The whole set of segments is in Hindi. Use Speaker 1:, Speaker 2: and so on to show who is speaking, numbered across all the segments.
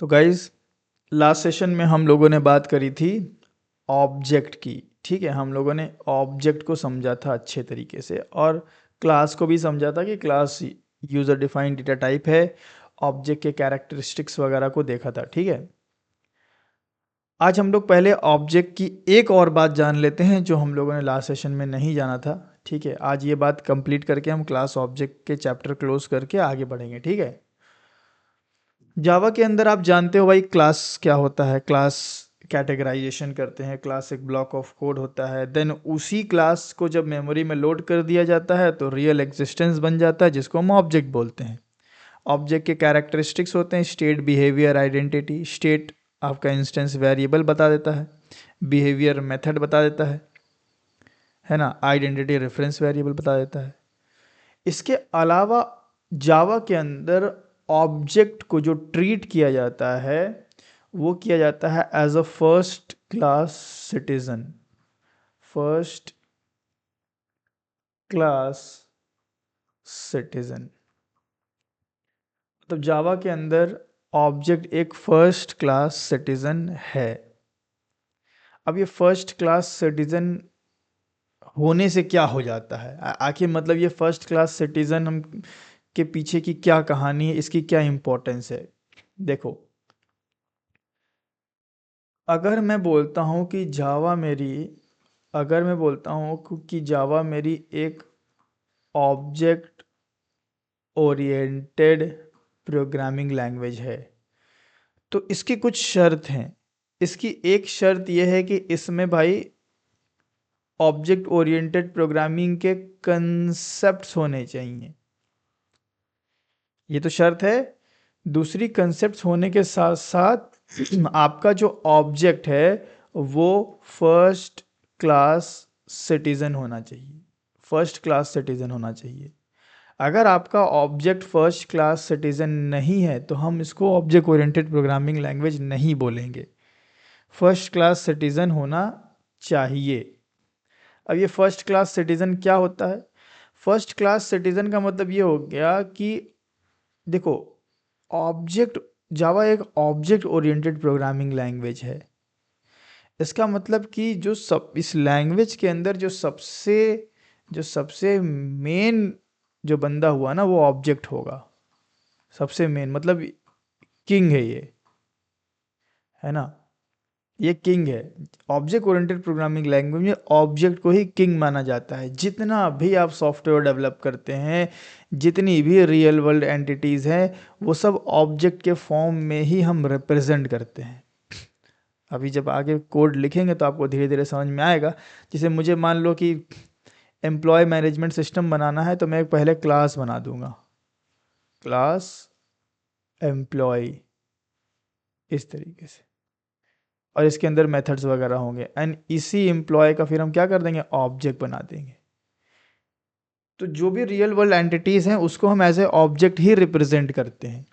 Speaker 1: तो गाइज लास्ट सेशन में हम लोगों ने बात करी थी ऑब्जेक्ट की। ठीक है, हम लोगों ने ऑब्जेक्ट को समझा था अच्छे तरीके से और क्लास को भी समझा था कि class user defined data type है। ऑब्जेक्ट के कैरेक्टरिस्टिक्स वगैरह को देखा था। ठीक है, आज हम लोग पहले ऑब्जेक्ट की एक और बात जान लेते हैं जो हम लोगों ने लास्ट सेशन में नहीं जाना था। ठीक है, आज ये बात कंप्लीट करके हम क्लास ऑब्जेक्ट के चैप्टर क्लोज करके आगे बढ़ेंगे। ठीक है, जावा के अंदर आप जानते हो भाई क्लास क्या होता है। क्लास कैटेगराइजेशन करते हैं, क्लास एक ब्लॉक ऑफ कोड होता है, देन उसी क्लास को जब मेमोरी में लोड कर दिया जाता है तो रियल एग्जिस्टेंस बन जाता है जिसको हम ऑब्जेक्ट बोलते हैं। ऑब्जेक्ट के कैरेक्टरिस्टिक्स होते हैं स्टेट, बिहेवियर, आइडेंटिटी। स्टेट आपका इंस्टेंस वेरिएबल बता देता है, बिहेवियर मेथड बता देता है ना, आइडेंटिटी रेफरेंस वेरिएबल बता देता है। इसके अलावा जावा के अंदर ऑब्जेक्ट को जो ट्रीट किया जाता है वो किया जाता है as a first class citizen. First class citizen मतलब जावा के अंदर ऑब्जेक्ट एक फर्स्ट क्लास सिटीजन है। अब ये फर्स्ट क्लास सिटीजन होने से क्या हो जाता है, आखिर मतलब ये फर्स्ट क्लास सिटीजन हम के पीछे की क्या कहानी है, इसकी क्या इम्पोर्टेंस है। देखो, अगर मैं बोलता हूँ कि जावा मेरी अगर मैं बोलता हूँ कि जावा मेरी एक ऑब्जेक्ट ओरिएंटेड प्रोग्रामिंग लैंग्वेज है तो इसकी कुछ शर्त हैं। इसकी एक शर्त यह है कि इसमें भाई ऑब्जेक्ट ओरिएंटेड प्रोग्रामिंग के कंसेप्ट्स होने चाहिए, ये तो शर्त है। दूसरी, कंसेप्ट्स होने के साथ साथ आपका जो ऑब्जेक्ट है वो फर्स्ट क्लास सिटीजन होना चाहिए। फर्स्ट क्लास सिटीजन होना चाहिए। अगर आपका ऑब्जेक्ट फर्स्ट क्लास सिटीजन नहीं है तो हम इसको ऑब्जेक्ट ओरिएंटेड प्रोग्रामिंग लैंग्वेज नहीं बोलेंगे। फर्स्ट क्लास सिटीजन होना चाहिए। अब ये फर्स्ट क्लास सिटीजन क्या होता है? फर्स्ट क्लास सिटीजन का मतलब ये हो गया कि देखो, ऑब्जेक्ट जावा एक ऑब्जेक्ट ओरिएंटेड प्रोग्रामिंग लैंग्वेज है। इसका मतलब कि जो सब इस लैंग्वेज के अंदर जो सबसे मेन जो बंदा हुआ ना वो ऑब्जेक्ट होगा। सबसे मेन मतलब किंग है ये, है ना, ये किंग है। ऑब्जेक्ट ओरिएंटेड प्रोग्रामिंग लैंग्वेज में ऑब्जेक्ट को ही किंग माना जाता है। जितना भी आप सॉफ्टवेयर डेवलप करते हैं, जितनी भी रियल वर्ल्ड एंटिटीज़ हैं, वो सब ऑब्जेक्ट के फॉर्म में ही हम रिप्रेजेंट करते हैं। अभी जब आगे कोड लिखेंगे तो आपको धीरे धीरे समझ में आएगा। जैसे मुझे मान लो कि एम्प्लॉय मैनेजमेंट सिस्टम बनाना है तो मैं एक पहले क्लास बना दूंगा, क्लास एम्प्लॉय, इस तरीके से, और इसके अंदर मेथड्स वगैरह होंगे एंड इसी एम्प्लॉय का फिर हम क्या कर देंगे, ऑब्जेक्ट बना देंगे। तो जो भी रियल वर्ल्ड एंटिटीज हैं उसको हम एज ए ऑब्जेक्ट ही रिप्रेजेंट करते हैं।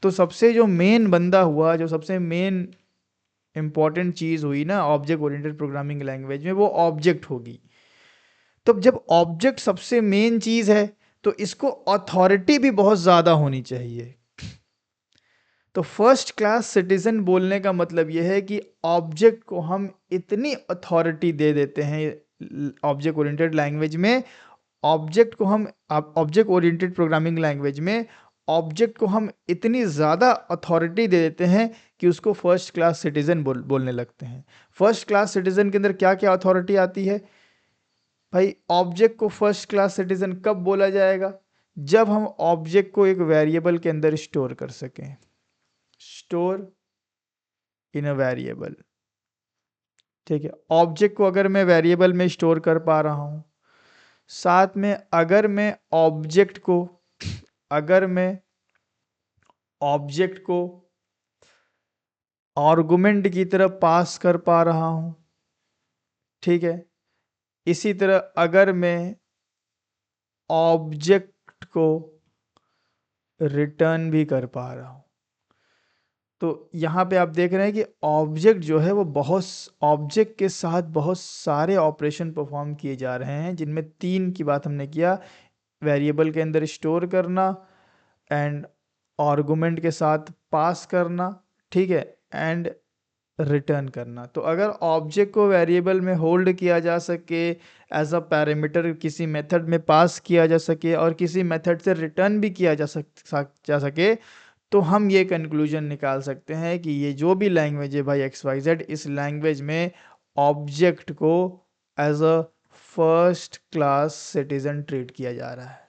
Speaker 1: तो सबसे जो मेन बंदा हुआ, जो सबसे मेन इंपॉर्टेंट चीज़ हुई ना ऑब्जेक्ट ओरिएंटेड प्रोग्रामिंग लैंग्वेज में, वो ऑब्जेक्ट होगी। तो जब ऑब्जेक्ट सबसे मेन चीज़ है तो इसको अथॉरिटी भी बहुत ज़्यादा होनी चाहिए। तो फर्स्ट क्लास सिटीजन बोलने का मतलब यह है कि ऑब्जेक्ट को हम इतनी अथॉरिटी दे देते हैं ऑब्जेक्ट ओरिएंटेड लैंग्वेज में। ऑब्जेक्ट को हम ऑब्जेक्ट ओरिएंटेड प्रोग्रामिंग लैंग्वेज में ऑब्जेक्ट को हम इतनी ज़्यादा अथॉरिटी दे देते हैं कि उसको फर्स्ट क्लास सिटीजन बोलने लगते हैं। फर्स्ट क्लास सिटीजन के अंदर क्या क्या अथॉरिटी आती है भाई? ऑब्जेक्ट को फर्स्ट क्लास सिटीजन कब बोला जाएगा? जब हम ऑब्जेक्ट को एक वेरिएबल के अंदर स्टोर कर सकें। स्टोर इन अ वेरिएबल, ठीक है। ऑब्जेक्ट को अगर मैं वेरिएबल में स्टोर कर पा रहा हूं, साथ में अगर मैं ऑब्जेक्ट को आर्गुमेंट की तरह पास कर पा रहा हूं, ठीक है, इसी तरह अगर मैं ऑब्जेक्ट को रिटर्न भी कर पा रहा हूं, तो यहाँ पे आप देख रहे हैं कि ऑब्जेक्ट जो है वो ऑब्जेक्ट के साथ बहुत सारे ऑपरेशन परफॉर्म किए जा रहे हैं, जिनमें 3 की बात हमने किया। वेरिएबल के अंदर स्टोर करना एंड आर्गुमेंट के साथ पास करना, ठीक है, एंड रिटर्न करना। तो अगर ऑब्जेक्ट को वेरिएबल में होल्ड किया जा सके, एज अ पैरामीटर किसी मेथड में पास किया जा सके और किसी मेथड से रिटर्न भी किया जा सके, तो हम ये कंक्लूजन निकाल सकते हैं कि ये जो भी लैंग्वेज है भाई एक्स वाई जेड, इस लैंग्वेज में ऑब्जेक्ट को as a first class citizen treat किया जा रहा है।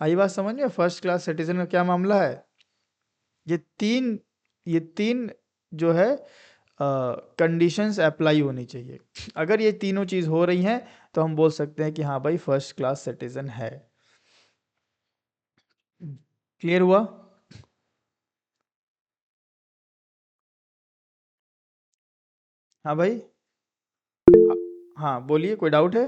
Speaker 1: आई बात समझ में? फर्स्ट क्लास सिटीजन का क्या मामला है? ये तीन ये तीन जो है कंडीशंस अप्लाई होनी चाहिए। अगर ये तीनों चीज़ हो रही हैं तो हम बोल सकते हैं कि हाँ भाई फर्स्ट क्लास सिटीजन है। क्लियर हुआ? हाँ भाई। हाँ बोलिए, कोई डाउट है?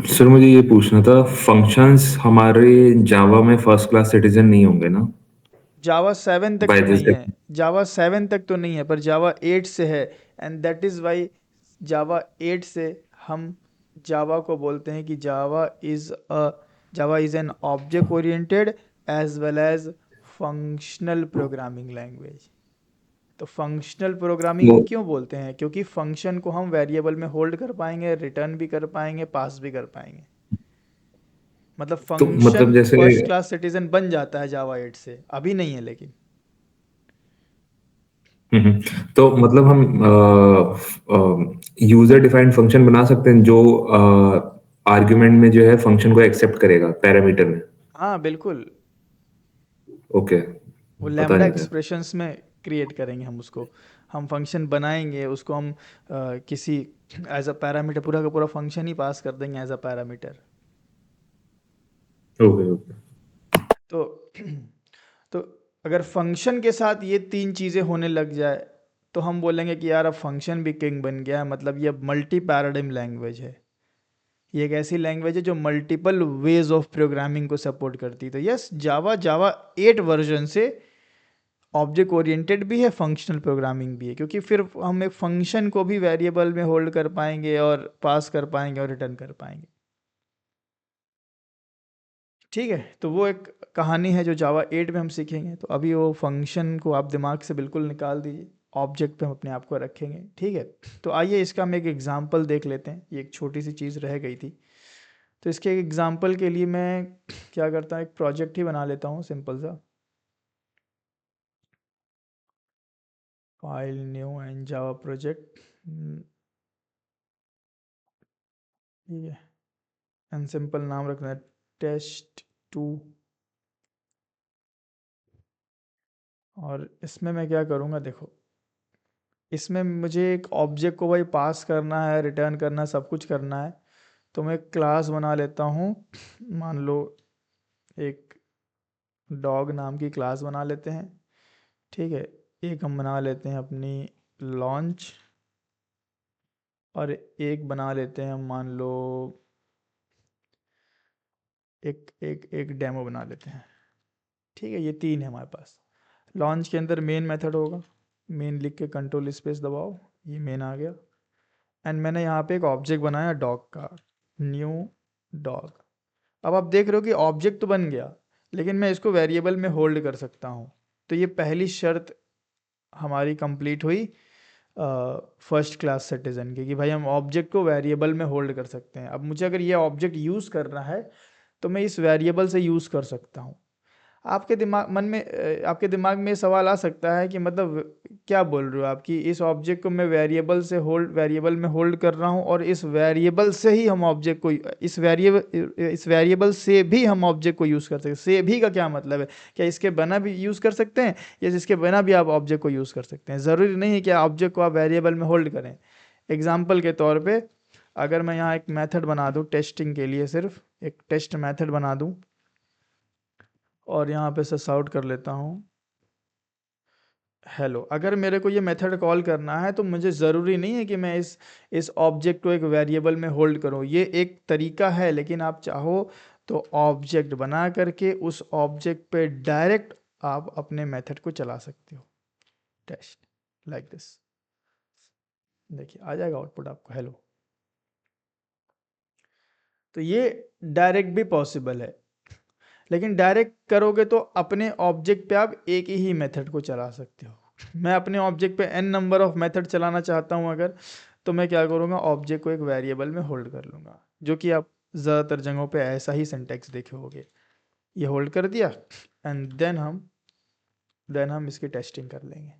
Speaker 2: सर मुझे ये पूछना था, फंक्शंस हमारे जावा में फर्स्ट क्लास सिटीजन नहीं होंगे ना?
Speaker 1: जावा 7 तक
Speaker 2: बाय
Speaker 1: तो
Speaker 2: दिस
Speaker 1: नहीं है। जावा 7 तक तो नहीं है, पर जावा 8 से है। And that is why Java 8 से हम जावा को बोलते हैं कि Java is an object oriented as well as functional programming language. तो फंक्शनल
Speaker 2: वो
Speaker 1: प्रोग्रामिंग क्यों बोलते हैं? क्योंकि फंक्शन को हम वेरिएबल में होल्ड कर पाएंगे, रिटर्न भी कर पाएंगे, पास भी कर पाएंगे। मतलब
Speaker 2: तो
Speaker 1: फंक्शन
Speaker 2: मतलब जैसे
Speaker 1: फर्स्ट क्लास सिटीजन बन जाता है जावा 8 से, अभी नहीं है लेकिन।
Speaker 2: तो मतलब हम यूजर डिफाइंड फंक्शन बना सकते हैं जो आर्गुमेंट में जो है फंक्शन को एक्सेप्ट करेगा पैरामीटर में।
Speaker 1: हाँ बिल्कुल।
Speaker 2: ओके,
Speaker 1: वो
Speaker 2: पता
Speaker 1: लैम्बडा
Speaker 2: नहीं था।
Speaker 1: एक्सप्रेशंस में क्रिएट करेंगे हम उसको। हम फंक्शन बनाएंगे, उसको हम किसी एज अ पैरामीटर, पूरा का पूरा फंक्शन ही पास कर देंगे as a parameter.
Speaker 2: Okay okay.
Speaker 1: तो तो अगर फंक्शन के साथ ये तीन चीज़ें होने लग जाए तो हम बोलेंगे कि यार अब फंक्शन भी किंग बन गया है। मतलब ये अब मल्टी पैराडाइम लैंग्वेज है। ये एक ऐसी लैंग्वेज है जो मल्टीपल वेज ऑफ प्रोग्रामिंग को सपोर्ट करती है। तो यस, जावा जावा 8 वर्जन से ऑब्जेक्ट ओरिएंटेड भी है, फंक्शनल प्रोग्रामिंग भी है, क्योंकि फिर हम एक फंक्शन को भी वेरिएबल में होल्ड कर पाएंगे और पास कर पाएंगे और रिटर्न कर पाएंगे। ठीक है, तो वो एक कहानी है जो जावा 8 में हम सीखेंगे। तो अभी वो फंक्शन को आप दिमाग से बिल्कुल निकाल दीजिए, ऑब्जेक्ट पे हम अपने आप को रखेंगे। ठीक है, तो आइए इसका हम एक एग्जांपल देख लेते हैं। ये एक छोटी सी चीज़ रह गई थी। तो इसके एग्जांपल के लिए मैं क्या करता हूँ, एक प्रोजेक्ट ही बना लेता हूँ सिंपल सा। File new and Java project. ठीक है, एंड सिंपल नाम रखना है टेस्ट 2। और इसमें मैं क्या करूँगा, देखो इसमें मुझे एक ऑब्जेक्ट को भाई पास करना है, रिटर्न करना, सब कुछ करना है। तो मैं एक क्लास बना लेता हूँ। मान लो एक डॉग नाम की क्लास बना लेते हैं। ठीक है, एक हम बना लेते हैं अपनी लॉन्च, और एक बना लेते हैं हम, मान लो एक एक एक डेमो बना लेते हैं। ठीक है, ये तीन है हमारे पास। लॉन्च के अंदर मेन मेथड होगा। मेन लिख के कंट्रोल स्पेस दबाओ, ये मेन आ गया। एंड मैंने यहाँ पे एक ऑब्जेक्ट बनाया डॉग का, न्यू डॉग। अब आप देख रहे हो कि ऑब्जेक्ट तो बन गया, लेकिन मैं इसको वेरिएबल में होल्ड कर सकता हूँ। तो ये पहली शर्त हमारी कंप्लीट हुई फर्स्ट क्लास सिटीजन की, कि भाई हम ऑब्जेक्ट को वेरिएबल में होल्ड कर सकते हैं। अब मुझे अगर ये ऑब्जेक्ट यूज़ करना है तो मैं इस वेरिएबल से यूज़ कर सकता हूँ। आपके दिमाग में ये सवाल आ सकता है कि मतलब क्या बोल रहे हो आप, कि इस ऑब्जेक्ट को मैं वेरिएबल में होल्ड कर रहा हूँ, और इस वेरिएबल से ही हम ऑब्जेक्ट को इस वेरिएबल से भी हम ऑब्जेक्ट को यूज़ कर सकते हैं। से भी का क्या मतलब है? क्या इसके बिना भी यूज़ कर सकते हैं, या इसके बिना भी आप ऑब्जेक्ट को यूज़ कर सकते हैं? ज़रूरी नहीं है कि ऑब्जेक्ट को आप वेरिएबल में होल्ड करें। एग्जाम्पल के तौर पे अगर मैं यहाँ एक मेथड बना दूँ टेस्टिंग के लिए, सिर्फ एक टेस्ट मेथड बना दूँ, और यहाँ पे सस आउट कर लेता हूँ हेलो। अगर मेरे को ये मेथड कॉल करना है तो मुझे ज़रूरी नहीं है कि मैं इस ऑब्जेक्ट को एक वेरिएबल में होल्ड करूँ। ये एक तरीका है, लेकिन आप चाहो तो ऑब्जेक्ट बना करके उस ऑब्जेक्ट पे डायरेक्ट आप अपने मेथड को चला सकते हो। टेस्ट लाइक दिस, देखिए आ जाएगा आउटपुट आपको हेलो। तो ये डायरेक्ट भी पॉसिबल है। लेकिन डायरेक्ट करोगे तो अपने ऑब्जेक्ट पे आप एक ही मेथड को चला सकते हो। मैं अपने ऑब्जेक्ट पे n नंबर ऑफ मेथड चलाना चाहता हूँ अगर, तो मैं क्या करूँगा, ऑब्जेक्ट को एक वेरिएबल में होल्ड कर लूँगा, जो कि आप ज़्यादातर जगहों पे ऐसा ही सिंटेक्स देखे होगे। ये होल्ड कर दिया एंड देन हम इसकी टेस्टिंग कर लेंगे।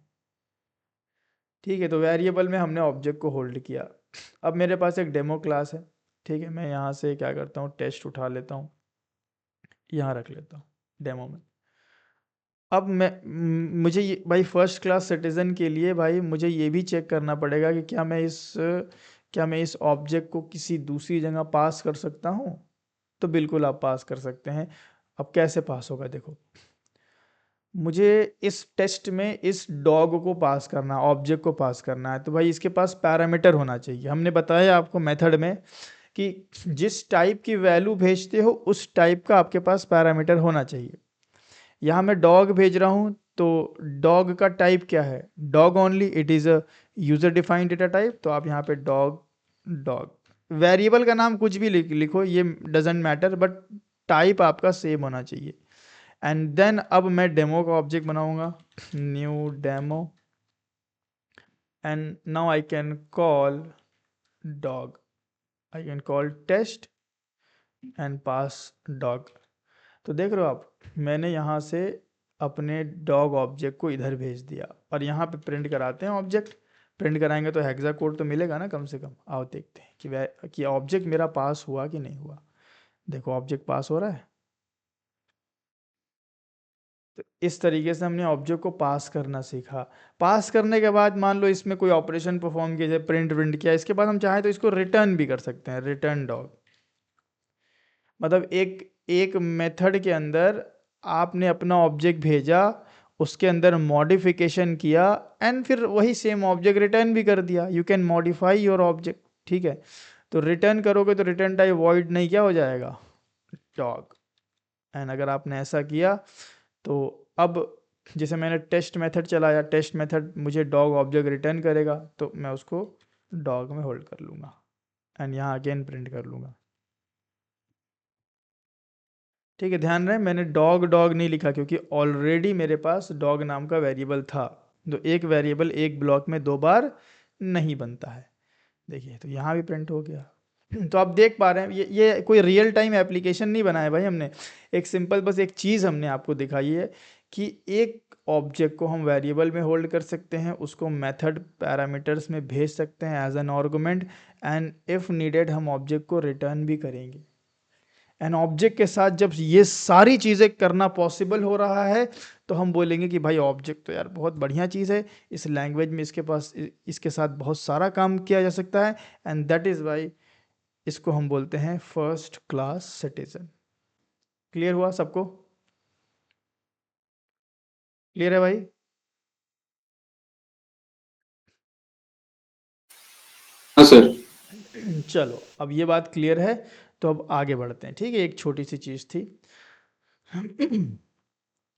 Speaker 1: ठीक है, तो वेरिएबल में हमने ऑब्जेक्ट को होल्ड किया। अब मेरे पास एक डेमो क्लास है, ठीक है, मैं यहाँ से क्या करता हूँ, टेस्ट उठा लेता हूँ, यहाँ रख लेता हूँ डेमो में। अब मुझे ये भाई फर्स्ट क्लास सिटीज़न के लिए भाई मुझे ये भी चेक करना पड़ेगा कि क्या मैं इस ऑब्जेक्ट को किसी दूसरी जगह पास कर सकता हूँ। तो बिल्कुल आप पास कर सकते हैं। अब कैसे पास होगा, देखो, मुझे इस टेस्ट में इस डॉग को पास करना, ऑब्जेक्ट को पास करना है, तो भाई इसके पास पैरामीटर होना चाहिए। हमने बताया आपको मेथड में कि जिस टाइप की वैल्यू भेजते हो उस टाइप का आपके पास पैरामीटर होना चाहिए। यहाँ मैं डॉग भेज रहा हूँ, तो डॉग का टाइप क्या है, dog only, it is a user defined data type. तो आप यहाँ पे डॉग, वेरिएबल का नाम कुछ भी लिखो, ये डजेंट मैटर, बट टाइप आपका सेम होना चाहिए। एंड देन अब मैं डेमो का ऑब्जेक्ट बनाऊंगा, new demo, and now I can call dog, I can call test and pass dog. तो देख रहे हो आप, मैंने यहाँ से अपने डॉग ऑब्जेक्ट को इधर भेज दिया और यहाँ पे प्रिंट कराते हैं ऑब्जेक्ट। प्रिंट कराएंगे तो हेक्सा कोड तो मिलेगा ना कम से कम। आओ देखते हैं कि ऑब्जेक्ट मेरा पास हुआ कि नहीं हुआ। देखो ऑब्जेक्ट पास हो रहा है। तो इस तरीके से हमने ऑब्जेक्ट को पास करना सीखा। पास करने के बाद मान लो इसमें कोई ऑपरेशन परफॉर्म किया, जैसे प्रिंट प्रिंट किया, इसके बाद हम चाहें तो इसको रिटर्न भी कर सकते हैं, रिटर्न डॉग। मतलब एक एक मेथड के अंदर आपने अपना ऑब्जेक्ट भेजा, उसके अंदर मॉडिफिकेशन किया एंड फिर वही सेम ऑब्जेक्ट रिटर्न भी कर दिया। You can modify your object, ठीक है। तो रिटर्न करोगे तो रिटर्न टाइप वॉइड नहीं, क्या हो जाएगा, डॉग। एंड अगर आपने ऐसा किया तो अब जैसे मैंने टेस्ट मेथड चलाया, टेस्ट मेथड मुझे डॉग ऑब्जेक्ट रिटर्न करेगा, तो मैं उसको डॉग में होल्ड कर लूँगा एंड यहाँ अगेन प्रिंट कर लूँगा। ठीक है, ध्यान रहे मैंने डॉग डॉग नहीं लिखा क्योंकि ऑलरेडी मेरे पास डॉग नाम का वेरिएबल था। तो एक वेरिएबल एक ब्लॉक में दो बार नहीं बनता है। देखिए, तो यहाँ भी प्रिंट हो गया। तो आप देख पा रहे हैं ये कोई रियल टाइम एप्लीकेशन नहीं बनाया भाई हमने। एक सिंपल बस एक चीज़ हमने आपको दिखाई है कि एक ऑब्जेक्ट को हम वेरिएबल में होल्ड कर सकते हैं, उसको मेथड पैरामीटर्स में भेज सकते हैं as an argument, and if needed हम ऑब्जेक्ट को रिटर्न भी करेंगे। एन ऑब्जेक्ट के साथ जब ये सारी चीज़ें करना पॉसिबल हो रहा है तो हम बोलेंगे कि भाई ऑब्जेक्ट तो यार बहुत बढ़िया चीज़ है, इस लैंग्वेज में इसके पास इसके साथ बहुत सारा काम किया जा सकता है, एंड दैट इज़ वाई इसको हम बोलते हैं फर्स्ट क्लास सिटीजन। क्लियर हुआ सबको? क्लियर है भाई?
Speaker 2: हाँ सर।
Speaker 1: चलो, अब ये बात क्लियर है, तो अब आगे बढ़ते हैं। ठीक है, एक छोटी सी चीज़ थी।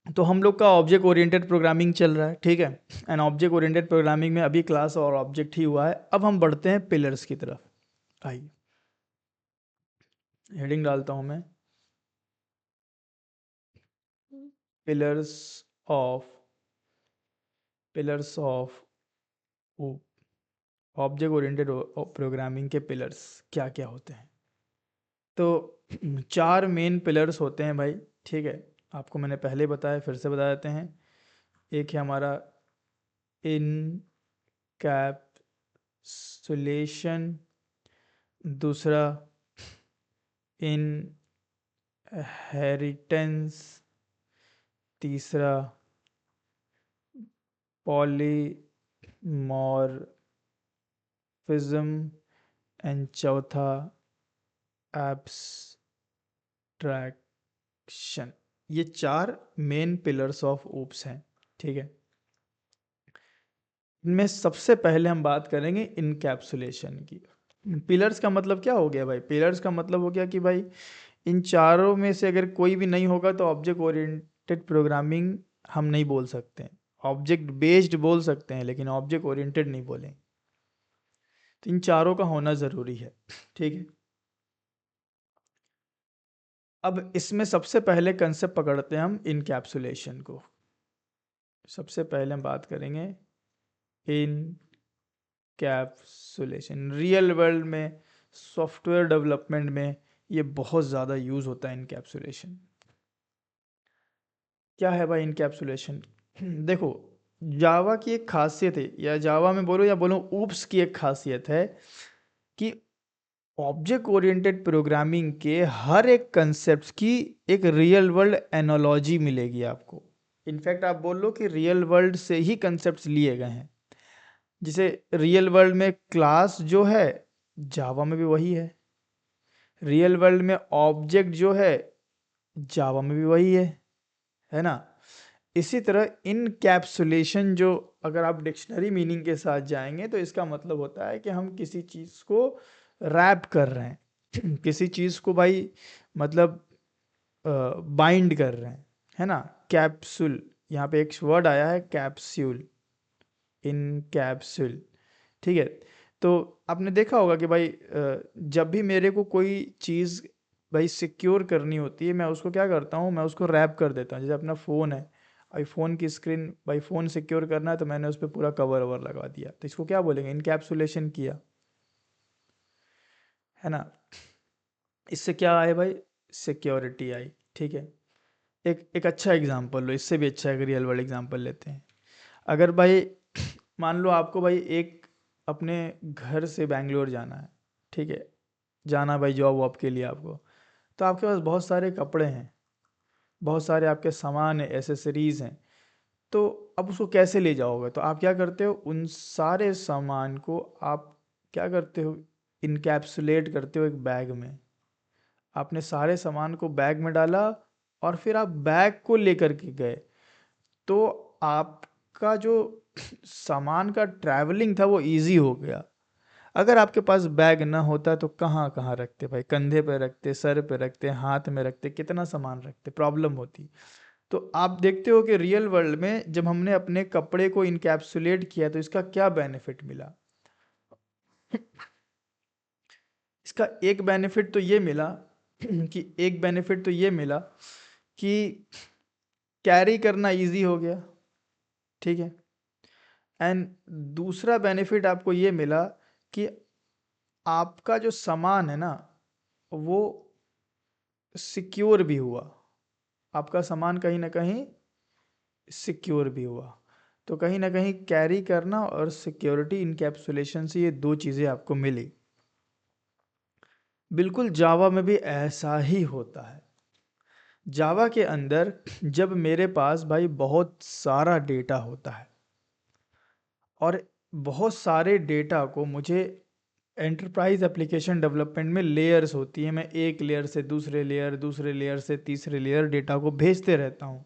Speaker 1: तो हम लोग का ऑब्जेक्ट ओरिएंटेड प्रोग्रामिंग चल रहा है, ठीक है। एंड ऑब्जेक्ट ओरिएंटेड प्रोग्रामिंग में अभी क्लास और ऑब्जेक्ट ही हुआ है। अब हम बढ़ते हैं पिलर्स की तरफ। आइए, हेडिंग डालता हूं मैं, pillars of object oriented programming के पिलर्स क्या क्या होते हैं। तो चार मेन पिलर्स होते हैं भाई, ठीक है। आपको मैंने पहले बताया, फिर से बता देते हैं। एक है हमारा इनकैप्सुलेशन, दूसरा इनहेरिटेंस, तीसरा पॉलीमॉर्फिज्म एंड चौथा एब्स्ट्रैक्शन। ये चार मेन पिलर्स ऑफ ओप्स हैं, ठीक है। इनमें सबसे पहले हम बात करेंगे इनकैप्सुलेशन की। पिलर्स का मतलब क्या हो गया भाई? पिलर्स का मतलब हो गया कि भाई इन चारों में से अगर कोई भी नहीं होगा तो ऑब्जेक्ट ओरिएंटेड प्रोग्रामिंग हम नहीं बोल सकते। ऑब्जेक्ट बेस्ड बोल सकते हैं लेकिन ऑब्जेक्ट ओरिएंटेड नहीं बोलें। तो इन चारों का होना ज़रूरी है, ठीक है। अब इसमें सबसे पहले कंसेप्ट पकड़ते हैं हम इनकैप्सुलेशन को। सबसे पहले हम बात करेंगे इनकैप्सुलेशन। रियल वर्ल्ड में, सॉफ्टवेयर डेवलपमेंट में ये बहुत ज़्यादा यूज़ होता है इनकैप्सुलेशन। क्या है भाई इनकैप्सुलेशन? देखो, जावा की एक खासियत है, या जावा में बोलो या बोलो ऊप्स की एक खासियत है कि ऑब्जेक्ट ओरिएंटेड प्रोग्रामिंग के हर एक कंसेप्ट की एक रियल वर्ल्ड एनालॉजी मिलेगी आपको। इनफैक्ट आप बोल लो कि रियल वर्ल्ड से ही कंसेप्ट्स लिए गए हैं। जैसे रियल वर्ल्ड में क्लास जो है, जावा में भी वही है। रियल वर्ल्ड में ऑब्जेक्ट जो है, जावा में भी वही है ना। इसी तरह इनकैप्सुलेशन, जो अगर आप डिक्शनरी मीनिंग के साथ जाएंगे तो इसका मतलब होता है कि हम किसी चीज़ को रैप कर रहे हैं किसी चीज़ को भाई, मतलब बाइंड कर रहे हैं, है ना। कैप्सूल, यहाँ पे एक वर्ड आया है कैप्सूल, इनकैप्सूल, ठीक है। तो आपने देखा होगा कि भाई जब भी मेरे को कोई चीज़ भाई सिक्योर करनी होती है, मैं उसको क्या करता हूँ, मैं उसको रैप कर देता हूँ। जैसे अपना फ़ोन है, भाई फ़ोन की स्क्रीन, भाई फ़ोन सिक्योर करना है तो मैंने उस पर पूरा कवर ववर लगा दिया, तो इसको क्या बोलेंगे, इनकैप्सुलेशन किया, है ना। इससे क्या आए भाई, सिक्योरिटी आई, ठीक है। एक अच्छा एग्जांपल लो, इससे भी अच्छा एक रियल वर्ल्ड एग्जांपल लेते हैं। अगर भाई मान लो आपको भाई एक अपने घर से बैंगलोर जाना है, ठीक है, जाना भाई जॉब वॉब के लिए आपको, तो आपके पास बहुत सारे कपड़े हैं, बहुत सारे आपके सामान है, एसेसरीज हैं, तो अब उसको कैसे ले जाओगे? तो आप क्या करते हो, उन सारे सामान को आप क्या करते हो, इनकैप्सुलेट करते हो एक बैग में। आपने सारे सामान को बैग में डाला और फिर आप बैग को लेकर के गए, तो आपका जो सामान का ट्रैवलिंग था वो इजी हो गया। अगर आपके पास बैग ना होता तो कहाँ कहाँ रखते भाई, कंधे पे रखते, सर पे रखते, हाथ में रखते, कितना सामान रखते, प्रॉब्लम होती। तो आप देखते हो कि रियल वर्ल्ड में जब हमने अपने कपड़े को इनकैप्सुलेट किया तो इसका क्या बेनिफिट मिला। इसका एक बेनिफिट तो ये मिला कि एक बेनिफिट तो ये मिला कि कैरी करना इजी हो गया, ठीक है। एंड दूसरा बेनिफिट आपको ये मिला कि आपका जो सामान है ना, वो सिक्योर भी हुआ, आपका सामान कहीं ना कहीं सिक्योर भी हुआ। तो कहीं ना कहीं कैरी करना और सिक्योरिटी इनकैप्सुलेशन से ये दो चीज़ें आपको मिली। बिल्कुल जावा में भी ऐसा ही होता है। जावा के अंदर जब मेरे पास भाई बहुत सारा डेटा होता है और बहुत सारे डेटा को मुझे एंटरप्राइज एप्लीकेशन डेवलपमेंट में लेयर्स होती है, मैं एक लेयर से दूसरे लेयर, दूसरे लेयर से तीसरे लेयर डेटा को भेजते रहता हूँ।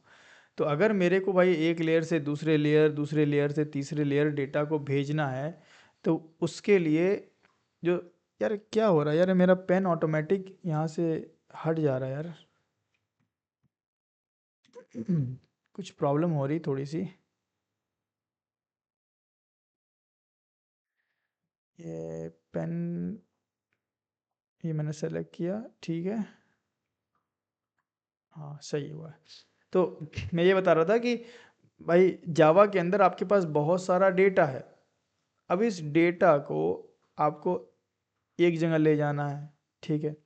Speaker 1: तो अगर मेरे को भाई एक लेयर से दूसरे लेयर, दूसरे लेयर से तीसरे लेयर डेटा को भेजना है, तो उसके लिए जो, यार क्या हो रहा है यार, मेरा पेन ऑटोमेटिक यहाँ से हट जा रहा है यार कुछ प्रॉब्लम हो रही थोड़ी सी। ये पेन, ये मैंने सेलेक्ट किया, ठीक है, हाँ सही हुआ है। तो मैं ये बता रहा था कि भाई जावा के अंदर आपके पास बहुत सारा डेटा है। अब इस डेटा को आपको एक जगह ले जाना है, ठीक है,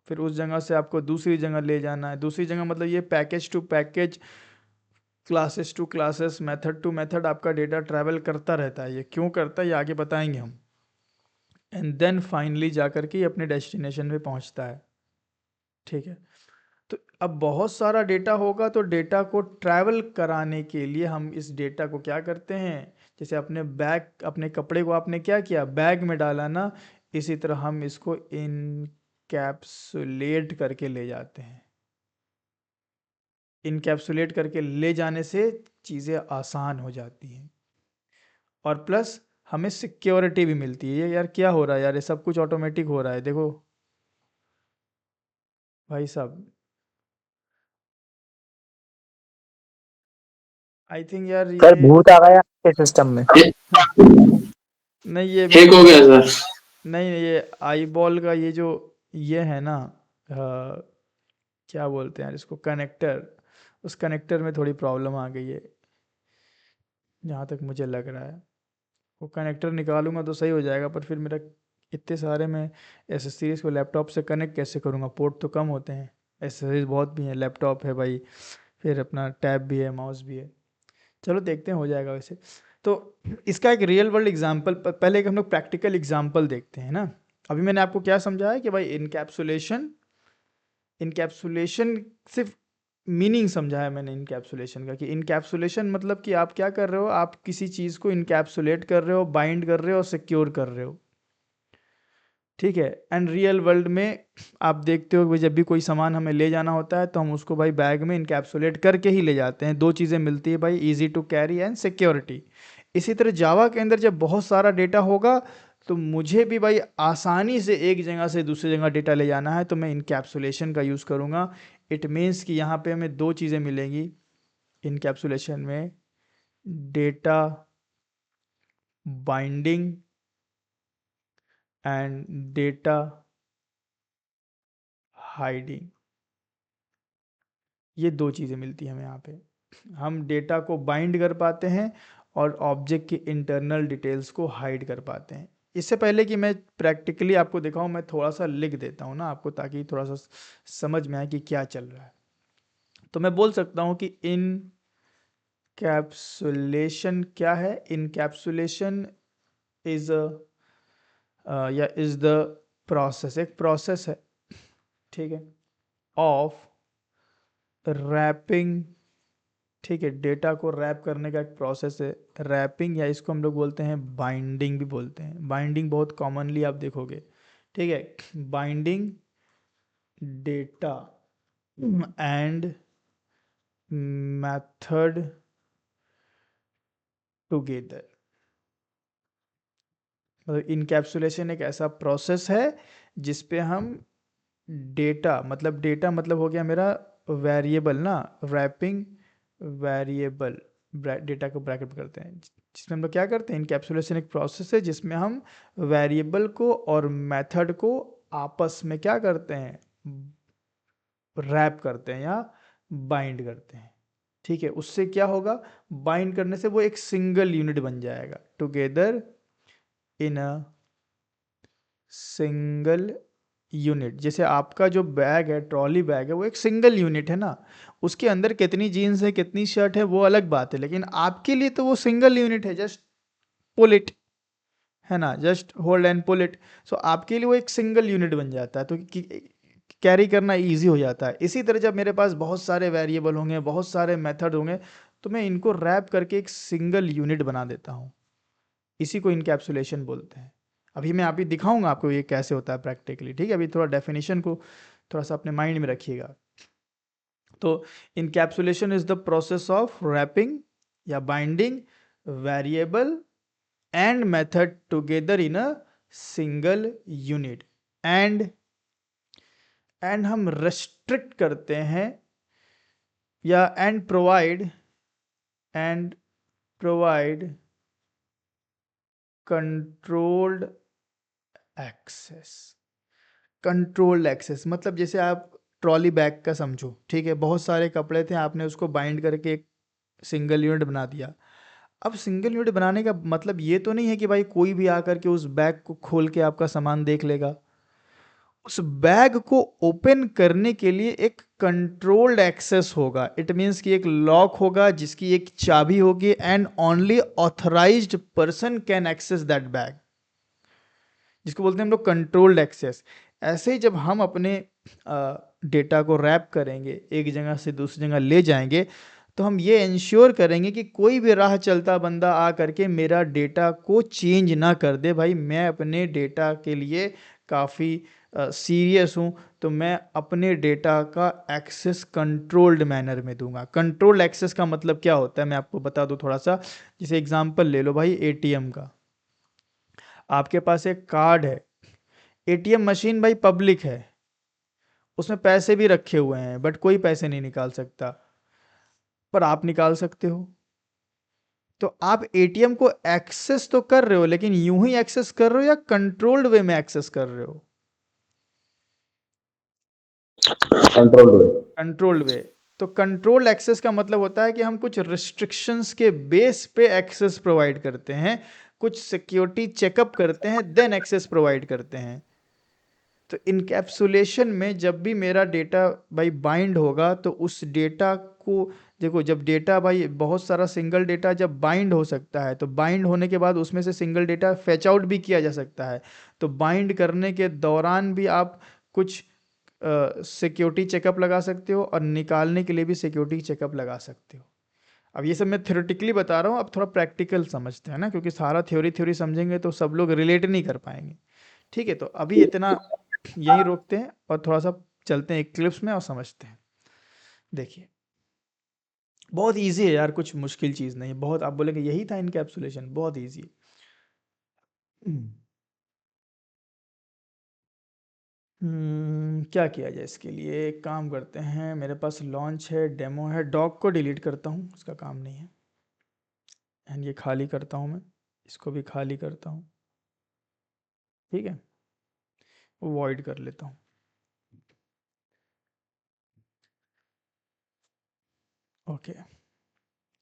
Speaker 1: फिर उस जगह से आपको दूसरी जगह ले जाना है, दूसरी जगह मतलब ये package to package, classes to classes, method to method आपका डेटा ट्रैवल करता रहता है। ये क्यों करता है ये आगे बताएंगे हम। एंड देन फाइनली जाकर के ये अपने डेस्टिनेशन पे पहुंचता है, ठीक है। तो अब बहुत सारा डेटा होगा तो डेटा को ट्रैवल कराने के लिए हम इस डेटा को क्या करते हैं, जैसे अपने बैग, अपने कपड़े को आपने क्या किया, बैग में डाला ना, इसी तरह हम इसको इनकैप्सुलेट करके ले जाते हैं। इनकैप्सुलेट करके ले जाने से चीज़ें आसान हो जाती हैं और प्लस हमें सिक्योरिटी भी मिलती है। ये यार क्या हो रहा है यार, ये सब कुछ ऑटोमेटिक हो रहा है, देखो भाई साहब। आई थिंक यार
Speaker 3: सर
Speaker 1: ये
Speaker 3: भूत आ गया आपके सिस्टम में।
Speaker 1: नहीं, ये
Speaker 4: ठीक हो गया सर।
Speaker 1: नहीं, ये आई बॉल का ये जो ये है ना, क्या बोलते हैं यार इसको, कनेक्टर, उस कनेक्टर में थोड़ी प्रॉब्लम आ गई है जहाँ तक मुझे लग रहा है। वो कनेक्टर निकालूंगा तो सही हो जाएगा, पर फिर मेरा इतने सारे मैं एसेसरीज को लैपटॉप से कनेक्ट कैसे करूँगा, पोर्ट तो कम होते हैं, एसेसरीज बहुत भी हैं, लैपटॉप है भाई, फिर अपना टैब भी है, माउस भी है। चलो देखते हैं हो जाएगा वैसे। तो इसका एक रियल वर्ल्ड एग्जांपल, पहले एक हम लोग प्रैक्टिकल एग्जांपल देखते हैं ना। अभी मैंने आपको क्या समझाया कि भाई इनकैप्सुलेशन, इनकैप्सुलेशन सिर्फ मीनिंग समझाया मैंने इनकैप्सुलेशन का, कि इनकैप्सुलेशन मतलब कि आप क्या कर रहे हो, आप किसी चीज़ को इनकैप्सुलेट कर रहे हो, बाइंड कर रहे हो और सिक्योर कर रहे हो, ठीक है। एंड रियल वर्ल्ड में आप देखते हो कि जब भी कोई सामान हमें ले जाना होता है तो हम उसको भाई बैग में इनकैप्सुलेट करके ही ले जाते हैं। दो चीज़ें मिलती है भाई, easy to carry and security. इसी तरह जावा के अंदर जब बहुत सारा डेटा होगा तो मुझे भी भाई आसानी से एक जगह से दूसरी जगह डेटा ले जाना है, तो मैं इनकैप्सुलेशन का यूज़ करूँगा। इट मीन्स कि यहाँ पे हमें दो चीज़ें मिलेंगी इनकैप्सुलेशन में, data binding and data hiding. ये दो चीज़ें मिलती हैं हमें यहाँ पे। हम डेटा को बाइंड कर पाते हैं और ऑब्जेक्ट की इंटरनल डिटेल्स को हाइड कर पाते हैं। इससे पहले कि मैं प्रैक्टिकली आपको दिखाऊं, मैं थोड़ा सा लिख देता हूँ ना आपको, ताकि थोड़ा सा समझ में आए कि क्या चल रहा है। तो मैं बोल सकता हूँ कि इनकैप्सुलेशन क्या है। इनकैप्सुलेशन इज या इज द प्रोसेस, एक प्रोसेस है, ठीक है, ऑफ रैपिंग, ठीक है, डेटा को रैप करने का एक प्रोसेस है रैपिंग, या इसको हम लोग बोलते हैं बाइंडिंग भी बोलते हैं। बाइंडिंग बहुत कॉमनली आप देखोगे, ठीक है। Binding data and method together, मतलब इनकैप्सुलेशन एक ऐसा प्रोसेस है जिसपे हम डेटा मतलब हो गया मेरा वेरिएबल ना, रैपिंग वेरिएबल, डेटा को ब्रैकेट करते हैं, जिसमें हम लोग क्या करते हैं, इनकैप्सुलेशन एक प्रोसेस है जिसमें हम वेरिएबल को और मेथड को आपस में क्या करते हैं, रैप करते हैं या बाइंड करते हैं, ठीक है। उससे क्या होगा, बाइंड करने से वो एक सिंगल यूनिट बन जाएगा, together in a single unit. जैसे आपका जो बैग है, ट्रॉली बैग है, वो एक सिंगल यूनिट है ना। उसके अंदर कितनी जीन्स है, कितनी शर्ट है, वो अलग बात है, लेकिन आपके लिए तो वो सिंगल यूनिट है, जस्ट पुल इट, है ना, just hold and pull it. So आपके लिए वो एक सिंगल यूनिट बन जाता है, तो कैरी करना इजी हो जाता है। इसी तरह जब मेरे पास बहुत सारे वेरिएबल होंगे, बहुत सारे मेथड होंगे, तो मैं इनको रैप करके एक सिंगल यूनिट बना देता हूँ। इसी को इनकैप्सुलेशन बोलते हैं। अभी मैं अभी दिखाऊंगा आपको ये कैसे होता है प्रैक्टिकली, ठीक है। अभी थोड़ा डेफिनेशन को थोड़ा सा अपने माइंड में रखिएगा। तो encapsulation is the process of wrapping या binding variable and method together in a single unit. And हम रेस्ट्रिक्ट करते हैं या and provide controlled access. Controlled access मतलब जैसे आप ट्रॉली बैग का समझो, ठीक है, बहुत सारे कपड़े थे, आपने उसको बाइंड करके एक सिंगल यूनिट बना दिया। अब सिंगल यूनिट बनाने का मतलब ये तो नहीं है कि भाई कोई भी आकर के उस बैग को खोल के आपका सामान देख लेगा। उस बैग को ओपन करने के लिए एक कंट्रोल्ड एक्सेस होगा। इट मीन्स कि एक लॉक होगा जिसकी एक चाबी होगी, and only authorised person can access that bag, जिसको बोलते हैं हम लोग कंट्रोल्ड एक्सेस। ऐसे ही जब हम अपने डेटा को रैप करेंगे, एक जगह से दूसरी जगह ले जाएंगे, तो हम ये इंश्योर करेंगे कि कोई भी राह चलता बंदा आ करके मेरा डेटा को चेंज ना कर दे। भाई मैं अपने डेटा के लिए काफ़ी सीरियस हूँ, तो मैं अपने डेटा का एक्सेस कंट्रोल्ड मैनर में दूंगा। कंट्रोल्ड एक्सेस का मतलब क्या होता है मैं आपको बता दूं थोड़ा सा। जैसे एग्जांपल ले लो भाई एटीएम का, आपके पास एक कार्ड है, एटीएम मशीन भाई पब्लिक है, उसमें पैसे भी रखे हुए हैं, बट कोई पैसे नहीं निकाल सकता, पर आप निकाल सकते हो। तो आप एटीएम को एक्सेस तो कर रहे हो, लेकिन यूं ही एक्सेस कर रहे हो या कंट्रोल्ड वे में एक्सेस कर रहे हो।
Speaker 2: Controlled way.
Speaker 1: Controlled way. तो कंट्रोल्ड एक्सेस का मतलब होता है कि हम कुछ रिस्ट्रिक्शंस के बेस पे एक्सेस प्रोवाइड करते हैं, कुछ सिक्योरिटी चेकअप करते हैं, देन एक्सेस प्रोवाइड करते हैं। तो इनकैप्सुलेशन में जब भी मेरा डेटा भाई बाइंड होगा तो उस डेटा को, देखो जब डेटा भाई बहुत सारा सिंगल डेटा जब बाइंड हो सकता है तो बाइंड होने के बाद उसमें से सिंगल डेटा फैच आउट भी किया जा सकता है। तो बाइंड करने के दौरान भी आप कुछ सिक्योरिटी चेकअप लगा सकते हो और निकालने के लिए भी सिक्योरिटी चेकअप लगा सकते हो। अब ये सब मैं थ्योरेटिकली बता रहा हूँ, अब थोड़ा प्रैक्टिकल समझते हैं ना, क्योंकि सारा थ्योरी थ्योरी समझेंगे तो सब लोग रिलेट नहीं कर पाएंगे। ठीक है, तो अभी इतना यहीं रोकते हैं और थोड़ा सा चलते हैं क्लिप्स में और समझते हैं। देखिए बहुत इजी है यार, कुछ मुश्किल चीज़ नहीं है, बहुत आप बोलेंगे यही था इनकैप्सुलेशन, बहुत इजी है। क्या किया जाए इसके लिए, एक काम करते हैं, मेरे पास लॉन्च है, डेमो है, डॉग को डिलीट करता हूँ, उसका काम नहीं है। एंड ये खाली करता हूँ मैं, इसको भी खाली करता हूँ। ठीक है, वॉइड कर लेता हूँ। Okay,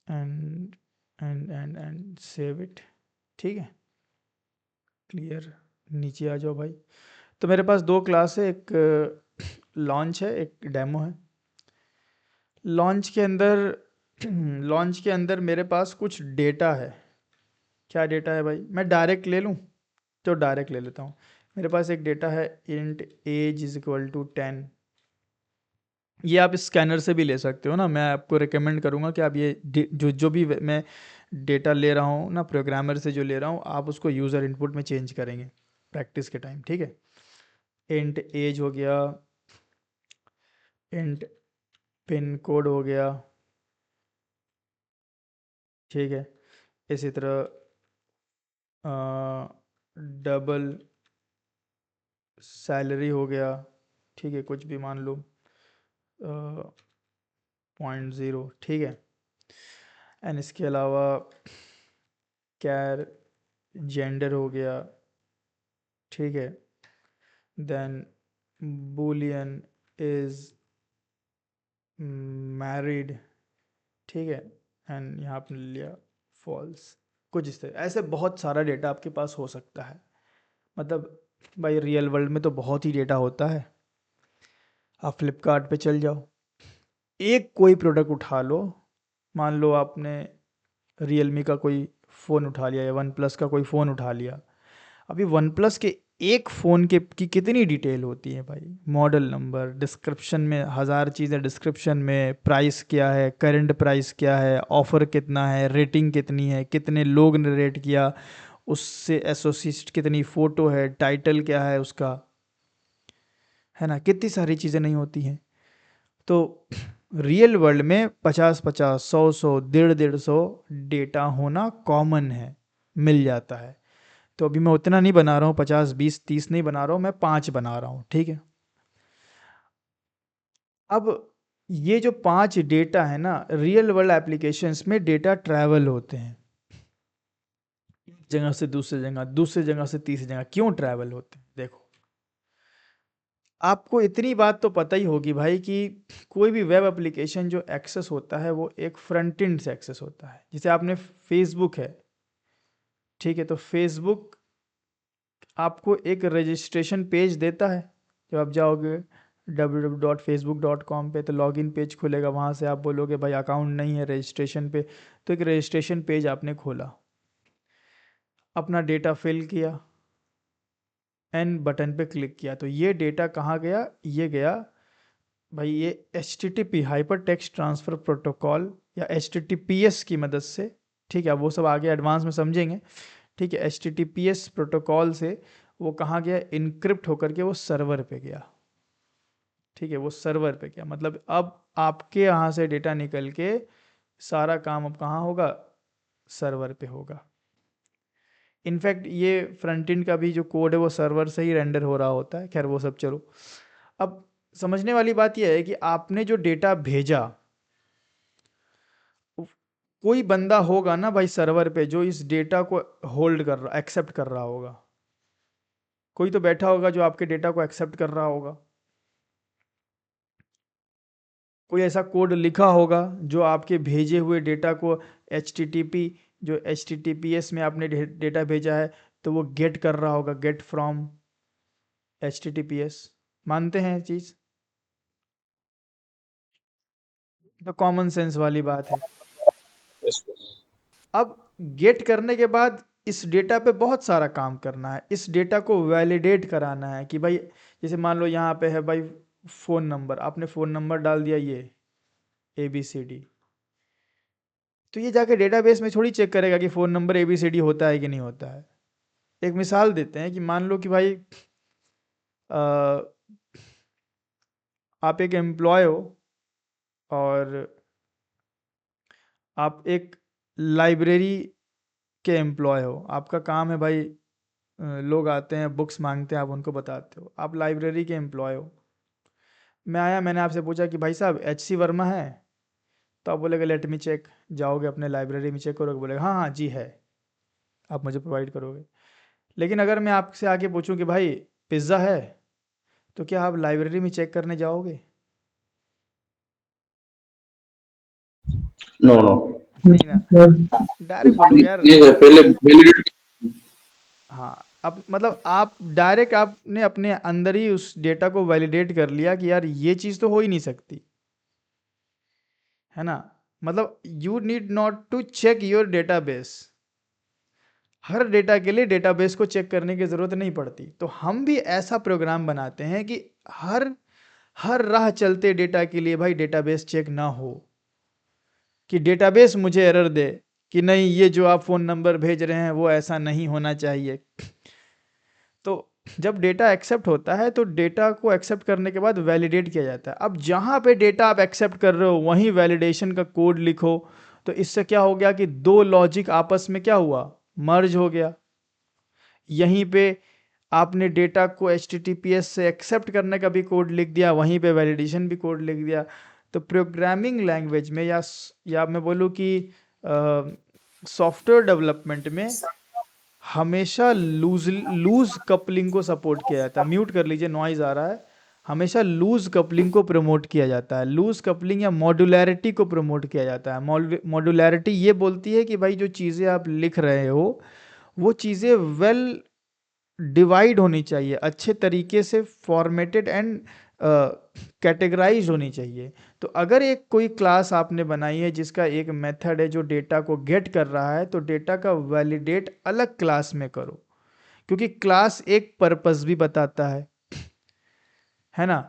Speaker 1: and and save it. ठीक है, क्लियर। नीचे आ जाओ भाई। तो मेरे पास दो क्लास है, एक लॉन्च है, एक डेमो है। लॉन्च के अंदर लॉन्च के अंदर मेरे पास कुछ डेटा है। क्या डेटा है भाई, मैं डायरेक्ट ले लूँ तो डायरेक्ट ले लेता हूँ। मेरे पास एक डेटा है int age is equal to 10। ये आप स्कैनर से भी ले सकते हो ना, मैं आपको रिकमेंड करूँगा कि आप ये जो जो भी मैं डेटा ले रहा हूँ ना, प्रोग्रामर से जो ले रहा हूँ, आप उसको यूज़र इनपुट में चेंज करेंगे प्रैक्टिस के टाइम। ठीक है, इंट एज हो गया, इंट पिन कोड हो गया। ठीक है, इसी तरह डबल सैलरी हो गया। ठीक है, कुछ भी मान लो 0.0। ठीक है, एंड इसके अलावा कैर जेंडर हो गया। ठीक है, देन बूलियन इज मैरिड। ठीक है, एंड यहाँ आपने लिया फॉल्स। कुछ इस तरह ऐसे बहुत सारा डेटा आपके पास हो सकता है। मतलब भाई रियल वर्ल्ड में तो बहुत ही डेटा होता है। आप फ्लिपकार्ट पे चल जाओ, एक कोई प्रोडक्ट उठा लो, मान लो आपने रियलमी का कोई फ़ोन उठा लिया या वन प्लस का कोई फ़ोन उठा लिया। अभी वन प्लस के एक फ़ोन के की कितनी डिटेल होती है भाई, मॉडल नंबर, डिस्क्रिप्शन में हज़ार चीज़ें, डिस्क्रिप्शन में प्राइस क्या है, करंट प्राइस क्या है, ऑफ़र कितना है, रेटिंग कितनी है, कितने लोग ने रेट किया, उससे एसोसिएट कितनी फ़ोटो है, टाइटल क्या है उसका, है ना, कितनी सारी चीज़ें नहीं होती हैं। तो रियल वर्ल्ड में 50-50, 100-100, 150-150 डेटा होना कॉमन है, मिल जाता है। तो अभी मैं उतना नहीं बना रहा हूँ, 50, 20, 30 नहीं बना रहा हूँ, मैं 5 बना रहा हूँ। ठीक है, अब ये जो 5 डेटा है ना, रियल वर्ल्ड एप्लीकेशंस में डेटा ट्रैवल होते हैं एक जगह से दूसरी जगह, दूसरी जगह से तीसरी जगह। क्यों ट्रैवल होते हैं, देखो आपको इतनी बात तो पता ही होगी भाई कि कोई भी वेब एप्लीकेशन जो एक्सेस होता है वो एक फ्रंट एंड से एक्सेस होता है। जैसे आपने फेसबुक है, ठीक है, तो फेसबुक आपको एक रजिस्ट्रेशन पेज देता है। जब आप जाओगे www.facebook.com पे तो लॉगिन पेज खुलेगा, वहाँ से आप बोलोगे भाई अकाउंट नहीं है रजिस्ट्रेशन पे, तो एक रजिस्ट्रेशन पेज आपने खोला, अपना डेटा फिल किया, एन बटन पे क्लिक किया, तो ये डेटा कहाँ गया, ये गया भाई ये H T T P hypertext transfer protocol या H T T P S की मदद से। ठीक है, अब वो सब आगे एडवांस में समझेंगे। ठीक है, H T T P S protocol से वो कहाँ गया, इनक्रिप्ट होकर के वो सर्वर पे गया। ठीक है, वो सर्वर पे गया, मतलब अब आपके यहाँ से डेटा निकल के सारा काम अब कहाँ होगा, सर्वर पे होगा। इनफैक्ट ये फ्रंट एंड का भी जो कोड है वो सर्वर से ही रेंडर हो रहा होता है। खैर वो सब चलो, अब समझने वाली बात यह है कि आपने जो डेटा भेजा, कोई बंदा होगा ना भाई सर्वर पे जो इस डेटा को होल्ड कर रहा, एक्सेप्ट कर रहा होगा। कोई तो बैठा होगा जो आपके डेटा को एक्सेप्ट कर रहा होगा। कोई ऐसा कोड लिखा होगा जो आपके भेजे हुए डेटा को HTTP जो HTTPS में आपने डेटा भेजा है तो वो गेट कर रहा होगा, गेट फ्रॉम HTTPS। मानते हैं ये चीज़? तो कॉमन सेंस वाली बात है। अब गेट करने के बाद इस डेटा पे बहुत सारा काम करना है, इस डेटा को वैलिडेट कराना है कि भाई जैसे मान लो यहाँ पे है भाई फ़ोन नंबर, आपने फ़ोन नंबर डाल दिया ये ABCD, तो ये जाके डेटाबेस में थोड़ी चेक करेगा कि फ़ोन नंबर ABCD होता है कि नहीं होता है। एक मिसाल देते हैं कि मान लो कि भाई अ, आप एक एम्प्लॉय हो और आप एक लाइब्रेरी के एम्प्लॉय हो, आपका काम है भाई लोग आते हैं बुक्स मांगते हैं, आप उनको बताते हो, आप लाइब्रेरी के एम्प्लॉय हो। मैं आया, मैंने आपसे पूछा कि भाई साहब HC वर्मा है, तो आप बोलेगे लेट मी चेक, जाओगे अपने लाइब्रेरी में चेक करोगे, बोलेगा हाँ हाँ जी है, आप मुझे प्रोवाइड करोगे। लेकिन अगर मैं आपसे आके पूछूं कि भाई पिज़्ज़ा है, तो क्या आप लाइब्रेरी में चेक करने जाओगे?
Speaker 3: नो नो,
Speaker 1: नहीं ना, डायरेक्ट बोलोगे यार।
Speaker 3: ये पहले वैलिडेट।
Speaker 1: हाँ, अब मतलब आप डायरेक्ट आपने अपने अंदर ही उस डेटा को वैलिडेट कर लिया कि यार ये चीज़ तो हो ही नहीं सकती, है ना? मतलब you need not to check your database, हर डेटा के लिए डेटाबेस को चेक करने की ज़रूरत नहीं पड़ती। तो हम भी ऐसा प्रोग्राम बनाते हैं कि हर हर राह चलते डेटा के लिए भाई डेटाबेस चेक ना हो, कि डेटाबेस मुझे एरर दे कि नहीं ये जो आप फ़ोन नंबर भेज रहे हैं वो ऐसा नहीं होना चाहिए। तो जब डेटा एक्सेप्ट होता है तो डेटा को एक्सेप्ट करने के बाद वैलिडेट किया जाता है। अब जहाँ पे डेटा आप एक्सेप्ट कर रहे हो वहीं वैलिडेशन का कोड लिखो, तो इससे क्या हो गया कि दो लॉजिक आपस में क्या हुआ, मर्ज हो गया। यहीं पे आपने डेटा को HTTPS से एक्सेप्ट करने का भी कोड लिख दिया, वहीं पे वैलिडेशन भी कोड लिख दिया। तो प्रोग्रामिंग लैंग्वेज में या मैं बोलूँ कि सॉफ्टवेयर डेवलपमेंट में हमेशा लूज लूज कपलिंग को सपोर्ट किया जाता है। म्यूट कर लीजिए, नॉइज आ रहा है। हमेशा लूज कपलिंग को प्रमोट किया जाता है, लूज कपलिंग या मॉड्युलैरिटी को प्रमोट किया जाता है। मॉड्युलैरिटी ये बोलती है कि भाई जो चीज़ें आप लिख रहे हो वो चीज़ें वेल डिवाइड होनी चाहिए, अच्छे तरीके से फॉर्मेटेड एंड कैटेगराइज होनी चाहिए। तो अगर एक कोई क्लास आपने बनाई है जिसका एक मेथड है जो डेटा को गेट कर रहा है, तो डेटा का वैलिडेट अलग क्लास में करो, क्योंकि क्लास एक पर्पस भी बताता है ना?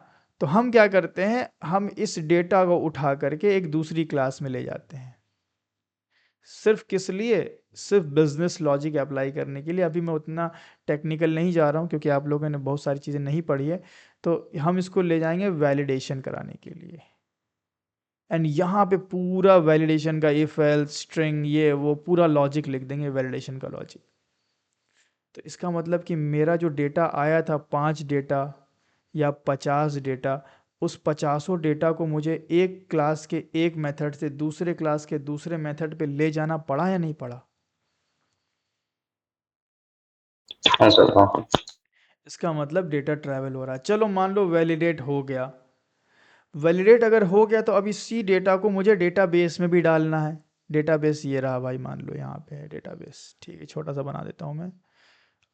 Speaker 1: तो हम क्या करते हैं, हम इस डेटा को उठा करके एक दूसरी क्लास में ले जाते हैं, सिर्फ किस लिए, सिर्फ बिजनेस लॉजिक अप्लाई करने के लिए। अभी मैं उतना टेक्निकल नहीं जा रहा हूँ क्योंकि आप लोगों ने बहुत सारी चीज़ें नहीं पढ़ी है, तो हम इसको ले जाएंगे वैलिडेशन कराने के लिए। एंड यहाँ पे पूरा वैलिडेशन का इफ एल्स स्ट्रिंग ये वो पूरा लॉजिक लिख देंगे, वैलिडेशन का लॉजिक। तो इसका मतलब कि मेरा जो डेटा आया था 5 डेटा या 50 डेटा, उस 50 डेटा को मुझे एक क्लास के एक मेथड से दूसरे क्लास के दूसरे मेथड पे ले जाना पड़ा या नहीं पड़ा?
Speaker 3: हाँ सर, हाँ।
Speaker 1: इसका मतलब डेटा ट्रैवल हो रहा है। चलो मान लो वैलिडेट हो गया, वैलिडेट अगर हो गया तो अब इसी डेटा को मुझे डेटाबेस में भी डालना है। डेटाबेस ये रहा भाई, मान लो यहाँ पे है डेटाबेस, ठीक है, छोटा सा बना देता हूँ मैं।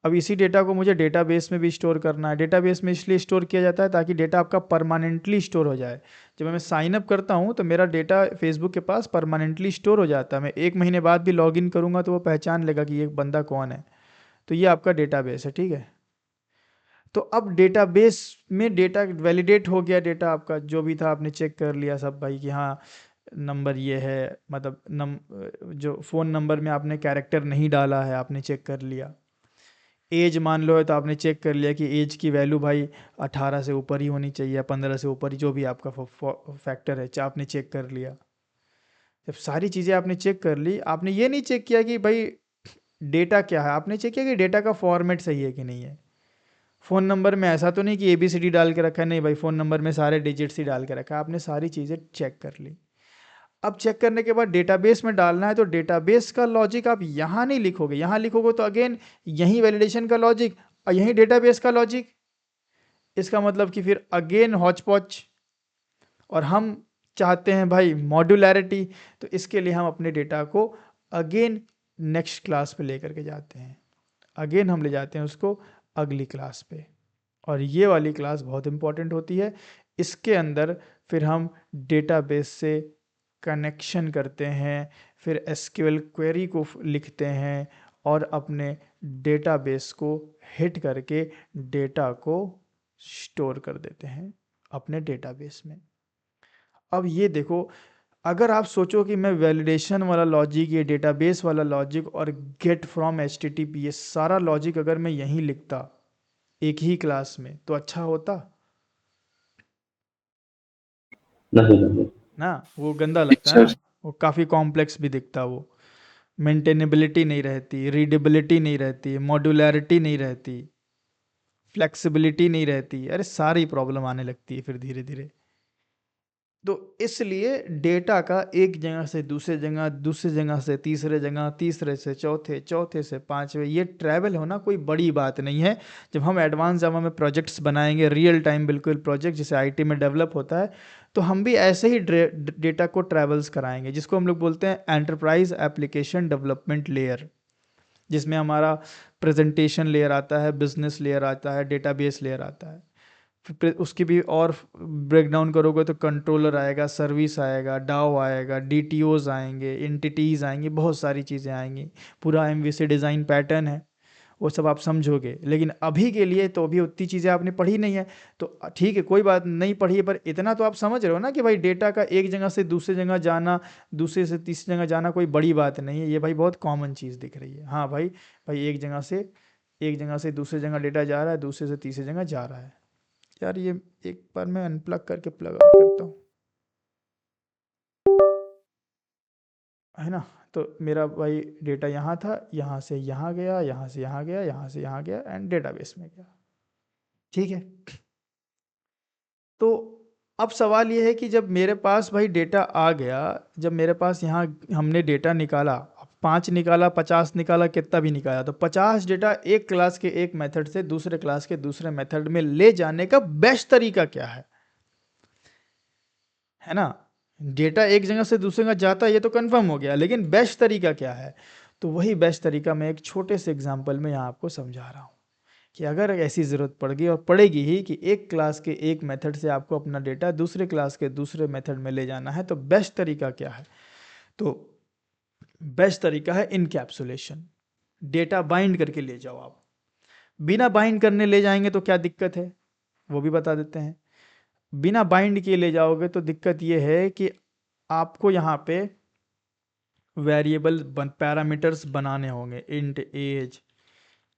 Speaker 1: अब इसी डेटा को मुझे डेटाबेस में भी स्टोर करना है। डेटाबेस में इसलिए स्टोर किया जाता है ताकि डेटा आपका परमानेंटली स्टोर हो जाए। जब मैं साइन अप करता हूँ तो मेरा डेटा फेसबुक के पास परमानेंटली स्टोर हो जाता है, मैं 1 महीने बाद भी लॉगिन करूँगा तो वो पहचान लेगा कि ये बंदा कौन है। तो ये आपका डेटाबेस है, ठीक है। तो अब डेटाबेस में डेटा वैलिडेट हो गया, डेटा आपका जो भी था आपने चेक कर लिया सब भाई कि हाँ नंबर ये है, मतलब जो फ़ोन नंबर में आपने कैरेक्टर नहीं डाला है आपने चेक कर लिया। एज मान लो है तो आपने चेक कर लिया कि एज की वैल्यू भाई 18 से ऊपर ही होनी चाहिए, 15 से ऊपर ही, जो भी आपका फैक्टर है आपने चेक कर लिया। जब सारी चीज़ें आपने चेक कर ली, आपने ये नहीं चेक किया कि भाई डेटा क्या है, आपने चेक किया कि डेटा का फॉर्मेट सही है कि नहीं है। फ़ोन नंबर में ऐसा तो नहीं कि ABCD डाल के रखा है, नहीं भाई फ़ोन नंबर में सारे डिजिट्स ही डाल के रखा है। आपने सारी चीज़ें चेक कर ली। अब चेक करने के बाद डेटाबेस में डालना है, तो डेटाबेस का लॉजिक आप यहाँ नहीं लिखोगे, यहाँ लिखोगे तो अगेन यहीं वैलिडेशन का लॉजिक और यहीं डेटाबेस का लॉजिक। इसका मतलब कि फिर अगेन हॉच पॉच। और हम चाहते हैं भाई मॉड्यूलैरिटी, तो इसके लिए हम अपने डेटा को अगेन नेक्स्ट क्लास पे लेकर के जाते हैं, अगेन हम ले जाते हैं उसको अगली क्लास पे, और ये वाली क्लास बहुत इंपॉर्टेंट होती है। इसके अंदर फिर हम डेटाबेस से कनेक्शन करते हैं, फिर एसक्यूएल क्वेरी को लिखते हैं और अपने डेटाबेस को हिट करके डेटा को स्टोर कर देते हैं अपने डेटाबेस में। अब ये देखो, अगर आप सोचो कि मैं वैलिडेशन वाला लॉजिक, ये डेटाबेस वाला लॉजिक और गेट फ्रॉम एचटीटीपी, ये सारा लॉजिक अगर मैं यहीं लिखता एक ही क्लास में तो अच्छा होता
Speaker 3: नहीं।
Speaker 1: ना, वो गंदा लगता है
Speaker 3: सर
Speaker 1: ना, वो काफ़ी कॉम्प्लेक्स भी दिखता, वो मेंटेनेबिलिटी नहीं रहती, रीडेबिलिटी नहीं रहती, मॉड्यूलैरिटी नहीं रहती, फ्लेक्सिबिलिटी नहीं रहती, अरे सारी प्रॉब्लम आने लगती है फिर धीरे धीरे। तो इसलिए डेटा का एक जगह से दूसरे जगह, दूसरी जगह से तीसरे जगह, तीसरे से चौथे, चौथे से पांचवे, ये ट्रैवल होना कोई बड़ी बात नहीं है। जब हम एडवांस जावा में प्रोजेक्ट्स बनाएंगे, रियल टाइम बिल्कुल प्रोजेक्ट जैसे आईटी में डेवलप होता है, तो हम भी ऐसे ही डेटा को ट्रैवल्स कराएंगे, जिसको हम लोग बोलते हैं एंटरप्राइज एप्लीकेशन डेवलपमेंट लेयर, जिसमें हमारा प्रेजेंटेशन लेयर आता है, बिजनेस लेयर आता है, डेटाबेस लेयर आता है। फिर उसकी भी और ब्रेकडाउन करोगे तो कंट्रोलर आएगा, सर्विस आएगा, डाओ आएगा, डीटीओज आएंगे, एंटिटीज आएंगी, बहुत सारी चीज़ें आएंगी, पूरा एमवीसी डिज़ाइन पैटर्न है, वो सब आप समझोगे। लेकिन अभी के लिए तो अभी उतनी चीज़ें आपने पढ़ी नहीं है, तो ठीक है कोई बात नहीं पढ़ी है, पर इतना तो आप समझ रहे हो ना कि भाई डेटा का एक जगह से दूसरी जगह जाना, दूसरे से तीसरी जगह जाना कोई बड़ी बात नहीं है, ये भाई बहुत कॉमन चीज़ दिख रही है। हाँ भाई, एक जगह से दूसरी जगह डेटा जा रहा है, दूसरे से तीसरी जगह जा रहा है। यार ये एक बार मैं अनप्लग करके प्लग आउट करता हूँ, है ना। तो मेरा भाई डेटा यहाँ था, यहाँ से यहाँ गया, यहाँ से यहाँ गया, यहाँ से यहाँ गया, एंड डेटाबेस में गया, ठीक है। तो अब सवाल ये है कि जब मेरे पास भाई डेटा आ गया, जब मेरे पास यहाँ हमने डेटा निकाला, 5 निकाला, 50 निकाला, कितना भी निकाला, तो 50 डेटा एक क्लास के एक मेथड से दूसरे क्लास के दूसरे मेथड में ले जाने का बेस्ट तरीका क्या है ना। डेटा एक जगह से दूसरी जगह जाता है, ये तो कंफर्म हो गया, लेकिन बेस्ट तरीका क्या है। तो वही बेस्ट तरीका मैं एक छोटे से एग्जांपल में यहाँ आपको समझा रहा हूँ कि अगर ऐसी ज़रूरत पड़ गई, और पड़ेगी ही, कि एक क्लास के एक मेथड से आपको अपना डेटा दूसरे क्लास के दूसरे मेथड में ले जाना है, तो बेस्ट तरीका क्या है। तो बेस्ट तरीका है इनकैप्सुलेशन, डेटा बाइंड करके ले जाओ आप। बिना बाइंड करने ले जाएंगे तो क्या दिक्कत है, वो भी बता देते हैं। बिना बाइंड किए ले जाओगे तो दिक्कत ये है कि आपको यहाँ पे वेरिएबल पैरामीटर्स बनाने होंगे, int age,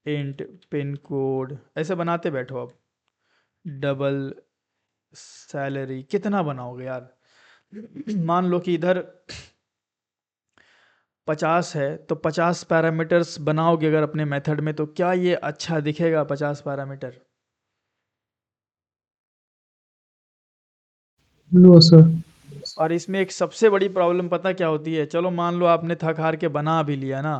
Speaker 1: int pin code, ऐसे बनाते बैठो। अब डबल सैलरी कितना बनाओगे यार। मान लो कि इधर 50 है, तो 50 पैरामीटर्स बनाओगे अगर अपने मेथड में, तो क्या ये अच्छा दिखेगा 50 पैरामीटर।
Speaker 4: No sir.
Speaker 1: और इसमें एक सबसे बड़ी प्रॉब्लम पता क्या होती है, चलो मान लो आपने थक हार के बना भी लिया ना,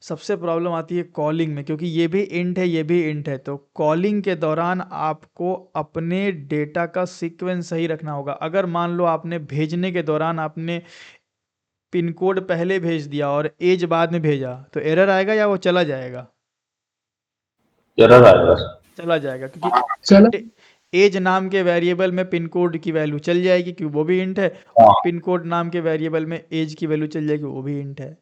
Speaker 1: सबसे प्रॉब्लम आती है कॉलिंग में, क्योंकि ये भी इंट है, ये भी इंट है। तो कॉलिंग के दौरान आपको अपने डेटा का सीक्वेंस सही रखना होगा। अगर मान लो आपने भेजने के दौरान आपने पिन कोड पहले भेज दिया और एज बाद में भेजा, तो एरर आएगा या वो चला जाएगा।
Speaker 3: एरर आएगा।
Speaker 1: चला जाएगा, क्योंकि
Speaker 4: चला
Speaker 1: इंट एज नाम के वेरिएबल में पिन कोड की वैल्यू चल जाएगी क्योंकि वो भी इंट है,
Speaker 3: हाँ
Speaker 1: और पिन कोड नाम के वेरिएबल में एज की वैल्यू चल जाएगी, वो भी इंट है।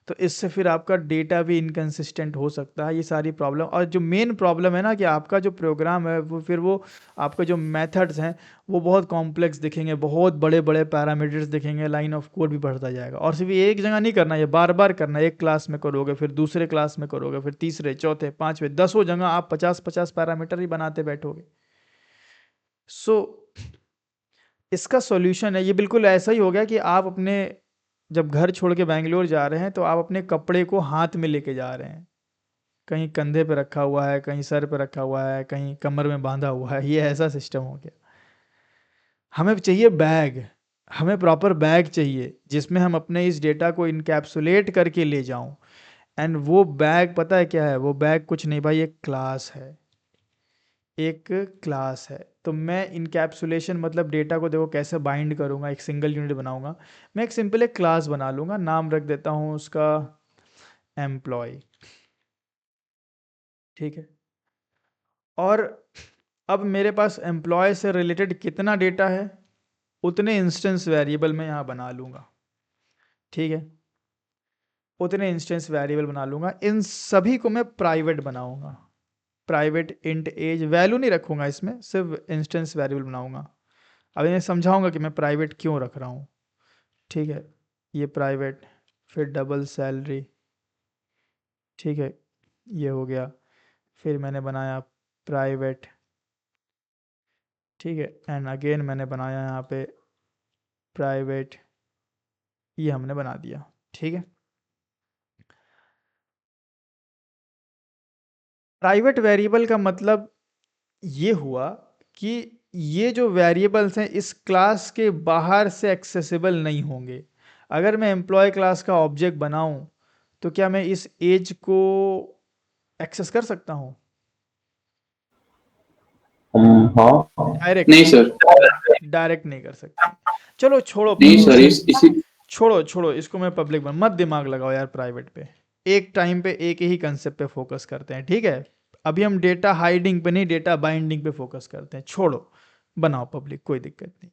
Speaker 1: तो इससे फिर आपका डेटा भी इनकंसिस्टेंट हो सकता है, ये सारी प्रॉब्लम। और जो मेन प्रॉब्लम है ना, कि आपका जो प्रोग्राम है वो फिर वो आपका जो मेथड्स हैं वो बहुत कॉम्प्लेक्स दिखेंगे, बहुत बड़े बड़े पैरामीटर्स दिखेंगे, लाइन ऑफ कोड भी बढ़ता जाएगा। और सिर्फ ये एक जगह नहीं करना, ये बार बार करना, एक क्लास में करोगे, फिर दूसरे क्लास में करोगे, फिर तीसरे, चौथे, पाँचवें, 10 जगह आप 50-50 पैरामीटर ही बनाते बैठोगे। सो इसका सॉल्यूशन है, ये बिल्कुल ऐसा ही हो गया कि आप अपने जब घर छोड़ के बैंगलोर जा रहे हैं, तो आप अपने कपड़े को हाथ में लेके जा रहे हैं, कहीं कंधे पे रखा हुआ है, कहीं सर पे रखा हुआ है, कहीं कमर में बांधा हुआ है, ये ऐसा सिस्टम हो गया। हमें चाहिए बैग, हमें प्रॉपर बैग चाहिए जिसमें हम अपने इस डेटा को इनकैप्सुलेट करके ले जाऊं। एंड वो बैग पता है क्या है, वो बैग कुछ नहीं भाई, एक क्लास है। एक क्लास है। तो मैं इनकैप्सुलेशन मतलब डेटा को देखो कैसे बाइंड करूँगा, एक सिंगल यूनिट बनाऊँगा। मैं एक सिंपल एक क्लास बना लूँगा, नाम रख देता हूँ उसका एम्प्लॉय, ठीक है। और अब मेरे पास एम्प्लॉय से रिलेटेड कितना डेटा है, उतने इंस्टेंस वेरिएबल मैं यहाँ बना लूँगा, ठीक है। उतने इंस्टेंस वेरिएबल बना लूँगा, इन सभी को मैं प्राइवेट बनाऊँगा। प्राइवेट इंट एज वैल्यू नहीं रखूँगा इसमें, सिर्फ इंस्टेंस वेरिएबल बनाऊँगा। अब इन्हें समझाऊँगा कि मैं प्राइवेट क्यों रख रहा हूँ, ठीक है। ये प्राइवेट, फिर डबल सैलरी, ठीक है, ये हो गया। फिर मैंने बनाया प्राइवेट, ठीक है, एंड अगेन मैंने बनाया यहाँ पे प्राइवेट, ये हमने बना दिया, ठीक है। प्राइवेट वेरिएबल का मतलब ये हुआ कि ये जो वेरिएबल्स हैं इस क्लास के बाहर से एक्सेसिबल नहीं होंगे। अगर मैं एम्प्लॉय क्लास का ऑब्जेक्ट बनाऊं तो क्या मैं इस एज को एक्सेस कर सकता हूं
Speaker 3: हाँ।
Speaker 1: डायरेक्ट?
Speaker 3: नहीं सर।
Speaker 1: डायरेक्ट नहीं कर सकते। चलो छोड़ो
Speaker 3: नहीं सर, इसी
Speaker 1: छोड़ो छोड़ो इसको, मैं पब्लिक बन, मत दिमाग लगाओ यार प्राइवेट पे। एक टाइम पे एक ही कंसेप्ट पे फोकस करते हैं, ठीक है। अभी हम डेटा हाइडिंग पे नहीं, डेटा बाइंडिंग पे फोकस करते हैं। छोड़ो, बनाओ पब्लिक, कोई दिक्कत नहीं।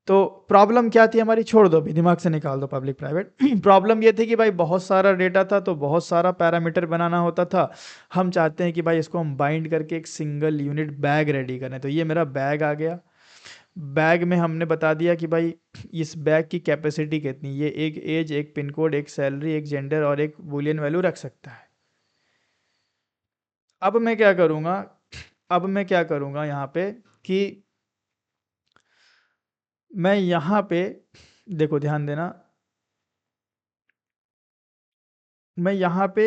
Speaker 1: तो प्रॉब्लम क्या थी हमारी, छोड़ दो, अभी दिमाग से निकाल दो पब्लिक प्राइवेट। प्रॉब्लम ये थी कि भाई बहुत सारा डेटा था तो बहुत सारा पैरामीटर बनाना होता था। हम चाहते हैं कि भाई इसको हम बाइंड करके एक सिंगल यूनिट बैग रेडी करें। तो ये मेरा बैग आ गया। बैग में हमने बता दिया कि भाई इस बैग की कैपेसिटी कितनी, ये एक एज, एक पिन कोड, एक सैलरी, एक जेंडर और एक बूलियन वैल्यू रख सकता है। अब मैं क्या करूँगा, अब मैं क्या करूँगा यहाँ पे कि मैं यहाँ पे, देखो ध्यान देना, मैं यहाँ पे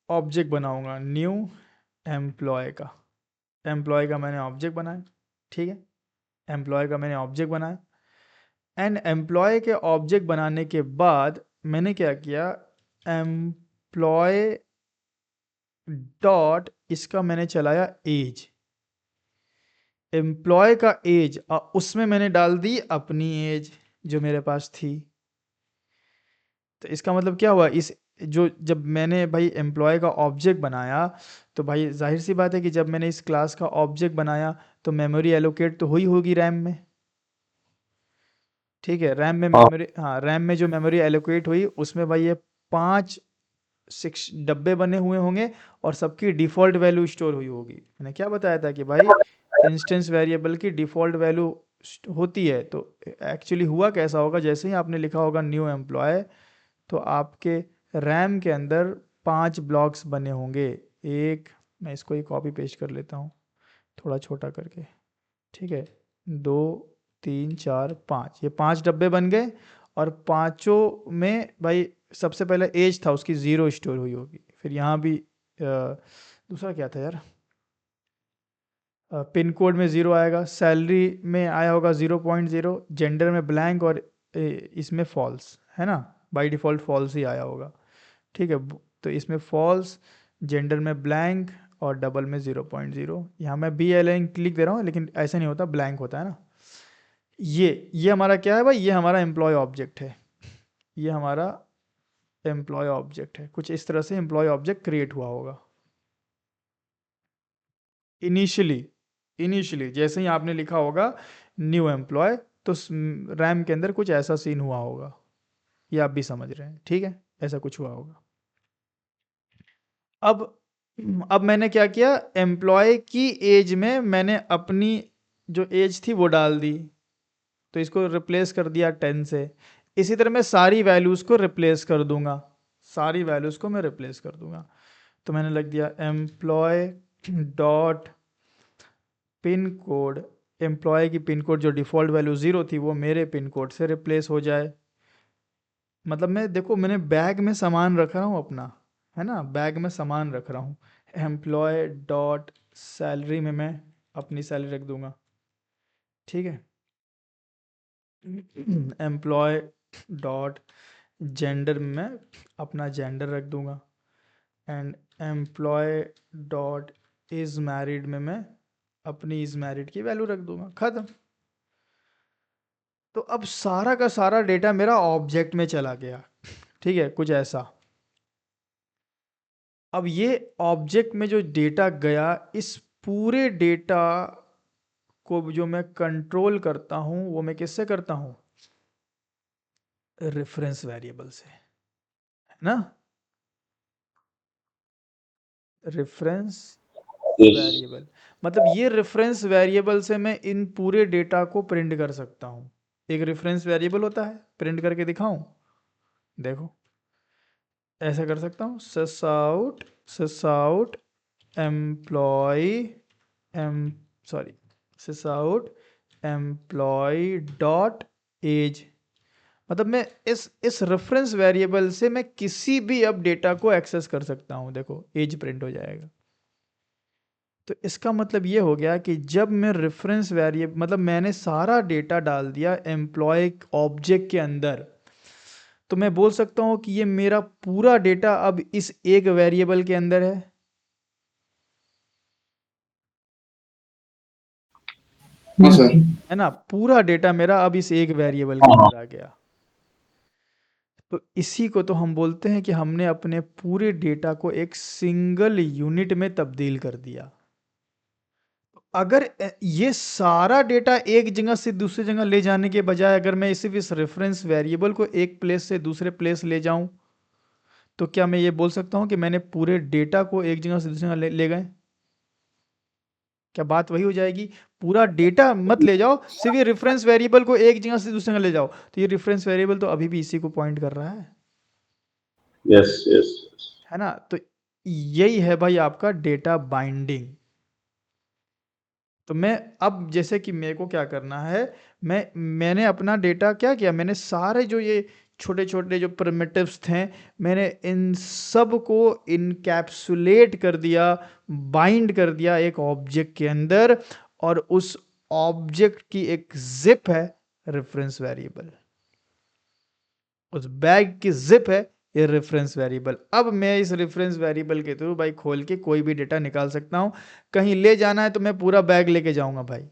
Speaker 1: ऑब्जेक्ट बनाऊँगा न्यू एम्प्लॉय का। एम्प्लॉय का मैंने ऑब्जेक्ट बनाया, ठीक है। एम्प्लॉय का मैंने ऑब्जेक्ट बनाया एंड एम्प्लॉय के ऑब्जेक्ट बनाने के बाद मैंने क्या किया, एम्प्लॉय डॉट इसका मैंने चलाया एज। एम्प्लॉय का एज उसमें मैंने डाल दी अपनी एज जो मेरे पास थी। तो इसका मतलब क्या हुआ, इस जो जब मैंने भाई एम्प्लॉय का ऑब्जेक्ट बनाया तो भाई जाहिर सी बात है कि जब मैंने इस क्लास का ऑब्जेक्ट बनाया तो मेमोरी एलोकेट तो हुई होगी रैम में, ठीक है। रैम में
Speaker 3: हाँ।
Speaker 1: मेमोरी, हाँ रैम में जो मेमोरी एलोकेट हुई उसमें भाई ये 5-6 डब्बे बने हुए होंगे और सबकी डिफ़ॉल्ट वैल्यू स्टोर हुई होगी। मैंने क्या बताया था कि भाई इंस्टेंस वेरिएबल की डिफ़ॉल्ट वैल्यू होती है। तो एक्चुअली हुआ कैसा होगा, जैसे ही आपने लिखा होगा न्यू एम्प्लॉय तो आपके रैम के अंदर 5 ब्लॉक्स बने होंगे। एक, मैं इसको ही कॉपी पेस्ट कर लेता हूँ थोड़ा छोटा करके, ठीक है। 2 3 4 5, ये 5 डब्बे बन गए और पांचों में भाई सबसे पहले एज था उसकी 0 स्टोर हुई होगी। फिर यहाँ भी दूसरा क्या था यार, पिन कोड में 0 आएगा, सैलरी में आया होगा 0.0, जेंडर में ब्लैंक और इसमें फॉल्स है ना, बाय डिफ़ॉल्ट फॉल्स ही आया होगा, ठीक है। तो इसमें फॉल्स, जेंडर में ब्लैंक और डबल में 0.0। यहाँ मैं बी एल एन लिख दे रहा हूँ लेकिन ऐसा नहीं होता, ब्लैंक होता है ना। ये हमारा क्या है भाई, ये हमारा एम्प्लॉय ऑब्जेक्ट है। ये हमारा एम्प्लॉय ऑब्जेक्ट है। कुछ इस तरह से एम्प्लॉय ऑब्जेक्ट क्रिएट हुआ होगा इनिशियली। इनिशियली जैसे ही आपने लिखा होगा न्यू एम्प्लॉय तो रैम के अंदर कुछ ऐसा सीन हुआ होगा, ये आप भी समझ रहे हैं, ठीक है। ऐसा कुछ हुआ होगा। अब अब मैंने क्या किया, एम्प्लॉय की एज में मैंने अपनी जो एज थी वो डाल दी, तो इसको रिप्लेस कर दिया 10 से। इसी तरह मैं सारी वैल्यूज़ को रिप्लेस कर दूंगा, सारी वैल्यूज़ को मैं रिप्लेस कर दूंगा। तो मैंने लिख दिया employee dot pin code, employee की पिन कोड जो डिफ़ॉल्ट वैल्यू 0 थी वो मेरे पिन कोड से रिप्लेस हो जाए। मतलब मैं देखो मैंने बैग में सामान रख रहा हूँ अपना, है ना, बैग में सामान रख रहा हूँ। एम्प्लॉय डॉट सैलरी में मैं अपनी सैलरी रख दूंगा, ठीक है। एम्प्लॉय डॉट जेंडर में मैं अपना जेंडर रख दूंगा and employ dot is married में मैं अपनी इस मैरिड की वैल्यू रख दूंगा, खत्म। तो अब सारा का सारा डेटा मेरा ऑब्जेक्ट में चला गया, ठीक है, कुछ ऐसा। अब ये ऑब्जेक्ट में जो डेटा गया, इस पूरे डेटा को जो मैं कंट्रोल करता हूं वो मैं किससे करता हूं? रेफरेंस वेरिएबल से, है ना? रेफरेंस
Speaker 3: yes,
Speaker 1: वेरिएबल, मतलब ये रेफरेंस वेरिएबल से मैं इन पूरे डेटा को प्रिंट कर सकता हूं। एक रेफरेंस वेरिएबल होता है, प्रिंट करके दिखाऊं? देखो, ऐसा कर सकता हूँ, sys out employee um sorry sysout employee dot age. मतलब मैं इस रेफरेंस वेरिएबल से मैं किसी भी अब डेटा को एक्सेस कर सकता हूँ। देखो, एज प्रिंट हो जाएगा। तो इसका मतलब ये हो गया कि जब मैं रेफरेंस वेरिएबल, मतलब मैंने सारा डेटा डाल दिया एम्प्लॉय ऑब्जेक्ट के अंदर, तो मैं बोल सकता हूँ कि ये मेरा पूरा डेटा अब इस एक वेरिएबल के अंदर है
Speaker 3: हाँ सर,
Speaker 1: है ना? पूरा डेटा मेरा अब इस एक वेरिएबल के
Speaker 3: हाँ हाँ,
Speaker 1: अंदर आ गया। तो इसी को तो हम बोलते हैं कि हमने अपने पूरे डेटा को एक सिंगल यूनिट में तब्दील कर दिया। अगर ये सारा डेटा एक जगह से दूसरी जगह ले जाने के बजाय अगर मैं सिर्फ इस रेफरेंस वेरिएबल को एक प्लेस से दूसरे प्लेस ले जाऊं, तो क्या मैं ये बोल सकता हूं कि मैंने पूरे डेटा को एक जगह से दूसरी जगह ले गए? क्या बात वही हो जाएगी? पूरा डेटा मत ले जाओ, सिर्फ ये रेफरेंस वेरिएबल को एक जगह से दूसरी जगह ले जाओ, तो ये रेफरेंस वेरिएबल तो अभी भी इसी को पॉइंट कर रहा
Speaker 3: यस यस,
Speaker 1: है ना? तो यही है भाई आपका डेटा बाइंडिंग। तो मैं अब जैसे कि मेरे को क्या करना है, मैंने अपना डेटा क्या किया, मैंने सारे जो ये छोटे छोटे जो प्रिमिटिव्स थे, मैंने इन सब को इनकैप्सुलेट कर दिया, बाइंड कर दिया एक ऑब्जेक्ट के अंदर, और उस ऑब्जेक्ट की एक जिप है रेफरेंस वेरिएबल, उस बैग की जिप है ये रेफरेंस वेरिएबल। अब मैं इस रेफरेंस वेरिएबल के थ्रू भाई खोल के कोई भी डेटा निकाल सकता हूं। कहीं ले जाना है तो मैं पूरा बैग लेके जाऊंगा भाई।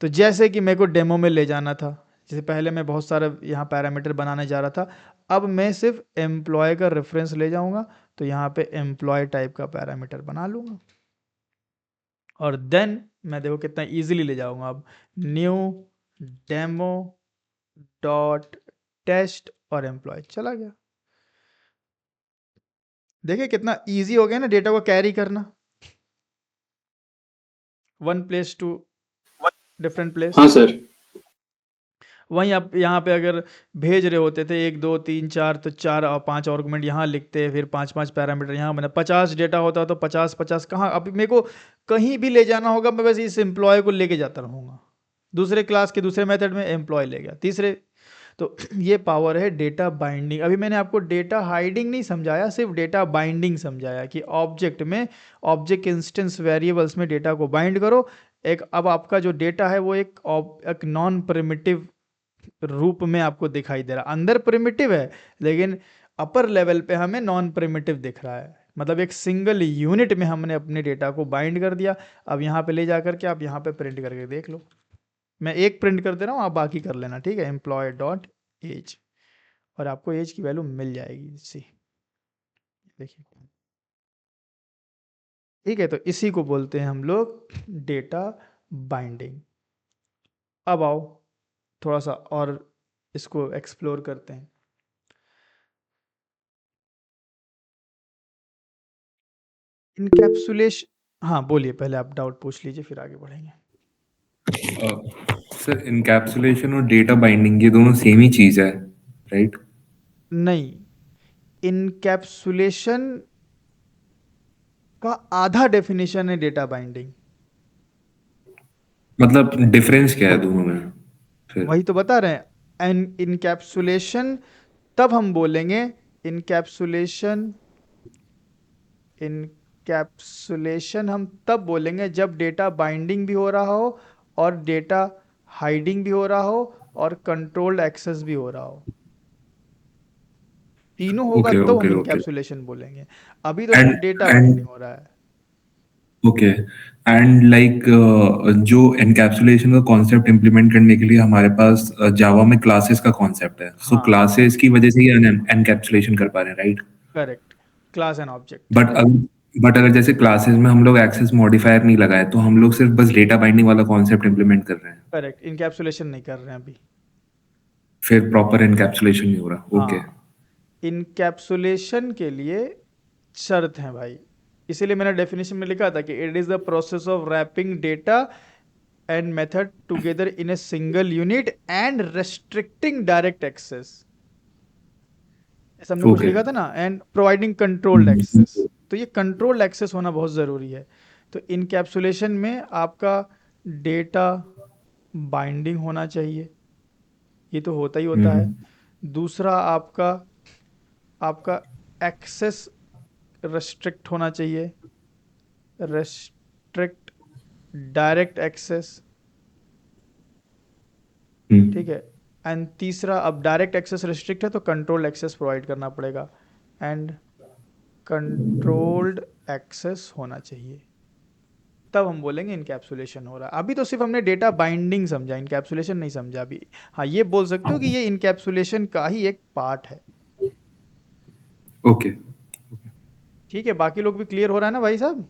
Speaker 1: तो जैसे कि मेरे को डेमो में ले जाना था, जैसे पहले मैं बहुत सारा यहाँ पैरामीटर बनाने जा रहा था, अब मैं सिर्फ एम्प्लॉय का रेफरेंस ले जाऊंगा, तो यहाँ पे एम्प्लॉय टाइप का पैरामीटर बना लूंगा, और देन मैं देखो कितना इजीली ले जाऊंगा। अब न्यू डेमो डॉट टेस्ट और एम्प्लॉय चला गया। देखिए कितना इजी हो गया ना डेटा को कैरी करना, one place to different place.
Speaker 3: हाँ सर,
Speaker 1: वहीं आप यहाँ पे अगर भेज रहे होते थे 1 2 3 4, तो 4 और 5 आर्गुमेंट यहाँ लिखते, फिर 5 5 पैरामीटर यहाँ, मैंने 50 डेटा होता तो 50 50 कहाँ, अभी मेरे को कहीं भी ले जाना होगा मैं बस इस एम्प्लॉय को लेके जाता रहूँगा, दूसरे क्लास के दूसरे मेथड में एम्प्लॉय ले गया तीसरे। तो ये पावर है डेटा बाइंडिंग। अभी मैंने आपको डेटा हाइडिंग नहीं समझाया, सिर्फ डेटा बाइंडिंग समझाया कि ऑब्जेक्ट में, ऑब्जेक्ट इंस्टेंस वेरिएबल्स में डेटा को बाइंड करो। एक अब आपका जो डेटा है वो एक नॉन प्रिमिटिव रूप में आपको दिखाई दे रहा, अंदर प्रिमिटिव है लेकिन अपर लेवल पे हमें नॉन प्रिमिटिव दिख रहा है। मतलब एक सिंगल यूनिट में हमने अपने डेटा को बाइंड कर दिया। अब यहाँ पे ले जा करके आप यहाँ पे प्रिंट करके देख लो, मैं एक प्रिंट कर दे रहा हूँ, आप बाकी कर लेना, ठीक है? एम्प्लॉय डॉट एज, और आपको एज की वैल्यू मिल जाएगी इसी, देखिए, ठीक है? तो इसी को बोलते हैं हम लोग डेटा बाइंडिंग। अब आओ थोड़ा सा और इसको एक्सप्लोर करते हैं। इनकैप्सुलेशन, हाँ बोलिए, पहले आप डाउट पूछ लीजिए फिर आगे बढ़ेंगे।
Speaker 2: सर इनकैप्सुलेशन और डेटा बाइंडिंग ये दोनों सेम ही चीज है, राइट?
Speaker 1: नहीं, इनकैप्सुलेशन का आधा डेफिनेशन है डेटा बाइंडिंग।
Speaker 2: मतलब डिफरेंस क्या है दोनों में फिर?
Speaker 1: वही तो बता रहे हैं, इनकैप्सुलेशन तब हम बोलेंगे, इनकैप्सुलेशन इनकैप्सुलेशन हम तब बोलेंगे जब डेटा बाइंडिंग भी हो रहा हो, और डेटा हाइडिंग भी हो रहा हो, और कंट्रोल्ड एक्सेस भी हो रहा हो। तीनों होगा
Speaker 2: ओके
Speaker 1: तो हम
Speaker 2: ओके ओके।
Speaker 1: इनकैप्सुलेशन बोलेंगे। अभी तो
Speaker 2: एंड
Speaker 1: सिर्फ डेटा
Speaker 2: एंड
Speaker 1: बाइंडिंग हो रहा है।
Speaker 2: ओके। एंड लाइक जो एनकैप्सुलेशन का कॉन्सेप्ट इम्प्लीमेंट करने के लिए हमारे पास जावा में क्लासेस का कॉन्सेप्ट है, सो
Speaker 1: हाँ
Speaker 2: क्लासेस की वजह से ही एनकैप्सुलेशन कर पा रहे हैं, right?
Speaker 1: Correct, class and object.
Speaker 2: But अगर जैसे क्लासेस में हम लोग एक्सेस मॉडिफायर नहीं लगाए तो हम लोग सिर्फ बस डेटा बाइंडिंग वाला कॉन्सेप्ट इम्प्लीमेंट कर रहे हैं,
Speaker 1: करेक्ट, इनकैप्सुलेशन नहीं कर रहे हैं अभी।
Speaker 2: फिर प्रॉपर एनकैप्सुलेशन नहीं हो रहा। ओके।
Speaker 1: हाँ, इनकैप्सुलेशन के लिए शर्त है भाई, इसीलिए मैंने डेफिनेशन में लिखा था कि it is the process of wrapping data and method together in a single unit and restricting direct access, ऐसा हमने कुछ
Speaker 2: ओके।
Speaker 1: लिखा था ना, एंड प्रोवाइडिंग कंट्रोल्ड एक्सेस। तो ये कंट्रोल्ड एक्सेस होना बहुत ज़रूरी है। तो इनकैप्सुलेशन में आपका डेटा बाइंडिंग होना चाहिए, ये तो होता ही होता है। दूसरा आपका आपका एक्सेस रेस्ट्रिक्ट होना चाहिए, रेस्ट्रिक्ट डायरेक्ट एक्सेस, ठीक है। एंड तीसरा, अब डायरेक्ट एक्सेस रिस्ट्रिक्ट है तो कंट्रोल्ड एक्सेस प्रोवाइड करना पड़ेगा, एंड कंट्रोल्ड एक्सेस होना चाहिए, तब हम बोलेंगे इनकैप्सुलेशन हो रहा है। अभी तो सिर्फ हमने डेटा बाइंडिंग समझा, इनकैप्सुलेशन नहीं समझा अभी। हाँ, ये बोल सकते हो कि ये इनकैप्सुलेशन का ही एक पार्ट है।
Speaker 2: ओके।
Speaker 1: ठीक है, बाकी लोग भी क्लियर हो रहा है ना भाई साहब?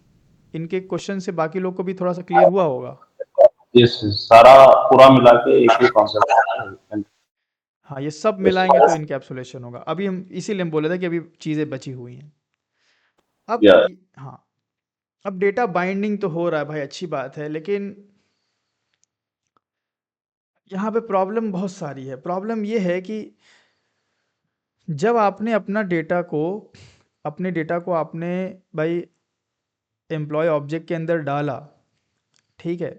Speaker 1: इनके क्वेश्चन से बाकी लोग को भी थोड़ा सा क्लियर हुआ होगा।
Speaker 3: यस, सारा पूरा मिला के एक ही कॉन्सेप्ट।
Speaker 1: हाँ, ये सब
Speaker 3: यस।
Speaker 1: मिलाएंगे तो इनकैप्सुलेशन होगा। अभी हम इसीलिए हम बोले थे कि अभी चीज़ें बची हुई हैं। अब
Speaker 3: या
Speaker 1: हाँ, अब डेटा बाइंडिंग तो हो रहा है भाई, अच्छी बात है, लेकिन यहाँ पे प्रॉब्लम बहुत सारी है। प्रॉब्लम ये है कि जब आपने अपने डेटा को आपने भाई एम्प्लॉय ऑब्जेक्ट के अंदर डाला, ठीक है,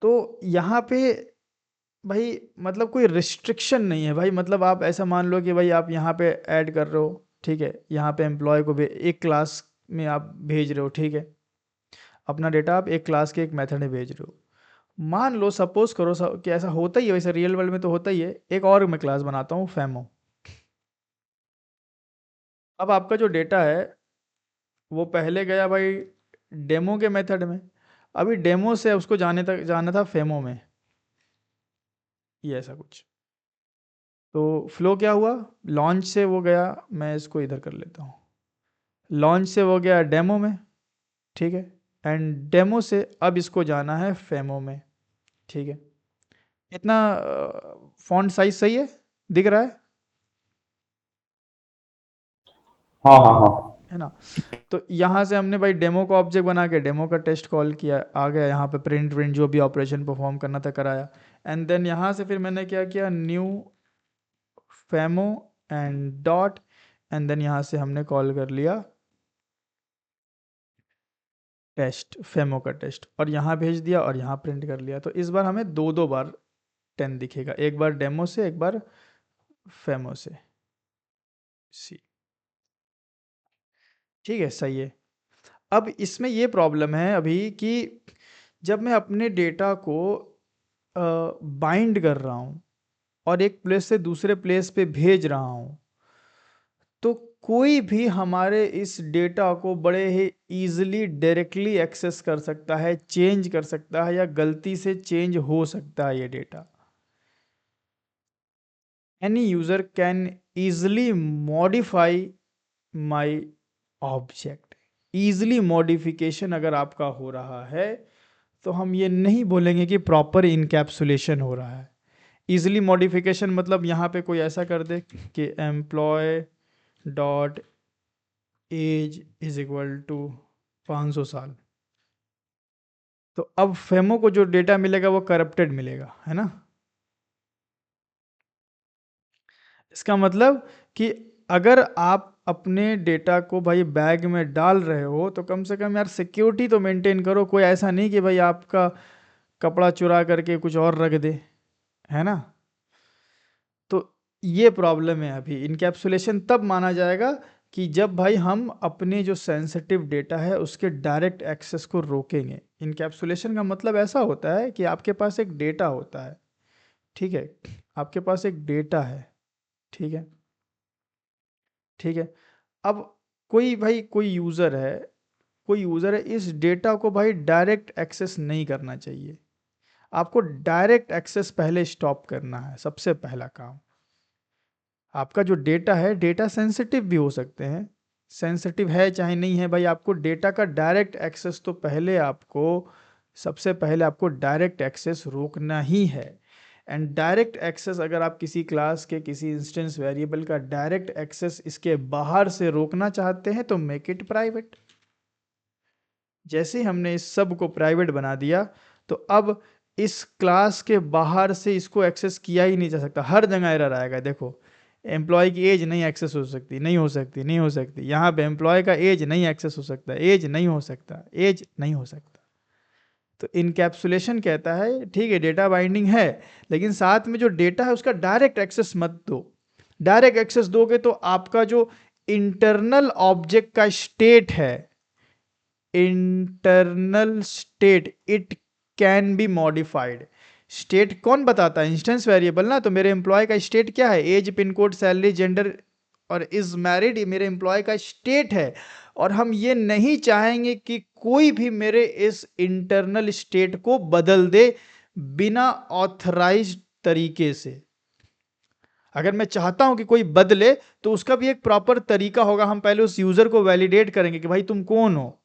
Speaker 1: तो यहाँ पे भाई मतलब कोई रिस्ट्रिक्शन नहीं है भाई। मतलब आप ऐसा मान लो कि भाई आप यहाँ पे ऐड कर रहे हो, ठीक है, यहाँ पे एम्प्लॉय को एक क्लास में आप भेज रहे हो, ठीक है, अपना डेटा आप एक क्लास के एक मेथड में भेज रहे हो। मान लो सपोज करो कि ऐसा होता ही है, वैसे रियल वर्ल्ड में तो होता ही है। एक और मैं क्लास बनाता हूँ फेमो। अब आपका जो डेटा है वो पहले गया भाई डेमो के मेथड में, अभी डेमो से उसको जाना था फेमो में, ये ऐसा कुछ। तो फ्लो क्या हुआ, लॉन्च से वो गया, मैं इसको इधर कर लेता हूँ, लॉन्च से वो गया डेमो में, ठीक है, एंड डेमो से अब इसको जाना है फेमो में, ठीक है। इतना फॉन्ट साइज सही है, दिख रहा
Speaker 3: हाँ हाँ हाँ।
Speaker 1: है ना? तो यहाँ से हमने भाई डेमो का ऑब्जेक्ट बना के डेमो का टेस्ट कॉल किया, आ गया यहाँ पे प्रिंट प्रिंट जो भी ऑपरेशन परफॉर्म करना था कराया। एंड देन यहाँ से फिर मैंने क्या किया, न्यू फेमो एंड डॉट, एंड देन यहाँ से हमने कॉल कर लिया टेस्ट, फेमो का टेस्ट, और यहाँ भेज दिया और यहाँ प्रिंट कर लिया। तो इस बार हमें दो दो बार 10 दिखेगा, एक बार डेमो से एक बार फेमो से। सी, ठीक है, सही है। अब इसमें ये प्रॉब्लम है अभी कि जब मैं अपने डेटा को बाइंड कर रहा हूँ और एक प्लेस से दूसरे प्लेस पे भेज रहा हूँ, तो कोई भी हमारे इस डेटा को बड़े ही ईजिली डायरेक्टली एक्सेस कर सकता है, चेंज कर सकता है, या गलती से चेंज हो सकता है ये data. Any user can easily modify my object. Easily modification अगर आपका हो रहा है तो हम ये नहीं बोलेंगे कि प्रॉपर इनकैप्सुलेशन हो रहा है। ईजिली मॉडिफिकेशन मतलब यहाँ पे कोई ऐसा कर दे कि employee dot age is equal to 500 साल, तो अब फेमो को जो डेटा मिलेगा वो करप्टेड मिलेगा, है ना? इसका मतलब कि अगर आप अपने डेटा को भाई बैग में डाल रहे हो तो कम से कम यार सिक्योरिटी तो मेंटेन करो। कोई ऐसा नहीं कि भाई आपका कपड़ा चुरा करके कुछ और रख दे, है ना? तो ये प्रॉब्लम है अभी। इनकैप्सुलेशन तब माना जाएगा कि जब भाई हम अपने जो सेंसिटिव डेटा है उसके डायरेक्ट एक्सेस को रोकेंगे। इनकैप्सुलेशन का मतलब ऐसा होता है कि आपके पास एक डेटा होता है, ठीक है, आपके पास एक डेटा है, ठीक है, ठीक है। अब कोई भाई कोई यूज़र है, कोई यूज़र है, इस डेटा को भाई डायरेक्ट एक्सेस नहीं करना चाहिए। आपको डायरेक्ट एक्सेस पहले स्टॉप करना है, सबसे पहला काम। आपका जो डेटा है, डेटा सेंसिटिव भी हो सकते हैं, सेंसिटिव है चाहे नहीं है भाई, आपको डेटा का डायरेक्ट एक्सेस तो पहले आपको, सबसे पहले आपको डायरेक्ट एक्सेस रोकना ही है। एंड डायरेक्ट एक्सेस अगर आप किसी क्लास के किसी इंस्टेंस वेरिएबल का डायरेक्ट एक्सेस इसके बाहर से रोकना चाहते हैं तो मेक इट प्राइवेट। जैसे ही हमने इस सब को प्राइवेट बना दिया तो अब इस क्लास के बाहर से इसको एक्सेस किया ही नहीं जा सकता। हर जगह एरर आएगा। देखो, एम्प्लॉय की एज नहीं एक्सेस हो सकती, नहीं हो सकती, नहीं हो सकती। यहाँ पे एम्प्लॉय का एज नहीं एक्सेस हो सकता, एज नहीं हो सकता, एज नहीं हो सकता। तो इनकैप्सुलेशन कहता है ठीक है डेटा बाइंडिंग है, लेकिन साथ में जो डेटा है उसका डायरेक्ट एक्सेस मत दो। डायरेक्ट एक्सेस दोगे तो आपका जो इंटरनल ऑब्जेक्ट का स्टेट है, internal state, it can be modified. State कौन बताता है? इंस्टेंस वेरिएबल ना। तो मेरे एम्प्लॉय का स्टेट क्या है? Age, pin code, salary, gender और इज मैरिड, ये मेरे एम्प्लॉय का स्टेट है। और हम ये नहीं चाहेंगे कि कोई भी मेरे इस इंटरनल स्टेट को बदल दे बिना ऑथराइज्ड तरीके से। अगर मैं चाहता हूं कि कोई बदले तो उसका भी एक प्रॉपर तरीका होगा। हम पहले उस यूजर को वैलिडेट करेंगे कि भाई तुम कौन हो,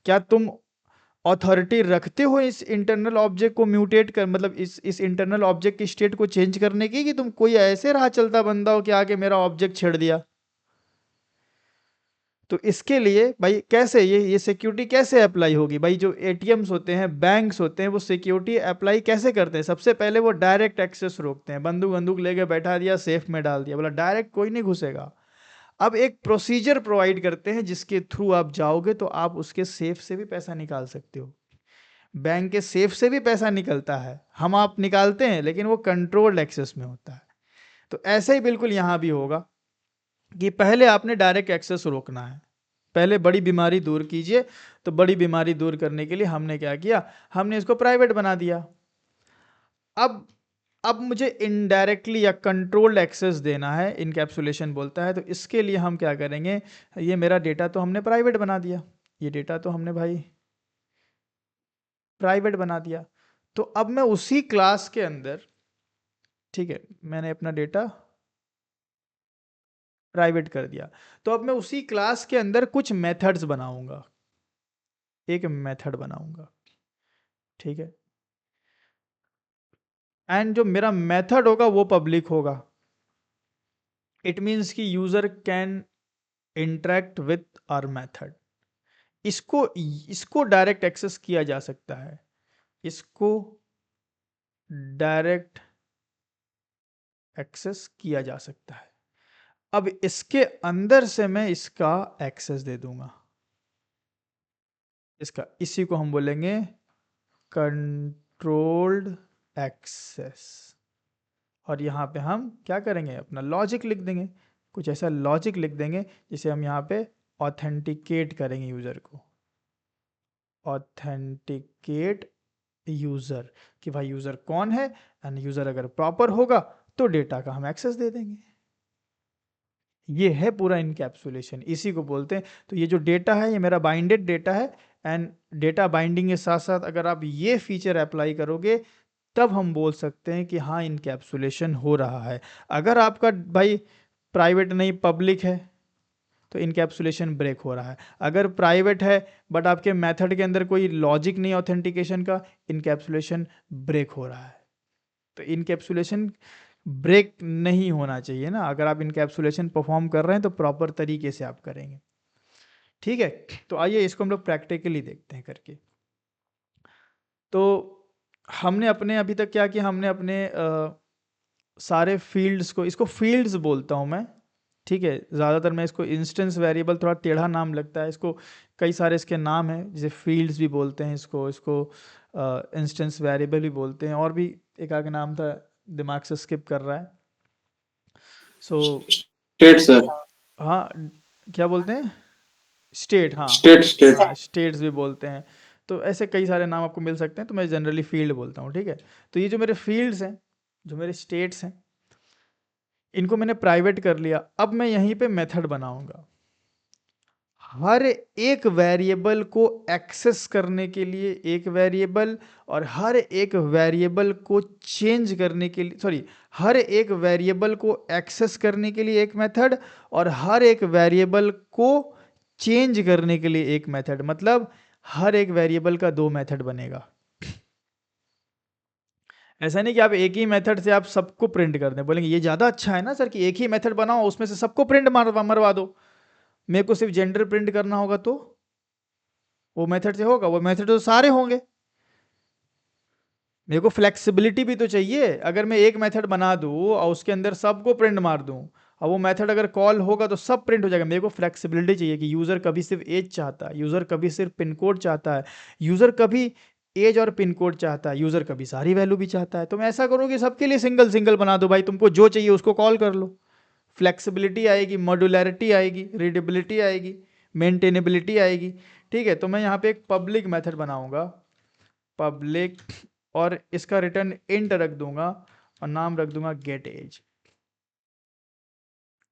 Speaker 1: क्या तुम अथॉरिटी रखते हो इस इंटरनल ऑब्जेक्ट को म्यूटेट कर, मतलब इस इंटरनल ऑब्जेक्ट की स्टेट को चेंज करने की, कि तुम कोई ऐसे राह चलता बंदा हो कि आके मेरा ऑब्जेक्ट छेड़ दिया। तो इसके लिए भाई कैसे ये सिक्योरिटी कैसे अप्लाई होगी? भाई जो एटीएम्स होते हैं, बैंक्स होते हैं, वो सिक्योरिटी अप्लाई कैसे करते हैं? सबसे पहले वो डायरेक्ट एक्सेस रोकते हैं। बंदूक लेके बैठा दिया, सेफ में डाल दिया, बोला डायरेक्ट कोई नहीं घुसेगा। अब एक प्रोसीजर प्रोवाइड करते हैं जिसके थ्रू आप जाओगे तो आप उसके सेफ से भी पैसा निकाल सकते हो। बैंक के सेफ से भी पैसा निकलता है, हम आप निकालते हैं, लेकिन वो कंट्रोल्ड एक्सेस में होता है। तो ऐसे ही बिल्कुल यहाँ भी होगा कि पहले आपने डायरेक्ट एक्सेस रोकना है। पहले बड़ी बीमारी दूर कीजिए। तो बड़ी बीमारी दूर करने के लिए हमने क्या किया? हमने इसको प्राइवेट बना दिया। अब मुझे इनडायरेक्टली या कंट्रोल्ड एक्सेस देना है, इनकैप्सुलेशन बोलता है। तो इसके लिए हम क्या करेंगे? ये मेरा डेटा तो हमने प्राइवेट बना दिया, ये डेटा तो हमने भाई प्राइवेट बना दिया। तो अब मैं उसी क्लास के अंदर, ठीक है, मैंने अपना डेटा प्राइवेट कर दिया, तो अब मैं उसी क्लास के अंदर कुछ मेथड्स बनाऊंगा, एक मेथड बनाऊंगा, ठीक है। एंड जो मेरा मेथड होगा वो पब्लिक होगा। इट मीन्स कि user can interact with our method. इसको डायरेक्ट एक्सेस किया जा सकता है, इसको डायरेक्ट एक्सेस किया जा सकता है। अब इसके अंदर से मैं इसका एक्सेस दे दूंगा, इसका, इसी को हम बोलेंगे कंट्रोल्ड एक्सेस। और यहाँ पे हम क्या करेंगे? अपना लॉजिक लिख देंगे, कुछ ऐसा लॉजिक लिख देंगे जिसे हम यहाँ पे ऑथेंटिकेट करेंगे यूज़र को। ऑथेंटिकेट यूज़र, कि भाई यूज़र कौन है, एंड यूज़र अगर प्रॉपर होगा तो डेटा का हम एक्सेस दे देंगे। ये है पूरा इनकैप्सुलेशन, इसी को बोलते हैं। तो ये जो डेटा है ये मेरा बाइंडेड डेटा है। एंड डेटा बाइंडिंग के साथ साथ अगर आप ये फीचर अप्लाई करोगे तब हम बोल सकते हैं कि हाँ इनकैप्सुलेशन हो रहा है। अगर आपका भाई प्राइवेट नहीं पब्लिक है तो इनकैप्सुलेशन ब्रेक हो रहा है। अगर प्राइवेट है बट आपके मेथड के अंदर कोई लॉजिक नहीं ऑथेंटिकेशन का, इनकैप्सुलेशन ब्रेक हो रहा है। तो इनकैप्सुलेशन ब्रेक नहीं होना चाहिए ना। अगर आप इनकैप्सुलेशन परफॉर्म कर रहे हैं तो प्रॉपर तरीके से आप करेंगे, ठीक है। तो आइए इसको हम लोग प्रैक्टिकली देखते हैं करके। तो हमने अपने अभी तक क्या किया? हमने अपने सारे फील्ड्स को, इसको फील्ड्स बोलता हूँ मैं, ठीक है। ज़्यादातर मैं इसको इंस्टेंस वेरिएबल, थोड़ा टेढ़ा नाम लगता है इसको, कई सारे इसके नाम हैं, जैसे फील्ड्स भी बोलते हैं इसको इंस्टेंस वेरिएबल भी बोलते हैं, और भी एक आगे नाम था, दिमाग से स्किप कर रहा है। सो
Speaker 4: स्टेट सर,
Speaker 1: हाँ, क्या बोलते हैं? स्टेट, हाँ
Speaker 4: स्टेट
Speaker 1: हाँ, स्टेट्स भी बोलते हैं। तो ऐसे कई सारे नाम आपको मिल सकते हैं, तो मैं जनरली फील्ड बोलता हूँ, ठीक है। तो ये जो मेरे फील्ड्स हैं, जो मेरे स्टेट्स हैं, इनको मैंने प्राइवेट कर लिया। अब मैं यहीं पे मेथड बनाऊंगा। हर एक वेरिएबल को एक्सेस करने के लिए एक वेरिएबल, और हर एक वेरिएबल को चेंज करने के लिए, सॉरी, हर एक वेरिएबल को एक्सेस करने के लिए एक मेथड, और हर एक वेरिएबल को चेंज करने के लिए एक मेथड। मतलब हर एक वेरिएबल का दो मेथड बनेगा। ऐसा नहीं कि आप एक ही मेथड से आप सबको प्रिंट कर दें, बोलेंगे ये ज़्यादा अच्छा है ना सर कि एक ही मेथड बनाओ उसमें से सबको प्रिंट मरवा दो, मेरे को सिर्फ जेंडर प्रिंट करना होगा तो वो मेथड से होगा? वो मेथड तो सारे होंगे। मेरे को फ्लेक्सिबिलिटी भी तो चाहिए। अगर मैं एक मेथड बना दूँ और उसके अंदर सबको प्रिंट मार दूँ, और वो मेथड अगर कॉल होगा तो सब प्रिंट हो जाएगा। मेरे को फ्लेक्सिबिलिटी चाहिए कि यूज़र कभी सिर्फ एज चाहता है, यूज़र कभी सिर्फ पिन कोड चाहता है, यूज़र कभी एज और पिन कोड चाहता है, यूज़र कभी सारी वैल्यू भी चाहता है। तो मैं ऐसा करूँ कि सबके लिए सिंगल सिंगल बना दो, भाई तुमको जो चाहिए उसको कॉल कर लो। फ्लेक्सिबिलिटी आएगी, मॉड्यूलैरिटी आएगी, रीडेबिलिटी आएगी, मेंटेनेबिलिटी आएगी। ठीक है, तो मैं यहाँ पे एक पब्लिक मेथड बनाऊंगा, पब्लिक, और इसका रिटर्न इंट रख दूंगा और नाम रख दूंगा गेट एज,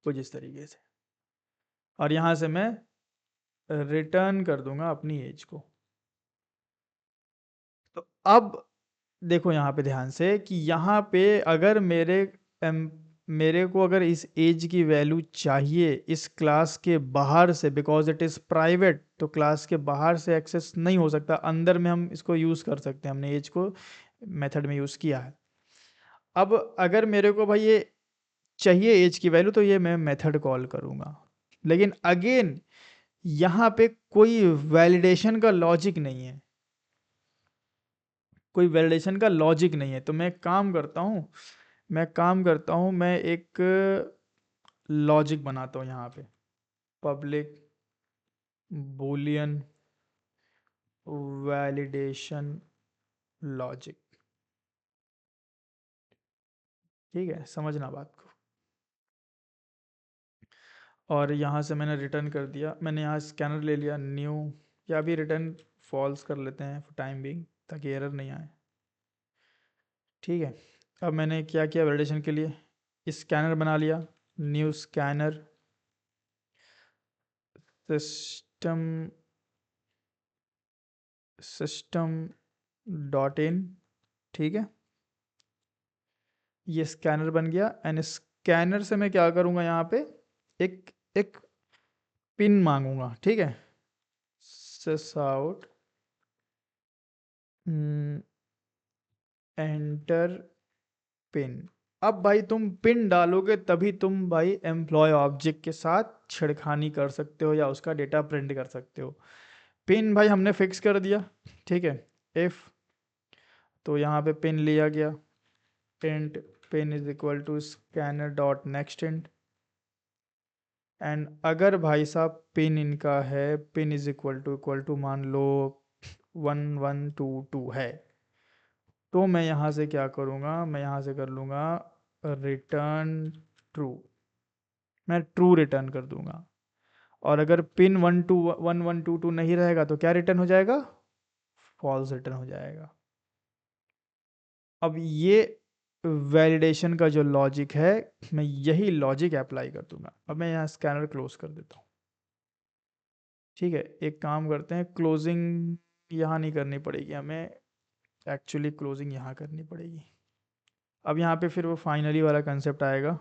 Speaker 1: कुछ इस तरीके से। और यहाँ से मैं रिटर्न कर दूंगा अपनी एज को। तो अब देखो यहाँ पे ध्यान से कि यहाँ पे अगर मेरे को अगर इस एज की वैल्यू चाहिए इस क्लास के बाहर से, बिकॉज इट इज़ प्राइवेट, तो क्लास के बाहर से एक्सेस नहीं हो सकता, अंदर में हम इसको यूज़ कर सकते हैं। हमने एज को मेथड में यूज़ किया है। अब अगर मेरे को भाई ये चाहिए एज की वैल्यू, तो ये मैं मेथड कॉल करूँगा। लेकिन अगेन यहाँ पे कोई वैलिडेशन का लॉजिक नहीं है, कोई वैलिडेशन का लॉजिक नहीं है। तो मैं काम करता हूँ, मैं एक लॉजिक बनाता हूँ यहाँ पे, पब्लिक बूलियन वैलिडेशन लॉजिक। ठीक है, समझना बात को। और यहाँ से मैंने रिटर्न कर दिया, मैंने यहाँ स्कैनर ले लिया न्यू, या भी रिटर्न फॉल्स कर लेते हैं फॉर टाइम बिंग, ताकि एरर नहीं आए। ठीक है, अब मैंने क्या किया वैलिडेशन के लिए, स्कैनर बना लिया, new scanner system dot in. ठीक है, ये स्कैनर बन गया। एंड स्कैनर से मैं क्या करूँगा, यहाँ पे एक एक पिन मांगूंगा। ठीक है, sysout एंटर पिन। अब भाई तुम पिन डालोगे तभी तुम भाई एम्प्लॉय ऑब्जेक्ट के साथ छेड़खानी कर सकते हो या उसका डेटा प्रिंट कर सकते हो। पिन भाई हमने फिक्स कर दिया। ठीक है, इफ, तो यहाँ पे पिन लिया गया, print pin is equal to scanner dot next int. And अगर भाई साहब पिन इनका है, पिन इज इक्वल टू मान लो 1122 है, तो मैं यहाँ से क्या करूँगा, मैं यहाँ से कर लूँगा रिटर्न ट्रू, मैं ट्रू रिटर्न कर दूँगा। और अगर पिन 1122 नहीं रहेगा तो क्या रिटर्न हो जाएगा, फॉल्स रिटर्न हो जाएगा। अब ये वैलिडेशन का जो लॉजिक है, मैं यही लॉजिक अप्लाई कर दूंगा। अब मैं यहाँ स्कैनर क्लोज कर देता हूँ। ठीक है, एक काम करते हैं, क्लोजिंग यहाँ नहीं करनी पड़ेगी हमें, एक्चुअली क्लोजिंग यहाँ करनी पड़ेगी। अब यहाँ पे फिर वो फाइनली वाला कंसेप्ट आएगा।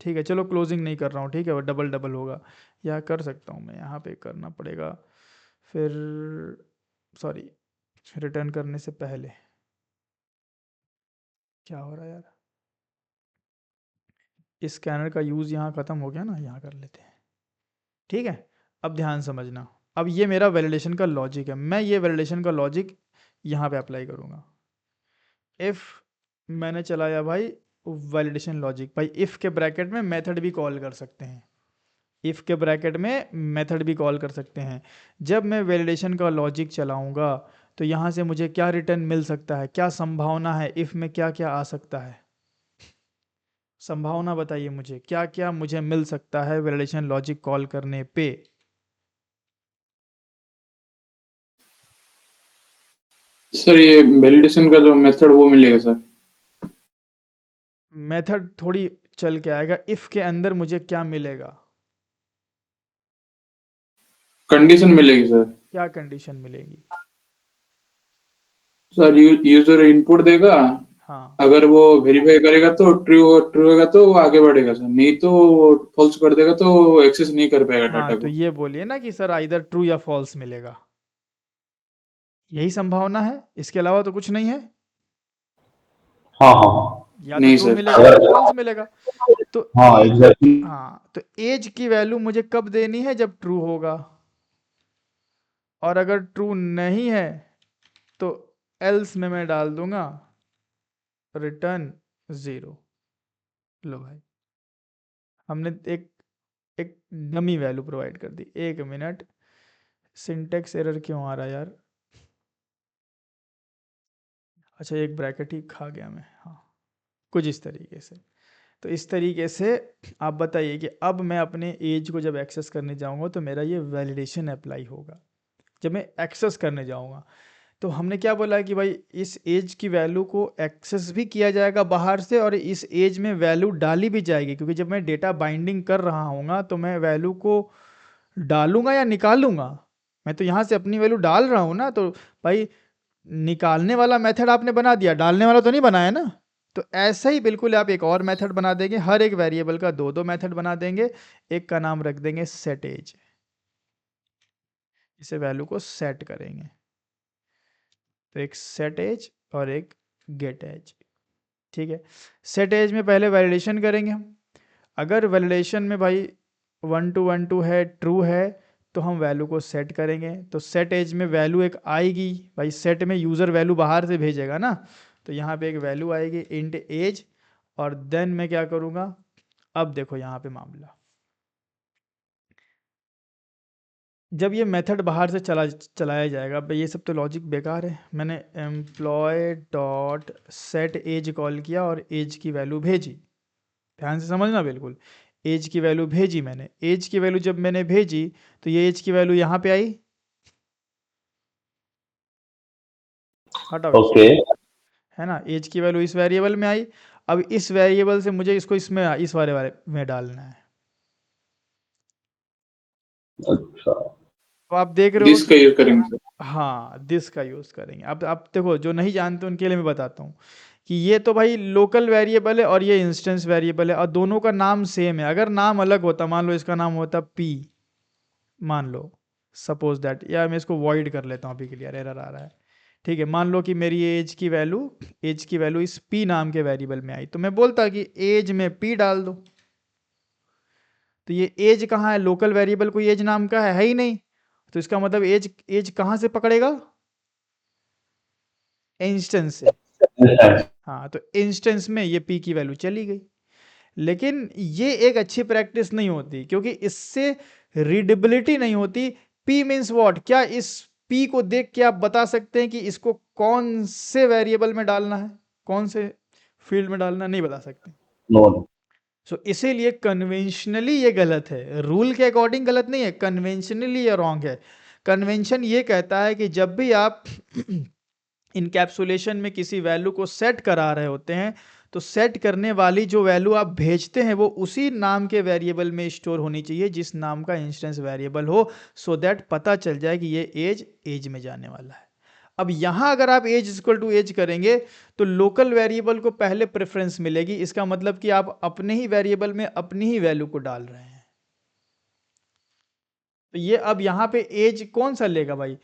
Speaker 1: ठीक है, चलो क्लोजिंग नहीं कर रहा हूँ, ठीक है, वो डबल डबल होगा। यहाँ कर सकता हूँ मैं, यहाँ पे करना पड़ेगा फिर, सॉरी, रिटर्न करने से पहले क्या हो रहा है यार, इस स्कैनर का यूज़ यहाँ ख़त्म हो गया ना, यहाँ कर लेते हैं। ठीक है, अब ध्यान समझना, अब ये मेरा वैलिडेशन का लॉजिक है, मैं ये वैलिडेशन का लॉजिक यहाँ पे अप्लाई करूँगा। इफ़ मैंने चलाया भाई वैलिडेशन लॉजिक, भाई इफ़ के ब्रैकेट में मेथड भी कॉल कर सकते हैं, इफ़ के ब्रैकेट में मेथड भी कॉल कर सकते हैं। जब मैं वैलिडेशन का लॉजिक चलाऊँगा तो यहाँ से मुझे क्या रिटर्न मिल सकता है, क्या संभावना है, इफ़ में क्या क्या आ सकता है, संभावना बताइए मुझे, क्या क्या मुझे मिल सकता है वैलिडेशन लॉजिक कॉल करने पे।
Speaker 4: सर ये वैलिडेशन का जो मेथड वो मिलेगा सर?
Speaker 1: मेथड थोड़ी चल के आएगा, इफ के अंदर मुझे क्या मिलेगा,
Speaker 4: कंडीशन मिलेगी सर।
Speaker 1: क्या कंडीशन मिलेगी?
Speaker 4: सर यूजर इनपुट देगा,
Speaker 1: हाँ
Speaker 4: अगर वो वेरीफाई करेगा तो ट्रू होगा तो वो आगे बढ़ेगा सर, नहीं तो फॉल्स कर देगा तो एक्सेस नहीं कर पाएगा
Speaker 1: हाँ,
Speaker 4: डाटा
Speaker 1: तो
Speaker 4: को।
Speaker 1: ये बोलिए ना कि सर आइदर ट्रू या फॉल्स मिलेगा, यही संभावना है, इसके अलावा तो कुछ नहीं है।
Speaker 3: हाँ हाँ
Speaker 1: या तो
Speaker 4: नहीं
Speaker 1: ट्रू
Speaker 4: सर।
Speaker 1: मिलेगा या फॉल्स मिलेगा। तो
Speaker 3: हाँ
Speaker 1: ए
Speaker 3: एग्जैक्टली।
Speaker 1: हाँ, तो एज की वैल्यू मुझे कब देनी है? जब ट्रू होगा। और अगर ट्रू नहीं है तो एल्स में मैं डाल दूंगा रिटर्न 0। लो भाई, हमने एक एक डमी वैल्यू प्रोवाइड कर दी। एक मिनट, सिंटेक्स एरर क्यों आ रहा है यार? अच्छा, एक ब्रैकेट ही खा गया मैं। हाँ, कुछ इस तरीके से। तो इस तरीके से आप बताइए कि अब मैं अपने एज को जब एक्सेस करने जाऊंगा तो मेरा ये वैलिडेशन अप्लाई होगा। जब मैं एक्सेस करने जाऊंगा तो हमने क्या बोला कि भाई इस एज की वैल्यू को एक्सेस भी किया जाएगा बाहर से, और इस एज में वैल्यू डाली भी जाएगी, क्योंकि जब मैं डेटा बाइंडिंग कर रहा हूँगा तो मैं वैल्यू को डालूंगा या निकालूंगा? मैं तो यहाँ से अपनी वैल्यू डाल रहा हूँ ना, तो भाई निकालने वाला मेथड आपने बना दिया, डालने वाला तो नहीं बनाया ना। तो ऐसा ही बिल्कुल आप एक और मेथड बना देंगे, हर एक वेरिएबल का दो दो मेथड बना देंगे। एक का नाम रख देंगे सेट एज, इसे वैल्यू को सेट करेंगे। तो एक सेट एज और एक गेट एज, ठीक है। सेट एज में पहले वैलिडेशन करेंगे हम। अगर वैलिडेशन में भाई 1 to 1 2 है, ट्रू है, तो हम वैल्यू को सेट करेंगे। तो सेट एज में वैल्यू एक आएगी भाई, सेट में यूज़र वैल्यू बाहर से भेजेगा ना, तो यहाँ पे एक वैल्यू आएगी इंट एज। और देन मैं क्या करूँगा? अब देखो यहाँ पे मामला, जब ये मेथड बाहर से चलाया जाएगा, अब ये सब तो लॉजिक बेकार है। मैंने employee dot set age call किया और एज की वैल्यू भेजी, ध्यान से समझना बिल्कुल। एज की वैल्यू भेजी मैंने, एज की वैल्यू जब मैंने भेजी तो ये एज की वैल्यू यहाँ पे आई, हटाओ
Speaker 3: ओके
Speaker 1: है ना, एज की वैल्यू इस वेरिएबल में आई। अब इस वेरिएबल से मुझे इसको इसमें इस वाले में डालना है।
Speaker 3: अच्छा
Speaker 1: तो आप देख रहे हो
Speaker 4: दिस का
Speaker 1: कि
Speaker 4: यूज करेंगे सर।
Speaker 1: हाँ, दिस का यूज़ करेंगे। अब देखो, जो नहीं जानते उनके लिए मैं बताता हूँ कि ये तो भाई लोकल वेरिएबल है और ये इंस्टेंस वेरिएबल है, और दोनों का नाम सेम है। अगर नाम अलग होता, मान लो इसका नाम होता पी, मान लो सपोज दैट, या मैं इसको वॉइड कर लेता हूँ अभी के लिए, एरर आ रहा है, ठीक है। मान लो कि मेरी एज की वैल्यू इस पी नाम के वेरिएबल में आई, तो मैं बोलता कि एज में पी डाल दो। तो ये एज कहाँ है? लोकल वेरिएबल कोई एज नाम का है ही नहीं, तो इसका मतलब एज एज कहाँ से पकड़ेगा? इंस्टेंस से। हाँ, तो इंस्टेंस में ये पी की वैल्यू चली गई। लेकिन ये एक अच्छी प्रैक्टिस नहीं होती, क्योंकि इससे रीडेबिलिटी नहीं होती। P means what? क्या इस पी को देख के आप बता सकते हैं कि इसको कौन से वेरिएबल में डालना है, कौन से फील्ड में डालना है? नहीं बता सकते।
Speaker 3: नो
Speaker 1: सो इसीलिए कन्वेंशनली ये गलत है, रूल के अकॉर्डिंग गलत नहीं है, कन्वेंशनली ये रॉन्ग है। कन्वेंशन ये कहता है कि जब भी आप इनकैप्सुलेशन में किसी वैल्यू को सेट करा रहे होते हैं, तो सेट करने वाली जो वैल्यू आप भेजते हैं वो उसी नाम के वेरिएबल में स्टोर होनी चाहिए जिस नाम का इंस्टेंस वेरिएबल हो, सो दैट पता चल जाए कि ये एज में जाने वाला है। अब यहाँ अगर आप एज इक्वल टू एज करेंगे तो लोकल वेरिएबल को पहले प्रेफरेंस मिलेगी। इसका मतलब कि आप अपने ही वेरिएबल में अपनी ही वैल्यू को डाल रहे हैं। तो ये अब यहाँ पे एज कौन सा लेगा भाई?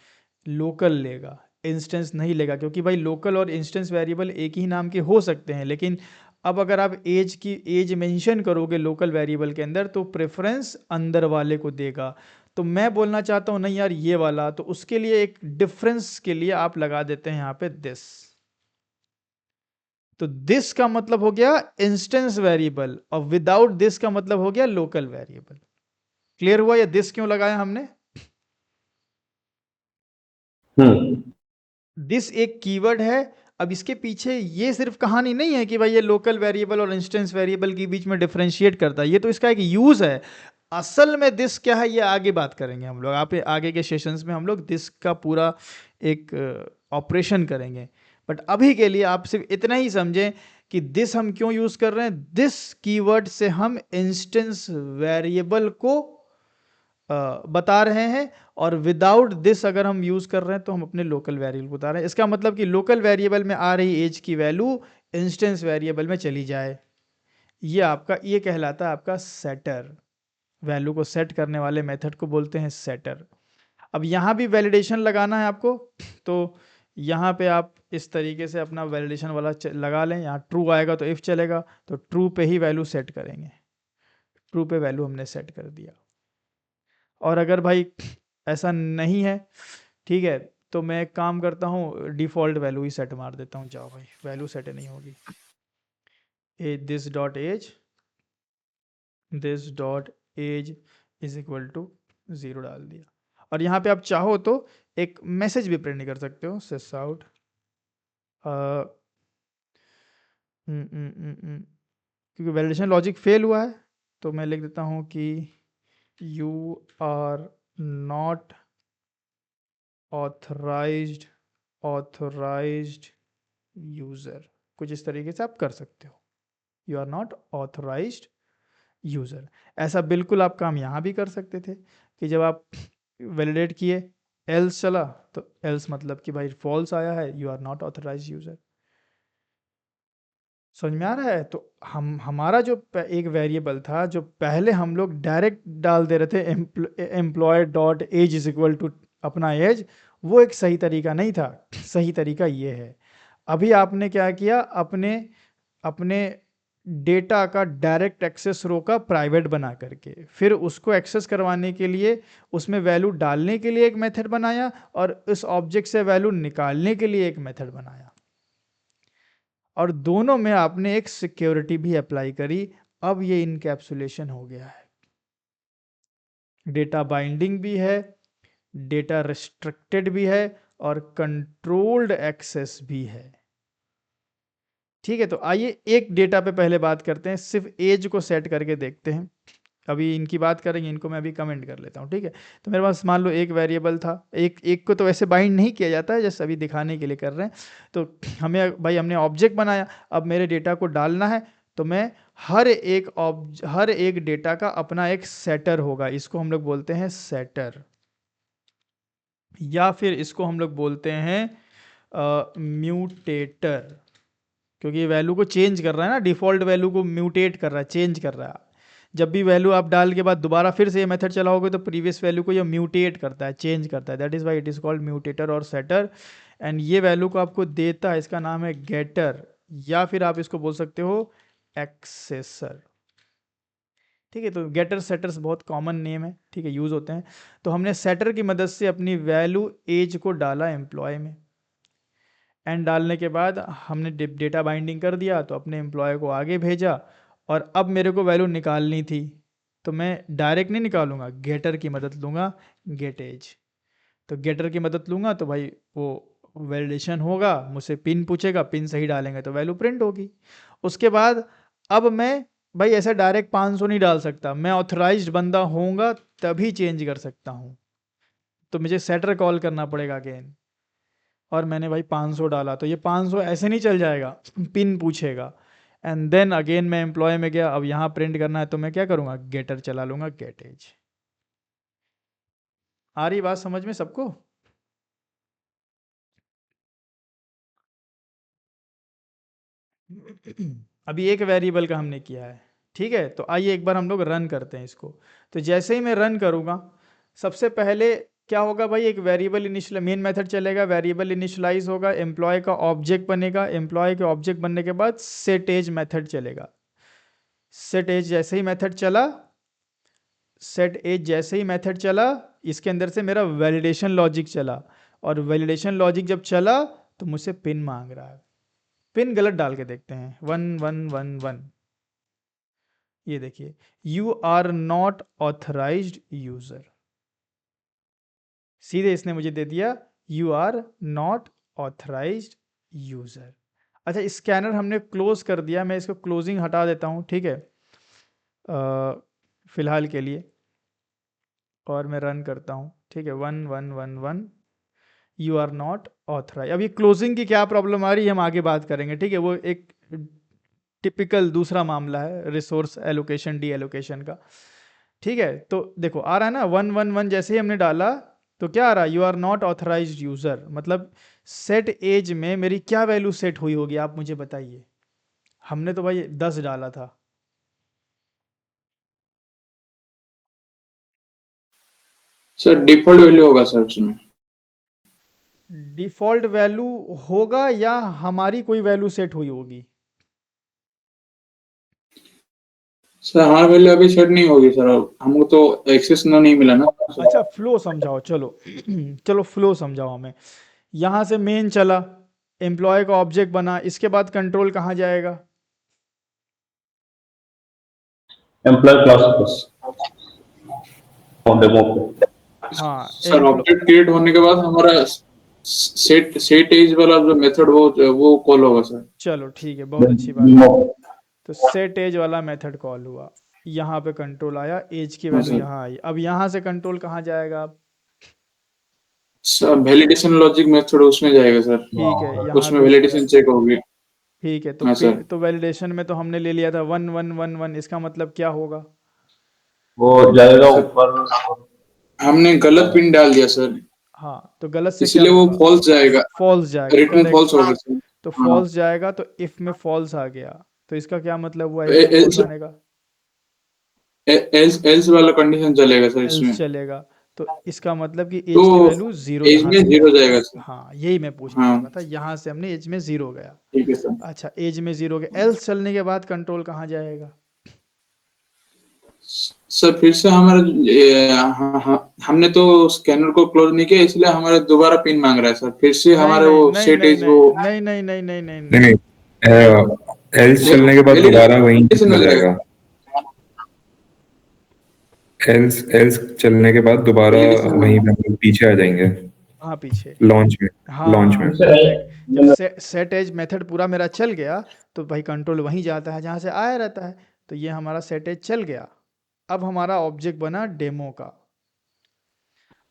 Speaker 1: लोकल लेगा, इंस्टेंस नहीं लेगा, क्योंकि भाई लोकल और इंस्टेंस वेरिएबल एक ही नाम के हो सकते हैं। लेकिन अब अगर आप एज मेंशन करोगे लोकल वेरिएबल के अंदर, तो प्रेफरेंस अंदर वाले को देगा। तो मैं बोलना चाहता हूँ नहीं यार ये वाला, तो उसके लिए एक डिफरेंस के लिए आप लगा देते हैं यहाँ पे दिस। तो दिस का मतलब हो गया इंस्टेंस वेरिएबल, और विदाउट दिस का मतलब हो गया लोकल वेरिएबल। क्लियर हुआ? या दिस क्यों लगाया हमने? दिस एक कीवर्ड है। अब इसके पीछे ये सिर्फ कहानी नहीं है कि भाई ये लोकल वेरिएबल और इंस्टेंस वेरिएबल के बीच में डिफरेंशिएट करता है, ये तो इसका एक यूज है। असल में दिस क्या है ये आगे बात करेंगे हम लोग, आप आगे के सेशंस में हम लोग दिस का पूरा एक ऑपरेशन करेंगे। बट अभी के लिए आप सिर्फ इतना ही समझें कि दिस हम क्यों यूज कर रहे हैं। दिस कीवर्ड से हम इंस्टेंस वेरिएबल को बता रहे हैं, और विदाउट दिस अगर हम यूज़ कर रहे हैं तो हम अपने लोकल वेरिएबल बता रहे हैं। इसका मतलब कि लोकल वेरिएबल में आ रही एज की वैल्यू इंस्टेंस वेरिएबल में चली जाए, ये कहलाता है आपका सेटर। वैल्यू को सेट करने वाले मेथड को बोलते हैं सेटर। अब यहाँ भी वैलिडेशन लगाना है आपको, तो यहाँ पे आप इस तरीके से अपना वैलिडेशन वाला लगा लें। यहाँ ट्रू आएगा तो इफ़ चलेगा, तो ट्रू पे ही वैल्यू सेट करेंगे। ट्रू पे वैल्यू हमने सेट कर दिया। और अगर भाई ऐसा नहीं है, ठीक है, तो मैं एक काम करता हूँ, डिफ़ॉल्ट वैल्यू ही सेट मार देता हूँ। जाओ भाई, वैल्यू सेट नहीं होगी। This dot age is equal to 0 डाल दिया। और यहाँ पे आप चाहो तो एक मैसेज भी प्रिंट कर सकते हो, सिस आउट क्योंकि वैलिडेशन लॉजिक फेल हुआ है, तो मैं लिख देता हूँ कि you are not authorised user. कुछ इस तरीके से आप कर सकते हो, you are not authorised user. ऐसा बिल्कुल आप काम यहाँ भी कर सकते थे कि जब आप वैलिडेट किए एल्स चला, तो एल्स मतलब कि भाई फॉल्स आया है, you are not authorised user. समझ में आ रहा है? तो हमारा जो एक वेरिएबल था, जो पहले हम लोग डायरेक्ट डाल दे रहे थे, employee dot age is equal to अपना एज, वो एक सही तरीका नहीं था। सही तरीका ये है। अभी आपने क्या किया, अपने डेटा का डायरेक्ट एक्सेस रो का प्राइवेट बना करके, फिर उसको एक्सेस करवाने के लिए उसमें वैल्यू डालने के लिए एक मेथड बनाया, और इस ऑब्जेक्ट से वैल्यू निकालने के लिए एक मेथड बनाया, और दोनों में आपने एक सिक्योरिटी भी अप्लाई करी। अब ये इनकैप्सुलेशन हो गया है, डेटा बाइंडिंग भी है, डेटा रिस्ट्रिक्टेड भी है, और कंट्रोल्ड एक्सेस भी है। ठीक है, तो आइए एक डेटा पे पहले बात करते हैं, सिर्फ एज को सेट करके देखते हैं। अभी इनकी बात करेंगे, इनको मैं अभी कमेंट कर लेता हूँ। ठीक है, तो मेरे पास मान लो एक वेरिएबल था, एक को तो वैसे बाइंड नहीं किया जाता है, जैसे अभी दिखाने के लिए कर रहे हैं। तो हमने ऑब्जेक्ट बनाया, अब मेरे डेटा को डालना है, तो मैं हर एक डेटा का अपना एक सेटर होगा, इसको हम लोग बोलते हैं सेटर, या फिर इसको हम लोग बोलते हैं म्यूटेटर, क्योंकि ये वैल्यू को चेंज कर रहा है ना, डिफ़ॉल्ट वैल्यू को म्यूटेट कर रहा है, चेंज कर रहा है। जब भी वैल्यू आप डाल के बाद दोबारा फिर से ये मेथड चलाओगे, तो प्रीवियस वैल्यू को ये म्यूटेट करता है, चेंज करता है। That is why it is called mutator और सेटर। एंड ये वैल्यू को आपको देता है, इसका नाम है गेटर, या फिर आप इसको बोल सकते हो एक्सेसर। ठीक है, तो गेटर सेटर्स बहुत कॉमन नेम है, ठीक है, यूज़ होते हैं। तो हमने सेटर की मदद से अपनी वैल्यू एज को डाला एम्प्लॉय में, एंड डालने के बाद हमने डेटा बाइंडिंग कर दिया, तो अपने एम्प्लॉय को आगे भेजा। और अब मेरे को वैल्यू निकालनी थी, तो मैं डायरेक्ट नहीं निकालूंगा, गेटर की मदद लूँगा, गेट एज। तो गेटर की मदद लूँगा तो भाई वो वैलिडेशन होगा, मुझसे पिन पूछेगा, पिन सही डालेंगे तो वैल्यू प्रिंट होगी। उसके बाद अब मैं भाई ऐसा डायरेक्ट 500 नहीं डाल सकता, मैं ऑथराइज्ड बंदा होऊंगा तभी चेंज कर सकता हूँ, तो मुझे सेटर कॉल करना पड़ेगा अगेन। और मैंने भाई 500 डाला, तो ये 500 ऐसे नहीं चल जाएगा, पिन पूछेगा। एंड देन अगेन मैं एम्प्लॉय में गया, अब यहाँ प्रिंट करना है, तो मैं क्या करूँगा, गेटर चला लूँगा, गेट एज। आ रही बात समझ में सबको? अभी एक वेरिएबल का हमने किया है, ठीक है। तो आइए एक बार हम लोग रन करते हैं इसको। तो जैसे ही मैं रन करूँगा, सबसे पहले क्या होगा भाई, एक वेरिएबल इनिशियल मेन मेथड चलेगा, वेरिएबल इनिशियलाइज होगा, एम्प्लॉय का ऑब्जेक्ट बनेगा, एम्प्लॉय के ऑब्जेक्ट बनने के बाद सेट एज मेथड चलेगा। सेट एज जैसे ही मेथड चला, इसके अंदर से मेरा वैलिडेशन लॉजिक चला, और वैलिडेशन लॉजिक जब चला तो मुझसे पिन मांग रहा है। पिन गलत डाल के देखते हैं, 1111। ये देखिए, you are not authorised user, सीधे इसने मुझे दे दिया you are not authorised user. अच्छा, स्कैनर हमने क्लोज कर दिया, मैं इसको क्लोजिंग हटा देता हूँ, ठीक है, फिलहाल के लिए, और मैं रन करता हूँ, ठीक है, 1111 यू आर नॉट ऑथराइज। अब ये क्लोजिंग की क्या प्रॉब्लम आ रही है हम आगे बात करेंगे, ठीक है, वो एक टिपिकल दूसरा मामला है, रिसोर्स एलोकेशन डी एलोकेशन का, ठीक है, तो देखो आ रहा है ना 111 जैसे ही हमने डाला तो क्या आ रहा है, you are not authorised user, मतलब सेट एज में मेरी क्या वैल्यू सेट हुई होगी आप मुझे बताइए। हमने तो भाई 10 डाला था।
Speaker 4: सर डिफॉल्ट वैल्यू होगा सर उसमें।
Speaker 1: डिफॉल्ट वैल्यू होगा या हमारी कोई वैल्यू सेट हुई होगी?
Speaker 4: सर हमारा वैल्यू अभी सेट नहीं होगी सर, हमको तो एक्सेस नहीं मिला ना सर।
Speaker 1: अच्छा फ्लो समझाओ, चलो चलो फ्लो समझाओ हमें। यहाँ से मेन चला, एम्प्लॉय का ऑब्जेक्ट बना, इसके बाद कंट्रोल कहाँ जाएगा?
Speaker 3: एम्प्लॉय क्लास डेमो पे।
Speaker 1: हाँ
Speaker 4: सर ऑब्जेक्ट क्रिएट होने के बाद हमारा सेट एज वाला जो मेथड वो कॉल होगा सर।
Speaker 1: चलो ठीक है, बहुत अच्छी बात है। तो सेट एज वाला मेथड कॉल हुआ, यहाँ पे कंट्रोल आया, एज की
Speaker 4: हाँ
Speaker 1: वैल्यू
Speaker 4: सर।
Speaker 1: यहाँ आई। अब यहाँ से कंट्रोल कहाँ जाएगा अब?
Speaker 4: सर वैलिडेशन लॉजिक मेथड उसमें जाएगा सर,
Speaker 1: ठीक है, यहाँ
Speaker 4: उसमें
Speaker 1: पे
Speaker 4: वैलिडेशन चेक होगी।
Speaker 1: ठीक है। तो
Speaker 4: हाँ सर।
Speaker 1: तो वैलिडेशन में तो हमने ले लिया था 1111, इसका मतलब क्या होगा?
Speaker 3: वो जाएगा
Speaker 4: सर
Speaker 3: ऊपर।
Speaker 4: हमने गलत पिन डाल दिया सर,
Speaker 1: हाँ, तो गलत से क्या
Speaker 4: इसलिए वो
Speaker 1: होगा?
Speaker 4: फॉल्स जाएगा,
Speaker 1: फॉल्स जाएगा,
Speaker 4: रिटर्न
Speaker 1: करेक्ट।
Speaker 4: फॉल्स होगा सर।
Speaker 1: तो
Speaker 4: हाँ
Speaker 1: फॉल्स जाएगा, तो इफ में फॉल्स आ गया तो इसका क्या मतलब हुआ,
Speaker 4: तो
Speaker 1: इफ में फॉल्स आने का?
Speaker 4: एल्स वाला कंडीशन चलेगा सर
Speaker 1: एल्स
Speaker 4: इसमें,
Speaker 1: चलेगा, तो इसका मतलब कि
Speaker 4: तो
Speaker 1: एज की वैल्यू जीरो
Speaker 4: एज
Speaker 1: यहाँ
Speaker 4: में
Speaker 1: से
Speaker 4: जीरो
Speaker 1: गया।
Speaker 4: जाएगा सर।
Speaker 1: हाँ, यही मैं पूछना
Speaker 4: हाँ
Speaker 1: चाह रहा था, यहाँ से हमने एज में जीरो गया।
Speaker 4: ठीक है सर।
Speaker 1: अच्छा, एज में जीरो गया, एल्स चलने के बाद कंट्रोल कहाँ जाएगा?
Speaker 4: सर फिर से हमारा हमने तो स्कैनर को क्लोज नहीं किया, इसलिए हमारे दोबारा पिन मांग रहा है सर, फिर से
Speaker 1: नहीं
Speaker 4: हमारे
Speaker 1: नहीं
Speaker 4: वो
Speaker 1: नहीं
Speaker 4: सेट
Speaker 1: नहीं
Speaker 4: एज वो
Speaker 1: नहीं नहीं नहीं नहीं नहीं
Speaker 2: नहीं
Speaker 1: नहीं
Speaker 2: नहीं, एल्स चलने के बाद दोबारा वहीं
Speaker 4: वैलिडेशन
Speaker 2: चला
Speaker 4: में
Speaker 2: जाएगा। एल्स एल्स चलने के बाद दोबारा
Speaker 4: वैलिडेशन
Speaker 2: वहीं
Speaker 4: में।
Speaker 2: पे हम लोग पीछे आ जाएंगे,
Speaker 1: हाँ पीछे।
Speaker 2: लॉन्च में। लॉन्च
Speaker 1: हाँ
Speaker 2: में
Speaker 1: करेक्ट, जब सेट एज मेथड पूरा मेरा चल गया तो भाई कंट्रोल वहीं जाता है जहाँ से आया रहता है। तो ये हमारा सेट एज चल गया। अब हमारा ऑब्जेक्ट बना डेमो का।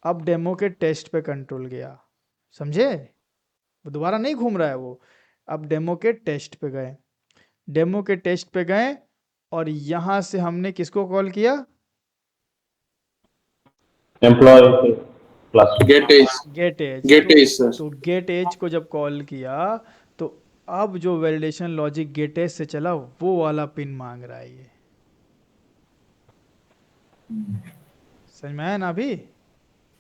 Speaker 1: अब डेमो के टेस्ट पे कंट्रोल गया, समझे? वो दोबारा नहीं घूम रहा है वो। अब डेमो के टेस्ट पे गए, डेमो के टेस्ट पे गए, और यहाँ से हमने किसको कॉल किया?
Speaker 3: Employee class.
Speaker 4: Get age,
Speaker 1: get age.
Speaker 4: Get age sir.
Speaker 1: तो गेट एज को जब कॉल किया तो अब जो वैलिडेशन लॉजिक गेट एज से चला वो वाला पिन मांग रहा है ये। समझ में आया ना अभी?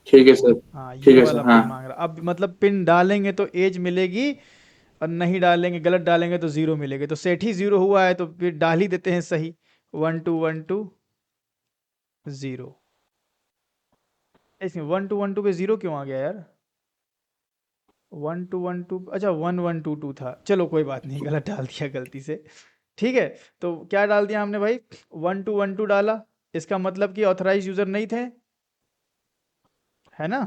Speaker 4: ठीक है सर।
Speaker 1: हाँ, ये
Speaker 4: ठीक है
Speaker 1: वाला
Speaker 4: सर।
Speaker 1: पिन
Speaker 4: हाँ
Speaker 1: मांग रहा। अब मतलब पिन डालेंगे तो एज मिलेगी, और नहीं डालेंगे, गलत डालेंगे तो जीरो मिलेगी। तो सेट ही जीरो हुआ है तो फिर डाल ही देते हैं सही, 1212 0। इसमें 1212 पे जीरो क्यों आ गया यार? 1212, अच्छा 1122 था, चलो कोई बात नहीं, गलत डाल दिया गलती से। ठीक है, तो क्या डाल दिया हमने भाई? 1212 डाला, इसका मतलब कि ऑथराइज यूजर नहीं थे, है ना?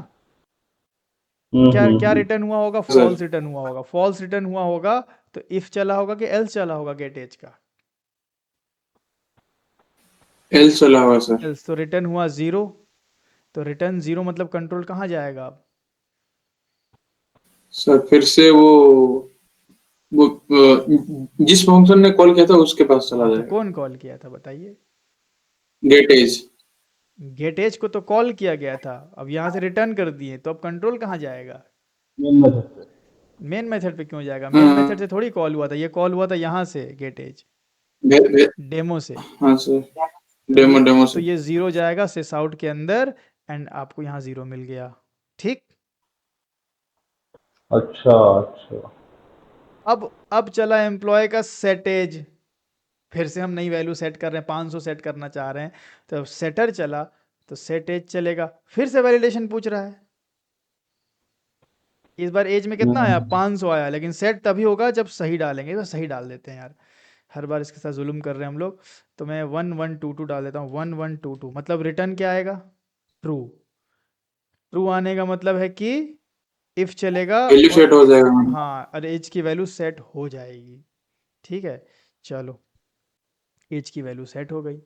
Speaker 1: क्या क्या रिटर्न हुआ होगा?
Speaker 4: सर
Speaker 1: फॉल्स रिटर्न हुआ होगा। फॉल्स रिटर्न हुआ होगा तो इफ चला होगा कि एल्स चला होगा गेट एज का?
Speaker 4: एल चला हुआ सर।
Speaker 1: एल्स, तो रिटर्न हुआ जीरो। तो रिटर्न जीरो मतलब कंट्रोल कहाँ जाएगा अब?
Speaker 4: सर फिर से वो जिस फंक्शन ने कॉल किया था उसके पास चला
Speaker 1: हाँ, तो
Speaker 4: जाएगा,
Speaker 1: कौन कॉल किया था बताइए?
Speaker 4: Gate age.
Speaker 1: गेट एज को तो कॉल किया गया था, अब यहाँ से रिटर्न कर दिए, तो अब कंट्रोल कहाँ जाएगा? मेन मेथड पे क्यों जाएगा? मेन मेथड से थोड़ी कॉल हुआ था, ये कॉल हुआ था यहाँ से गेट एज, डेमो से।
Speaker 4: हाँ सर,
Speaker 1: तो ये
Speaker 4: डेमो
Speaker 1: तो
Speaker 4: से।
Speaker 1: ये जीरो जाएगा सिस आउट के अंदर, एंड आपको यहाँ जीरो मिल गया। ठीक।
Speaker 3: अच्छा अच्छा।
Speaker 1: अब चला एम्प्लॉय का सेट एज, फिर से हम नई वैल्यू सेट कर रहे हैं, 500 सेट करना चाह रहे हैं। तो सेटर चला तो सेट एज चलेगा, फिर से वैलिडेशन पूछ रहा है। इस बार एज में कितना आया? 500 आया, लेकिन सेट तभी होगा जब सही डालेंगे। तो सही डाल देते हैं यार, हर बार इसके साथ जुल्म कर रहे हैं हम लोग। तो मैं 1122 डाल देता हूँ, 1122 मतलब रिटर्न क्या आएगा? ट्रू। ट्रू आने का मतलब है कि इफ चलेगा
Speaker 4: वैल्यू
Speaker 1: और
Speaker 4: सेट हो जाएगा।
Speaker 1: हाँ, और एज की वैल्यू सेट हो जाएगी। ठीक है, चलो एज की वैल्यू सेट हो गई।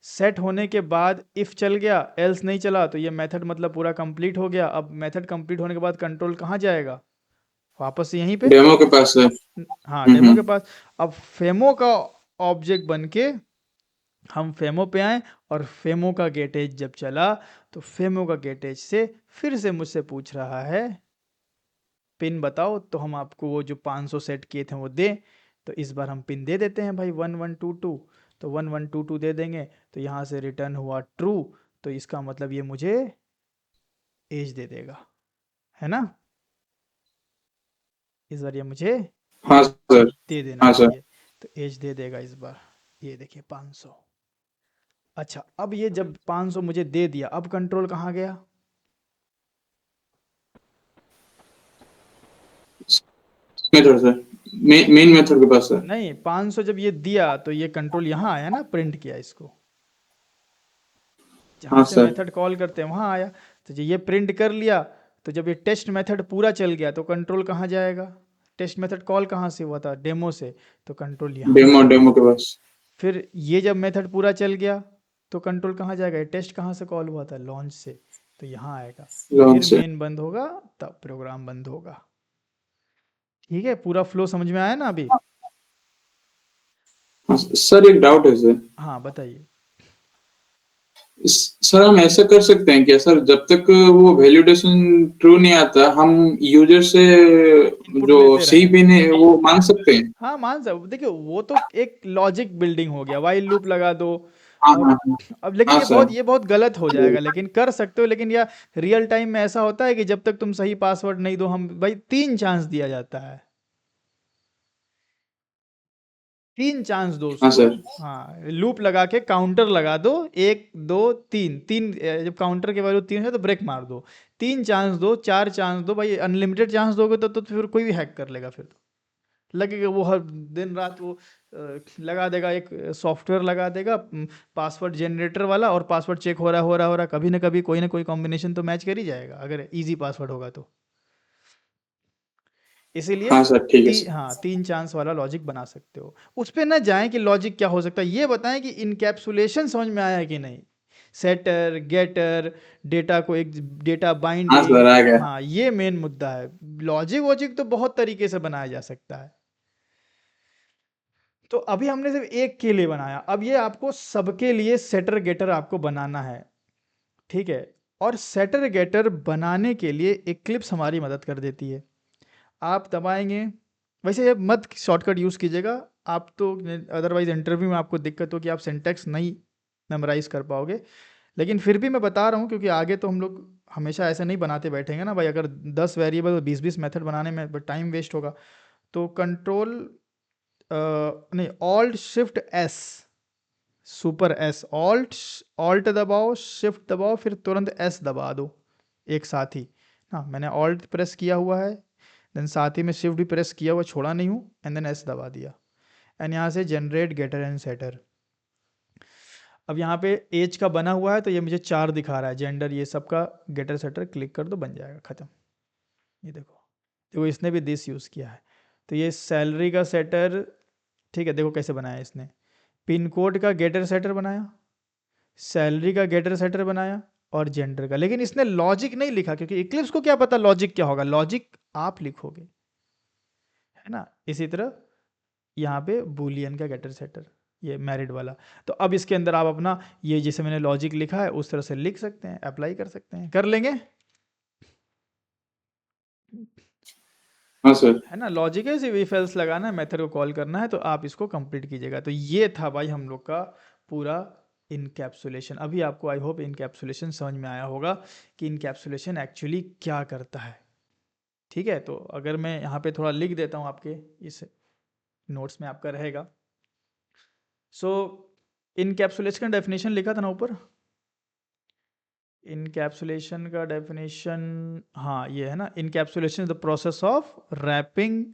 Speaker 1: सेट होने के बाद इफ चल गया, एल्स नहीं चला, तो ये मेथड मतलब पूरा कंप्लीट हो गया। अब मेथड कंप्लीट होने के बाद कंट्रोल कहाँ जाएगा? वापस यहीं पे।
Speaker 4: डेमो के पास है।
Speaker 1: हाँ, डेमो के पास। अब फेमो का ऑब्जेक्ट बन के हम फेमो पे आए और फेमो का गेट एज जब चला तो फेमो का गेट एज से फिर से मुझसे पूछ रहा है पिन बताओ, तो हम आपको वो जो 500 सेट किए थे वो दें। तो इस बार हम पिन दे देते हैं भाई 1122, तो 1122 दे देंगे। तो यहाँ से रिटर्न हुआ ट्रू, तो इसका मतलब ये मुझे एज दे देगा, है ना। इस बार ये मुझे
Speaker 4: हाँ सर।
Speaker 1: दे देना
Speaker 4: हाँ सर।
Speaker 1: चाहिए, तो एज दे देगा इस बार। ये देखिए 500। अच्छा, अब ये जब 500 मुझे दे दिया, अब कंट्रोल कहाँ गया?
Speaker 4: मेथड सर, मेन मेथड के पास सर।
Speaker 1: नहीं, 500 जब ये दिया तो ये कंट्रोल यहाँ आया ना, प्रिंट किया इसको, जहाँ
Speaker 4: हाँ
Speaker 1: से
Speaker 4: सर।
Speaker 1: मेथड कॉल करते हैं वहाँ आया। तो ये प्रिंट कर लिया, तो जब ये टेस्ट मेथड पूरा चल गया तो कंट्रोल कहाँ जाएगा? टेस्ट मेथड कॉल कहाँ से हुआ था? डेमो से, तो कंट्रोल यहाँ
Speaker 4: डेमो
Speaker 1: जाएगा।
Speaker 4: डेमो के पास।
Speaker 1: फिर ये जब मेथड पूरा चल गया तो कंट्रोल कहाँ जाएगा? ये टेस्ट कहाँ से कॉल हुआ था? लॉन्च से, तो यहाँ आएगा। फिर
Speaker 4: लॉन्च से।
Speaker 1: मेन बंद होगा, तब प्रोग्राम बंद होगा। ठीक है, पूरा फ्लो समझ में आया ना अभी?
Speaker 4: हाँ, सर एक डाउट है सर।
Speaker 1: हाँ बताइए।
Speaker 4: सर हम ऐसा कर सकते हैं क्या सर, जब तक वो वैलिडेशन ट्रू नहीं आता हम यूजर से
Speaker 1: इनपुट
Speaker 4: जो
Speaker 1: लेते
Speaker 4: सही
Speaker 1: रहें।
Speaker 4: पिन है वो मांग सकते हैं?
Speaker 1: हाँ मान सकते, देखिए वो तो एक लॉजिक बिल्डिंग हो गया, वाइल लूप लगा दो।
Speaker 4: हाँ
Speaker 1: अब
Speaker 4: हाँ हाँ।
Speaker 1: अब लेकिन
Speaker 4: हाँ सर।
Speaker 1: ये बहुत गलत हो जाएगा, लेकिन कर सकते हो। लेकिन या रियल टाइम में ऐसा होता है कि जब तक तुम सही पासवर्ड नहीं दो, हम भाई 3 चांस दिया जाता है, 3 चांस दो
Speaker 4: हाँ
Speaker 1: उसको।
Speaker 4: सर।
Speaker 1: हाँ, लूप लगा के काउंटर लगा दो, 1 2 3, जब काउंटर की वैल्यू 3 है तो ब्रेक मार दो। 3 चांस दो, 4 चांस दो, भाई अनलिमिटेड चांस दोगे तो फिर कोई भी हैक कर लेगा। फिर तो लगेगा वो हर दिन रात वो लगा देगा, एक सॉफ्टवेयर लगा देगा पासवर्ड जनरेटर वाला, और पासवर्ड चेक हो रहा कभी ना कोई कॉम्बिनेशन तो मैच कर ही जाएगा, अगर इजी पासवर्ड होगा तो। इसीलिए
Speaker 4: हाँ सर ठीक है सर।
Speaker 1: हाँ, 3 चांस वाला लॉजिक बना सकते हो। उस पे ना जाएं कि लॉजिक क्या हो सकता है, ये बताएं कि इनकैप्सुलेशन समझ में आया कि नहीं। सेटर, गेटर, डेटा को एक डेटा
Speaker 4: हाँ
Speaker 1: बाइंडिंग,
Speaker 4: सर आ गया।
Speaker 1: हाँ ये मेन मुद्दा है। लॉजिक वॉजिक तो बहुत तरीके से बनाया जा सकता है। तो अभी हमने सिर्फ एक के लिए बनाया, अब ये आपको सबके लिए सेटर गेटर आपको बनाना है। ठीक है, और सेटर गेटर बनाने के लिए इक्लिप्स हमारी मदद कर देती है। आप दबाएंगे, वैसे ये मत शॉर्टकट यूज़ कीजिएगा, आप तो अदरवाइज इंटरव्यू में आपको दिक्कत हो कि आप सिंटैक्स नहीं मेमोराइज कर पाओगे। लेकिन फिर भी मैं बता रहा हूँ, क्योंकि आगे तो हम लोग हमेशा ऐसे नहीं बनाते बैठेंगे ना भाई, अगर 10 वेरिएबल 20 मेथड बनाने में टाइम वेस्ट होगा। तो कंट्रोल नहीं, alt shift S, super S, alt alt दबाओ, शिफ्ट दबाओ, फिर तुरंत एस दबा दो एक साथ ही। हाँ, मैंने ऑल्ट प्रेस किया हुआ है, देन साथ ही में शिफ्ट भी प्रेस किया हुआ, छोड़ा नहीं हूँ, एंड देन एस दबा दिया। एंड यहाँ से जनरेट गेटर एंड सेटर। अब यहाँ पे एज का बना हुआ है तो ये मुझे 4 दिखा रहा है, जेंडर ये सब का गेटर सेटर क्लिक कर दो, बन जाएगा, ख़त्म। ये देखो, देखो इसने भी दिस यूज़ किया है। तो ये सैलरी का सेटर, ठीक है, देखो कैसे बनाया इसने। पिन कोड का गेटर सेटर बनाया, सैलरी का गेटर सेटर बनाया, और जेंडर का। लेकिन इसने लॉजिक नहीं लिखा, क्योंकि इक्लिप्स को क्या पता लॉजिक क्या होगा, लॉजिक आप लिखोगे, है ना। इसी तरह यहाँ पे बूलियन का गेटर सेटर, ये मैरिड वाला। तो अब इसके अंदर आप अपना ये जैसे मैंने लॉजिक लिखा है उस तरह से लिख सकते हैं, अप्लाई कर सकते हैं, कर लेंगे,
Speaker 4: हाँ सर।
Speaker 1: है ना। लॉजिक है, सिर्फ इफ एल्स लगाना है, मेथड को कॉल करना है, तो आप इसको कंप्लीट कीजिएगा। तो ये था भाई हम लोग का पूरा इनकैप्सुलेशन। अभी आपको आई होप इनकैप्सुलेशन समझ में आया होगा कि इनकैप्सुलेशन एक्चुअली क्या करता है। ठीक है, तो अगर मैं यहाँ पे थोड़ा लिख देता हूँ, आपके इस नोट्स में आपका रहेगा। सो इनकैप्सुलेशन का डेफिनेशन लिखा था ना ऊपर, इनकैप्सुलेशन का डेफिनेशन, हाँ ये है ना, encapsulation is the process of wrapping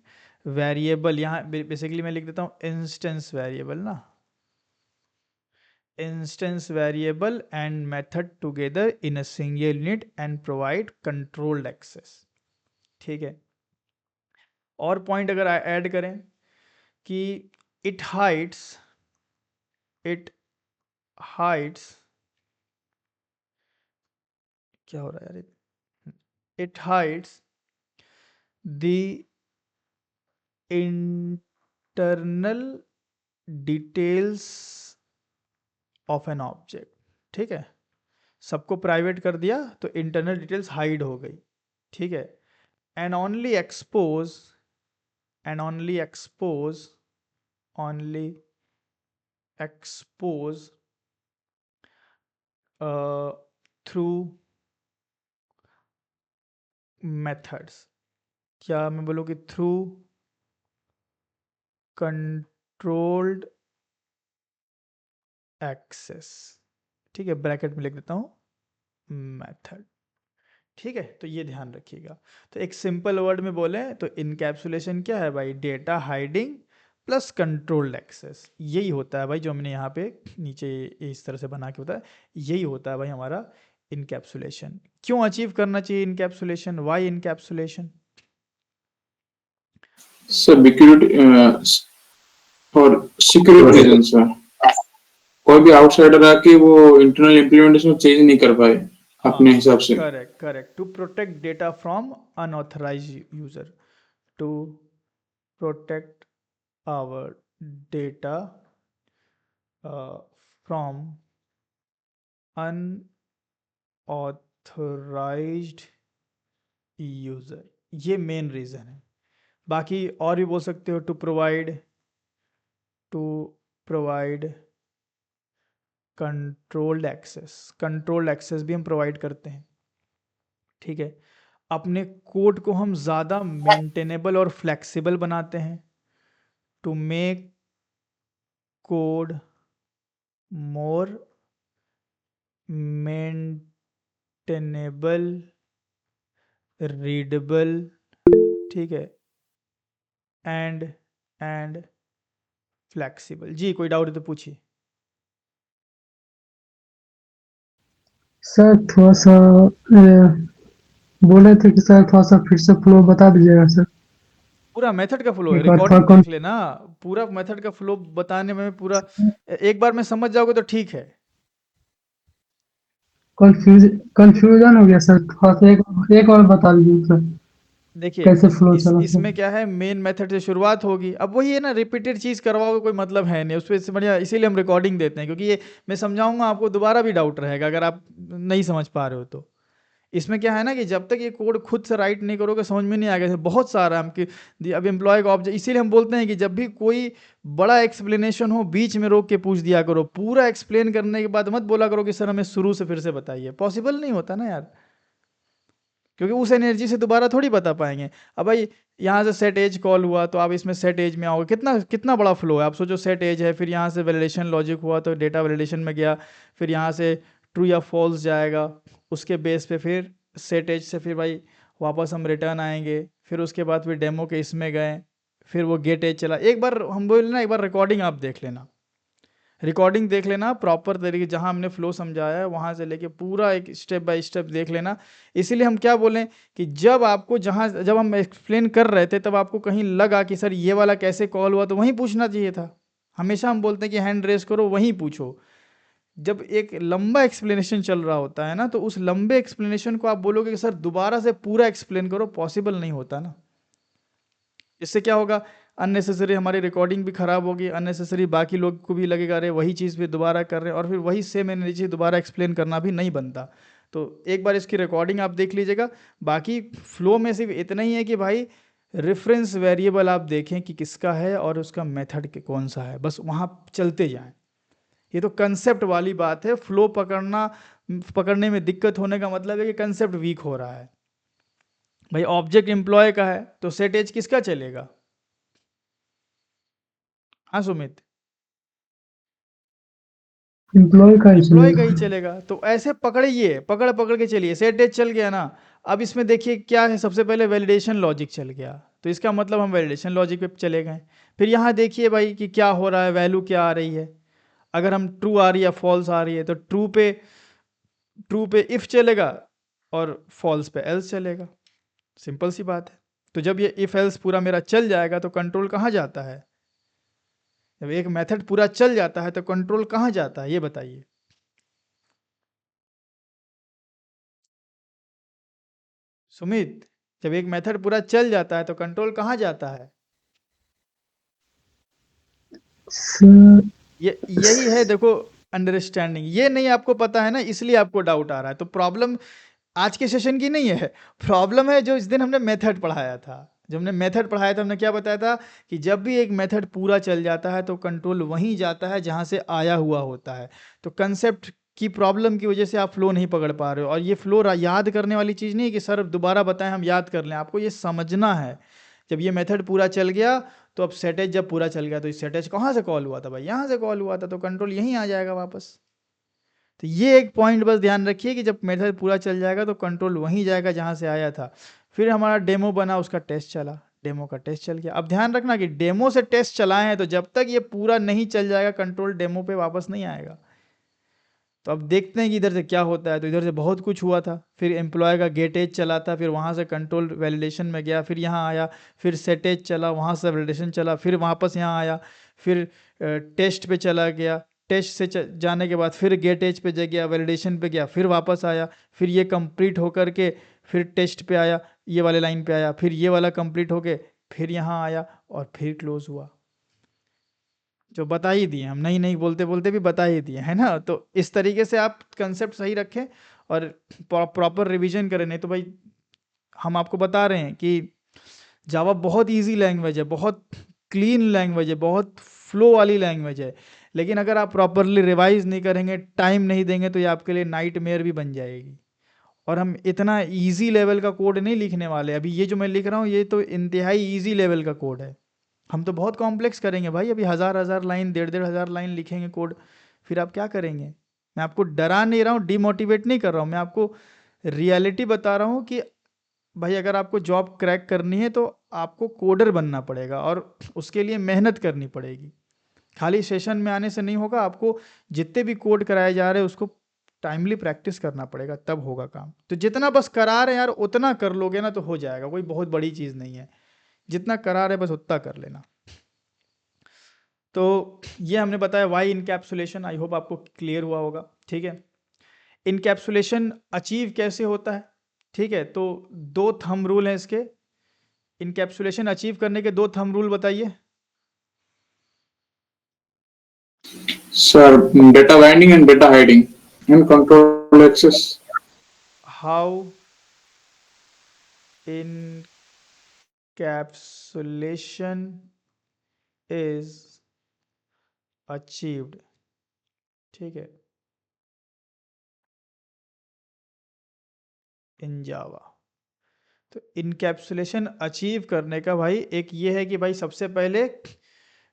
Speaker 1: variable, यहाँ बेसिकली मैं लिख देता हूँ इंस्टेंस वेरिएबल ना, instance variable and method together in a single unit and provide controlled access. ठीक है, और पॉइंट अगर ऐड करें कि इट हाइड्स, इट हाइड्स, क्या हो रहा है यार, it hides the internal details of an object. ठीक है, सबको प्राइवेट कर दिया तो इंटरनल डिटेल्स हाइड हो गई। ठीक है, and only expose only expose through methods, क्या मैं बोलूँ कि थ्रू कंट्रोल्ड एक्सेस। ठीक है, ब्रैकेट में लिख देता हूँ मेथड। ठीक है, तो ये ध्यान रखिएगा। तो एक सिंपल वर्ड में बोले तो इनकैप्सुलेशन क्या है भाई, data hiding plus controlled access. यही होता है भाई जो हमने यहाँ पे नीचे इस तरह से बना के बताया, यही होता है भाई हमारा इनकैप्सुलेशन। क्यों अचीव करना चाहिए इनकैप्सुलेशन, वाई इनकैप्सुलेशन?
Speaker 4: सिक्योरिटी और सिक्योरिटी रीजन से कोई भी आउटसाइडर आके वो इंटरनल इम्प्लीमेंटेशन चेंज नहीं कर पाए अपने हिसाब से।
Speaker 1: Correct correct, to protect data from unauthorised user, to protect our data from unauthorised user, ये मेन रीज़न है। बाकी और भी बोल सकते हो, टू प्रोवाइड कंट्रोल्ड एक्सेस भी हम प्रोवाइड करते हैं। ठीक है, अपने कोड को हम ज़्यादा मेंटेनेबल और फ्लेक्सिबल बनाते हैं, to make code more maintainable, readable. ठीक है, एंड फ्लेक्सिबल। जी कोई डाउट है तो पूछिए।
Speaker 5: सर थोड़ा सा बोले थे कि सर थोड़ा सा फिर से फ्लो बता दीजिएगा सर।
Speaker 1: पूरा मेथड का फ्लो है,
Speaker 5: एक बार
Speaker 1: रिकॉर्डिंग
Speaker 5: थोड़ा
Speaker 1: देख लेना, पूरा मेथड का फ्लो बताने में पूरा एक बार में समझ जाओगे तो ठीक है।
Speaker 5: कंफ्यूजन हो गया सर, थोड़ा सा एक और बता दीजिए सर
Speaker 1: देखिए
Speaker 5: कैसे फ्लो चला
Speaker 1: इसमें
Speaker 5: सर।
Speaker 1: क्या है, मेन मेथड से शुरुआत होगी। अब वही है ना, रिपीटेड चीज़ करवाओगे कोई मतलब है नहीं उस पर, बढ़िया इसीलिए हम रिकॉर्डिंग देते हैं, क्योंकि ये मैं समझाऊंगा आपको दोबारा भी डाउट रहेगा अगर आप नहीं समझ पा रहे हो तो। इसमें क्या है ना कि जब तक ये कोड खुद से राइट नहीं करोगे समझ में नहीं आएगा। बहुत सारा हम कि अब एम्प्लॉय का ऑब्जेक्ट, इसीलिए हम बोलते हैं कि जब भी कोई बड़ा एक्सप्लेनेशन हो बीच में रोक के पूछ दिया करो, पूरा एक्सप्लेन करने के बाद मत बोला करो कि सर हमें शुरू से फिर से बताइए, पॉसिबल नहीं होता ना यार, क्योंकि उस एनर्जी से दोबारा थोड़ी बता पाएंगे। अब भाई यहाँ से सेट एज कॉल हुआ तो आप इसमें सेट एज में आओगे, कितना कितना बड़ा फ्लो है। आप सोचो सेट एज है, फिर यहाँ से वैलिडेशन लॉजिक हुआ तो डेटा वैलिडेशन में गया, फिर यहाँ से ट्रू या फॉल्स जाएगा, उसके बेस पे फिर सेट एज से फिर भाई वापस हम रिटर्न आएंगे, फिर उसके बाद फिर डेमो के इसमें गए, फिर वो गेट एज चला। एक बार हम बोल ना, एक बार रिकॉर्डिंग आप देख लेना, रिकॉर्डिंग देख लेना प्रॉपर तरीके, जहाँ हमने फ्लो समझाया है वहाँ से लेके पूरा एक स्टेप बाय स्टेप देख लेना। इसीलिए हम क्या बोलें कि जब आपको जब हम एक्सप्लेन कर रहे थे तब आपको कहीं लगा कि सर ये वाला कैसे कॉल हुआ, तो वहीं पूछना चाहिए था। हमेशा हम बोलते हैं कि हैंड रेस करो, वहीं पूछो। जब एक लंबा एक्सप्लेनेशन चल रहा होता है ना, तो उस लंबे एक्सप्लेनेशन को आप बोलोगे कि सर दोबारा से पूरा एक्सप्लेन करो, पॉसिबल नहीं होता ना। इससे क्या होगा, अननेसेसरी हमारी रिकॉर्डिंग भी ख़राब होगी, अननेसेसरी बाकी लोग को भी लगेगा अरे वही चीज़ भी दोबारा कर रहे हैं, और फिर वही सेम एनर्जी दोबारा एक्सप्लेन करना भी नहीं बनता। तो एक बार इसकी रिकॉर्डिंग आप देख लीजिएगा। बाकी फ्लो में सिर्फ इतना ही है कि भाई रेफरेंस वेरिएबल आप देखें कि किसका है और उसका मेथड के कौन सा है, बस वहाँ चलते जाएं। ये तो कंसेप्ट वाली बात है। फ्लो पकड़ने में दिक्कत होने का मतलब है कि कंसेप्ट वीक हो रहा है। भाई ऑब्जेक्ट एम्प्लॉय का है तो सेट एज किसका चलेगा? हाँ सुमित,
Speaker 5: एम्प्लॉय का ही
Speaker 1: एम्प्लॉय का ही
Speaker 5: चलेगा।
Speaker 1: चलेगा। तो ऐसे पकड़िए, पकड़ के चलिए। सेट एज चल गया ना, अब इसमें देखिए क्या है, सबसे पहले वैलिडेशन लॉजिक चल गया, तो इसका मतलब हम वैलिडेशन लॉजिक पे चले गए। फिर यहाँ देखिए भाई कि क्या हो रहा है, वैल्यू क्या आ रही है। अगर हम ट्रू आ रही है फॉल्स आ रही है, तो ट्रू पे इफ चलेगा और फॉल्स पे एल्स चलेगा। सिंपल सी बात है। तो जब ये इफ एल्स पूरा मेरा चल जाएगा तो कंट्रोल कहाँ जाता है? जब एक मेथड पूरा चल जाता है तो कंट्रोल कहाँ जाता है, ये बताइए। सुमित, जब एक मेथड पूरा चल जाता है तो कंट्रोल कहाँ जाता है?
Speaker 5: सर
Speaker 1: ये यही है देखो, अंडरस्टैंडिंग, ये नहीं आपको पता है ना, इसलिए आपको डाउट आ रहा है। तो प्रॉब्लम आज के सेशन की नहीं है, प्रॉब्लम है जो इस दिन हमने मेथड पढ़ाया था। जब हमने मेथड पढ़ाया था हमने क्या बताया था कि जब भी एक मेथड पूरा चल जाता है तो कंट्रोल वहीं जाता है जहाँ से आया हुआ होता है। तो कंसेप्ट की प्रॉब्लम की वजह से आप फ्लो नहीं पकड़ पा रहे हो, और ये फ्लो याद करने वाली चीज़ नहीं है कि सर दोबारा बताएं हम याद कर लें, आपको ये समझना है। जब ये मेथड पूरा चल गया तो अब सेटेज जब पूरा चल गया तो इस सेटेज कहाँ से कॉल हुआ था भाई, यहाँ से कॉल हुआ था, तो कंट्रोल यहीं आ जाएगा वापस। तो ये एक पॉइंट बस ध्यान रखिए कि जब मेथड पूरा चल जाएगा तो कंट्रोल वहीं जाएगा जहाँ से आया था। फिर हमारा डेमो बना, उसका टेस्ट चला, डेमो का टेस्ट चल गया। अब ध्यान रखना कि डेमो से टेस्ट चलाए हैं तो जब तक ये पूरा नहीं चल जाएगा कंट्रोल डेमो पे वापस नहीं आएगा। तो अब देखते हैं कि इधर से क्या होता है। तो इधर से बहुत कुछ हुआ था, फिर एम्प्लॉय का गेट एज चला था, फिर वहाँ से कंट्रोल वैलिडेशन में गया, फिर यहाँ आया, फिर सेट एज चला, वहाँ से वैलिडेशन चला, फिर वापस यहाँ आया, फिर टेस्ट पे चला गया, टेस्ट से जाने के बाद फिर गेट एज पे गया, वैलिडेशन पे गया, फिर वापस आया, फिर ये कंप्लीट होकर के फिर टेस्ट पे आया, ये वाले लाइन पे आया, फिर ये वाला कंप्लीट होके फिर यहाँ आया और फिर क्लोज हुआ। जो बता ही दिए हम, नहीं नहीं बोलते बोलते भी बता ही दिए, है ना। तो इस तरीके से आप कंसेप्ट सही रखें और प्रॉपर रिवीजन करें। नहीं तो भाई हम आपको बता रहे हैं कि जावा बहुत इजी लैंग्वेज है, बहुत क्लीन लैंग्वेज है, बहुत फ्लो वाली लैंग्वेज है, लेकिन अगर आप प्रॉपरली रिवाइज नहीं करेंगे, टाइम नहीं देंगे तो ये आपके लिए नाइटमेयर भी बन जाएगी। और हम इतना इजी लेवल का कोड नहीं लिखने वाले। अभी ये जो मैं लिख रहा हूँ ये तो इंतहाई इजी लेवल का कोड है। हम तो बहुत कॉम्प्लेक्स करेंगे भाई, अभी हज़ार लाइन, 1,500 लाइन लिखेंगे कोड, फिर आप क्या करेंगे। मैं आपको डरा नहीं रहा हूँ, डिमोटिवेट नहीं कर रहा हूँ, मैं आपको रियलिटी बता रहा हूँ कि भाई अगर आपको जॉब क्रैक करनी है तो आपको कोडर बनना पड़ेगा और उसके लिए मेहनत करनी पड़ेगी। खाली सेशन में आने से नहीं होगा, आपको जितने भी कोड कराए जा रहे हैं उसको टाइमली प्रैक्टिस करना पड़ेगा, तब होगा काम। तो जितना बस करा रहे हैं यार उतना कर लोगे ना तो हो जाएगा, कोई बहुत बड़ी चीज़ नहीं है, जितना करा रहे बस उतना कर लेना। तो ये हमने बताया वाई इनकैप्सुलेशन, आई होप आपको क्लियर हुआ होगा। ठीक है, इनकैप्सुलेशन अचीव कैसे होता है, ठीक है। तो 2 थंब रूल हैं इसके, इनकैप्सुलेशन अचीव करने के 2 थंब रूल बताइए।
Speaker 4: Sir data binding and data hiding and control access.
Speaker 1: How encapsulation is achieved, ठीक है, इन जावा। तो इनकैप्सुलेशन अचीव करने का भाई एक ये है कि भाई सबसे पहले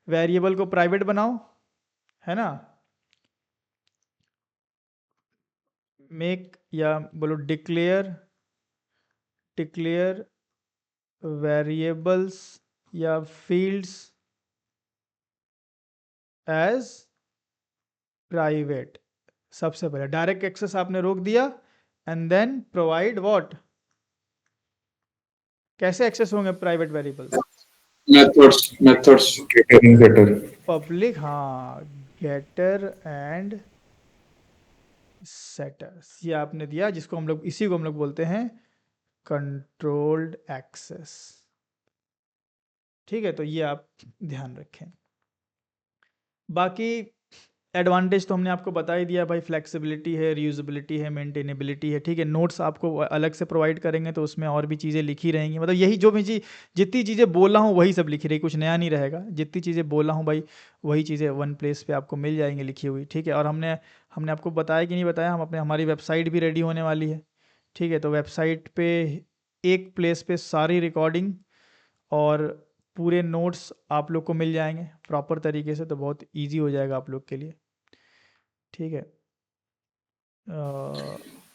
Speaker 1: वेरिएबल को प्राइवेट बनाओ, है ना, मेक या बोलो डिक्लेयर वेरिएबल्स या फील्ड्स एज प्राइवेट। सबसे पहले डायरेक्ट एक्सेस आपने रोक दिया एंड देन प्रोवाइड व्हाट, कैसे एक्सेस होंगे प्राइवेट वेरिएबल्स,
Speaker 4: मेथड्स
Speaker 1: पब्लिक, हाँ, गेटर एंड सेटर्स, ये आपने दिया, जिसको हम लोग, इसी को हम लोग बोलते हैं कंट्रोल्ड एक्सेस। ठीक है, तो ये आप ध्यान रखें। बाकी एडवांटेज तो हमने आपको बता ही दिया भाई, फ्लेक्सिबिलिटी है, रीयूजेबिलिटी है, मेंटेनेबिलिटी है। ठीक है, नोट्स आपको अलग से प्रोवाइड करेंगे तो उसमें और भी चीज़ें लिखी रहेंगी, मतलब यही जो मैं जितनी चीज़ें बोला हूँ वही सब लिखी रही, कुछ नया नहीं रहेगा। जितनी चीज़ें बोला हूँ भाई वही चीज़ें वन प्लेस पे आपको मिल जाएंगी लिखी हुई। ठीक है, और हमने आपको बताया कि नहीं बताया, हमारी वेबसाइट भी रेडी होने वाली है। ठीक है, तो वेबसाइट पे एक प्लेस पे सारी रिकॉर्डिंग और पूरे नोट्स आप लोग को मिल जाएंगे प्रॉपर तरीके से, तो बहुत ईजी हो जाएगा आप लोग के लिए। ठीक है,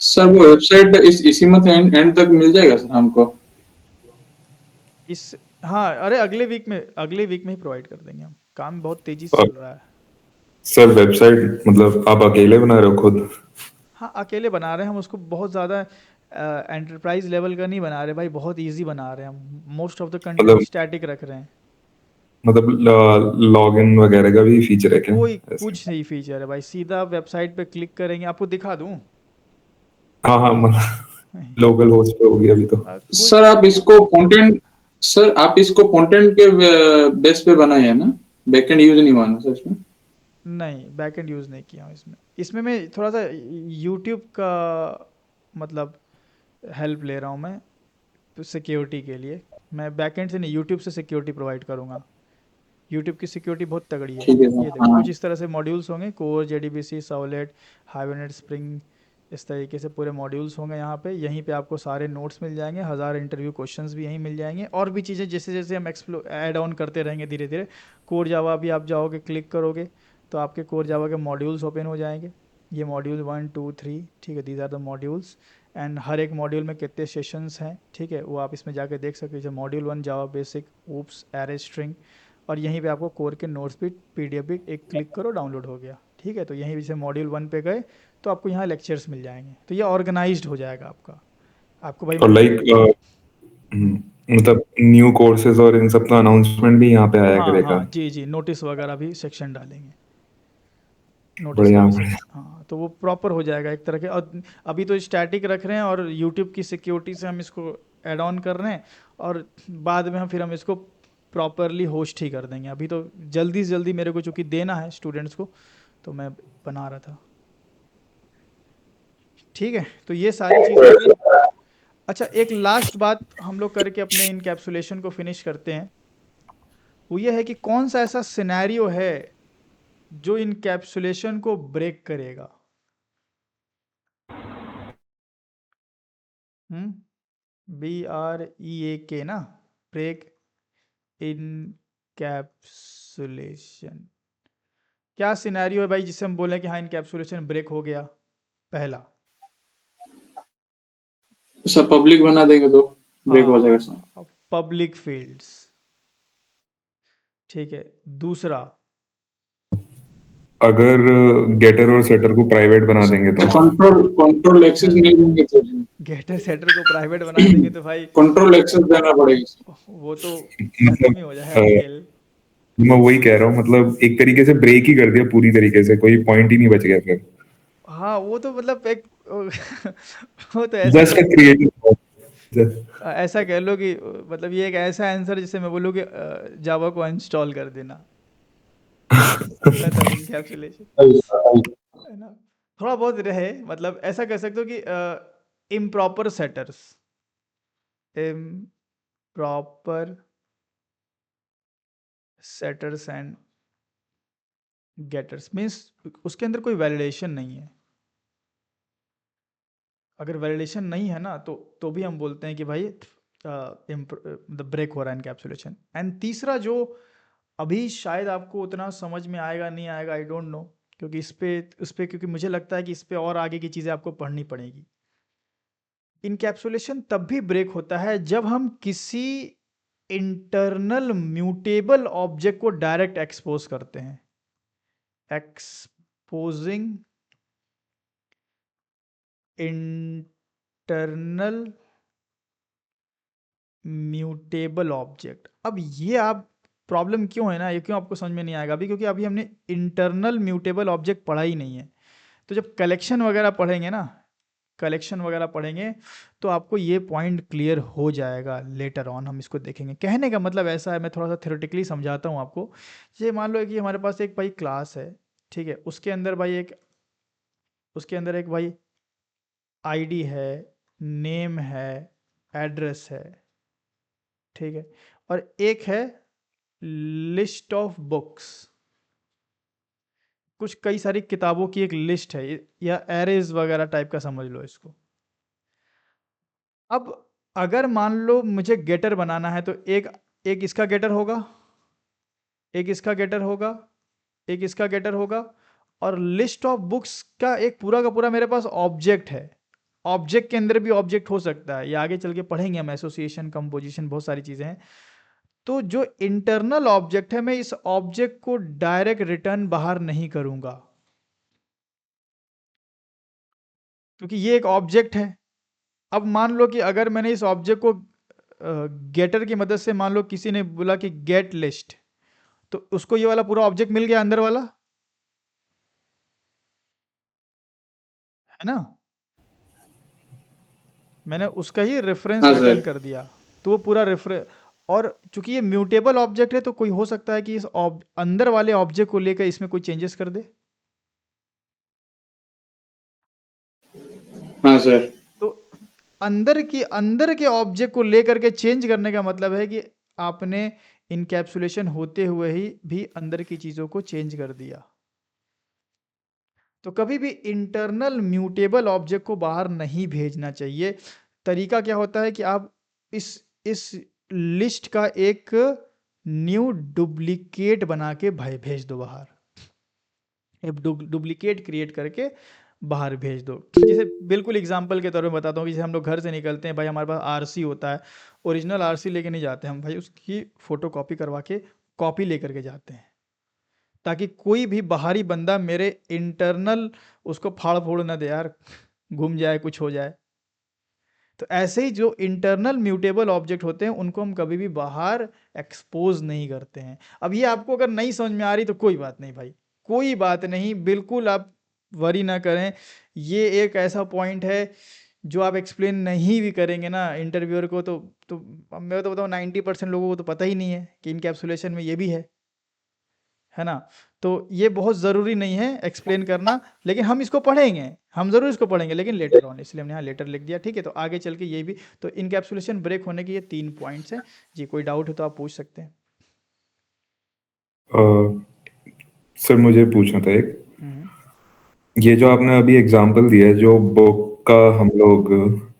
Speaker 4: सर वो वेबसाइट इसी मंथ एंड तक मिल जाएगा सर हमको?
Speaker 1: हाँ, अरे अगले वीक में ही प्रोवाइड कर देंगे हम, काम बहुत तेजी से चल रहा है।
Speaker 2: सर वेबसाइट मतलब आप अकेले बना रहे हो खुद?
Speaker 1: हाँ, अकेले बना रहे हैं हम उसको, बहुत ज़्यादा एंटरप्राइज लेवल का नहीं बना रहे भाई, बहुत इजी बना रहे हैं हम, most of the content static रख रहे हैं।
Speaker 2: मतलब लॉगिन वगैरह का भी फीचर है क्या?
Speaker 1: कोई कुछ नहीं फीचर है भाई, सीधा वेबसाइट पे क्लिक करेंगे, आपको दिखा दूं?
Speaker 2: हाँ मतलब लोकल होस्ट पे होगी अभी तो।
Speaker 4: सर आप इसको कंटेंट के बेस पे बनाए है ना, बैकएंड यूज नहीं हुआ ना सर इसमें?
Speaker 1: नहीं, बैकएंड यूज़ नहीं किया हूँ इसमें। इसमें मैं थोड़ा सा यूट्यूब का मतलब हेल्प ले रहा हूँ मैं, तो सिक्योरिटी के लिए मैं बैकएंड से नहीं, यूट्यूब से सिक्योरिटी प्रोवाइड करूँगा। यूट्यूब की सिक्योरिटी बहुत तगड़ी है।
Speaker 4: ठीक है
Speaker 1: ये
Speaker 4: सर।
Speaker 1: देखो
Speaker 4: हाँ
Speaker 1: कुछ इस तरह से मॉड्यूल्स होंगे, कोर, जेडीबीसी, साउलेट, हाइबरनेट, स्प्रिंग, इस तरीके से पूरे मॉड्यूल्स होंगे यहाँ पे। यहीं पे आपको सारे नोट्स मिल जाएंगे, 1000 इंटरव्यू क्वेश्चंस भी यहीं मिल जाएंगे, और भी चीज़ें जैसे जैसे हम एक्सप्लो ऐड ऑन करते रहेंगे धीरे धीरे। कोर जावा भी आप जाओगे, क्लिक करोगे तो आपके कोर जावा के मॉड्यूल्स ओपन हो जाएंगे। ये मॉड्यूल 1 2 3, ठीक है, these are the modules. And हर एक मॉड्यूल में कितने सेशंस हैं, ठीक है, वो आप इसमें जाके देख सकते हैं। मॉड्यूल 1 जावा बेसिक, ऊप्स, एरे स्ट्रिंग, और यहीं पे आपको कोर के नोट्स भी पीडीएफ भी एक क्लिक करो डाउनलोड हो गया, ठीक है। तो यहीं से मॉड्यूल 1 पे गए तो आपको यहाँ लेक्चर्स मिल जाएंगे, तो ये ऑर्गेनाइज्ड हो जाएगा आपका। आपको भाई
Speaker 2: और लाइक मतलब न्यू कोर्सेज और इन सब का अनाउंसमेंट भी यहाँ पे आया
Speaker 1: हाँ
Speaker 2: करेगा।
Speaker 1: हाँ जी जी, नोटिस वगैरह भी सेक्शन डालेंगे, नोटिस का
Speaker 2: बढ़िया
Speaker 1: भी
Speaker 2: बढ़िया।
Speaker 1: सेक्शन, हाँ, तो वो प्रॉपर हो जाएगा एक तरह के। और अभी तो स्टैटिक रख रहे हैं और यूट्यूब की सिक्योरिटी से हम इसको ऐड ऑन कर रहे हैं, और बाद में हम इसको प्रॉपरली होस्ट ही कर देंगे। अभी तो जल्दी से जल्दी मेरे को चूँकि देना है स्टूडेंट्स को, तो मैं बना रहा था। ठीक है, तो ये सारी चीज़ हो गई। अच्छा, एक लास्ट बात हम लोग करके अपने इनकैप्सुलेशन को फिनिश करते हैं। वो ये है कि कौन सा ऐसा सिनेरियो है जो इनकैप्सुलेशन को ब्रेक करेगा। BREAK ना, ब्रेक इनकैप्सुलेशन। क्या सिनेरियो है भाई जिससे हम बोलें कि हाँ इनकैप्सुलेशन ब्रेक हो गया? पहला,
Speaker 4: सर पब्लिक बना देंगे तो ब्रेक हो जाएगा सर।
Speaker 1: पब्लिक फील्ड्स, ठीक है। दूसरा,
Speaker 2: अगर गेटर और सेटर को प्राइवेट बना देंगे तो
Speaker 4: कंट्रोल एक्सेस नहीं देंगे तो
Speaker 1: गेटर सेटर को प्राइवेट बना देंगे तो भाई
Speaker 4: कंट्रोल एक्सेस देना पड़ेगा सर।
Speaker 1: वो तो खत्म
Speaker 2: मतलब
Speaker 1: ही हो जाएगा खेल।
Speaker 2: मैं वही कह रहा हूँ, मतलब एक तरीके से ब्रेक ही कर दिया पूरी तरीके से, कोई पॉइंट ही नहीं बच गया फिर।
Speaker 1: हाँ वो तो मतलब एक वो तो ऐसा
Speaker 2: जस्ट
Speaker 1: कह,
Speaker 2: अ क्रिएटिव।
Speaker 1: ऐसा कह लो कि मतलब ये एक ऐसा आंसर जिससे मैं बोलूँ कि जावा को अनइंस्टॉल कर देना, खत्म इनकैप्सुलेशन, है ना। थोड़ा बहुत रहे, मतलब ऐसा कह सकते हो कि improper setters, improper setters and getters means उसके अंदर कोई वैलिडेशन नहीं है। अगर वैलिडेशन नहीं है ना तो भी हम बोलते हैं कि भाई ब्रेक हो रहा है इनकैप्सुलेशन। एंड तीसरा जो अभी शायद आपको उतना समझ में आएगा नहीं आएगा, आई डोंट नो, क्योंकि उस पे क्योंकि मुझे लगता है कि इस पे और आगे की चीज़ें आपको पढ़नी पड़ेगी। इनकैप्सुलेशन तब भी ब्रेक होता है जब हम किसी इंटरनल म्यूटेबल ऑब्जेक्ट को डायरेक्ट एक्सपोज करते हैं। Exposing internal mutable object. अब ये आप प्रॉब्लम क्यों है ना, ये क्यों आपको समझ में नहीं आएगा अभी, क्योंकि अभी हमने इंटरनल म्यूटेबल ऑब्जेक्ट पढ़ा ही नहीं है। तो जब कलेक्शन वगैरह पढ़ेंगे ना, कलेक्शन वगैरह पढ़ेंगे तो आपको ये पॉइंट क्लियर हो जाएगा। लेटर ऑन हम इसको देखेंगे। कहने का मतलब ऐसा है, मैं थोड़ा सा थ्योरेटिकली समझाता हूँ आपको। ये मान लो कि हमारे पास एक भाई क्लास है, ठीक है, उसके अंदर एक भाई आईडी है, नेम है, एड्रेस है, ठीक है, और एक है लिस्ट ऑफ बुक्स, कुछ कई सारी किताबों की एक लिस्ट है, या एरेज वगैरह टाइप का समझ लो इसको। अब अगर मान लो मुझे गेटर बनाना है तो एक इसका गेटर होगा, एक इसका गेटर होगा, एक इसका गेटर होगा, और लिस्ट ऑफ बुक्स का पूरा मेरे पास ऑब्जेक्ट है। ऑब्जेक्ट के अंदर भी ऑब्जेक्ट हो सकता है, ये आगे चल के पढ़ेंगे हम, एसोसिएशन, कंपोजिशन, बहुत सारी चीज़ें हैं। तो जो इंटरनल ऑब्जेक्ट है, मैं इस ऑब्जेक्ट को डायरेक्ट रिटर्न बाहर नहीं करूंगा, क्योंकि ये एक ऑब्जेक्ट है। अब मान लो कि अगर मैंने इस ऑब्जेक्ट को गेटर की मदद से, मान लो किसी ने बोला कि गेट लिस्ट, तो उसको ये वाला पूरा ऑब्जेक्ट मिल गया अंदर वाला, है ना। मैंने उसका ही रेफरेंस
Speaker 4: हाँ
Speaker 1: रिटर्न
Speaker 4: सर।
Speaker 1: कर दिया, तो वो पूरा और चूंकि ये म्यूटेबल ऑब्जेक्ट है तो कोई हो सकता है कि इस अंदर वाले ऑब्जेक्ट को लेकर इसमें कोई चेंजेस कर दे।
Speaker 4: हाँ सर।
Speaker 1: तो अंदर के ऑब्जेक्ट को लेकर के चेंज करने का मतलब है कि आपने इनकैप्सुलेशन होते हुए ही भी अंदर की चीज़ों को चेंज कर दिया। तो कभी भी इंटरनल म्यूटेबल ऑब्जेक्ट को बाहर नहीं भेजना चाहिए। तरीका क्या होता है कि आप इस लिस्ट का एक न्यू डुप्लीकेट बना के भेज दो बाहर। एक डुप्लीकेट क्रिएट करके बाहर भेज दो। जैसे बिल्कुल एग्जांपल के तौर पे बताता हूँ कि जैसे हम लोग घर से निकलते हैं भाई, हमारे पास आरसी होता है, ओरिजिनल आरसी लेके नहीं जाते हम भाई, उसकी फोटो कॉपी करवा के कॉपी लेकर के जाते हैं, ताकि कोई भी बाहरी बंदा मेरे इंटरनल उसको फाड़ फोड़ ना दे यार, घूम जाए कुछ हो जाए। तो ऐसे ही जो इंटरनल म्यूटेबल ऑब्जेक्ट होते हैं उनको हम कभी भी बाहर एक्सपोज नहीं करते हैं। अब ये आपको अगर नहीं समझ में आ रही तो कोई बात नहीं भाई, कोई बात नहीं, बिल्कुल आप वरी ना करें। ये एक ऐसा पॉइंट है जो आप एक्सप्लेन नहीं भी करेंगे ना इंटरव्यूअर को तो अब मैं तो बताऊँ 90% लोगों को तो पता ही नहीं है कि इनकैप्सुलेशन में ये भी है ना। तो ये बहुत ज़रूरी नहीं है एक्सप्लेन करना, लेकिन हम इसको पढ़ेंगे, हम ज़रूर इसको पढ़ेंगे, लेकिन लेटर ऑन, इसलिए हमने यहाँ लेटर लिख दिया। ठीक है, तो आगे चल के ये भी, तो इनकैप्सुलेशन ब्रेक होने के ये 3 पॉइंट्स हैं। जी, कोई डाउट है तो आप पूछ सकते हैं।
Speaker 2: सर मुझे पूछना था एक,
Speaker 1: हम्म,
Speaker 2: ये जो आपने अभी एग्जांपल दिया है, जो बुक का हम लोग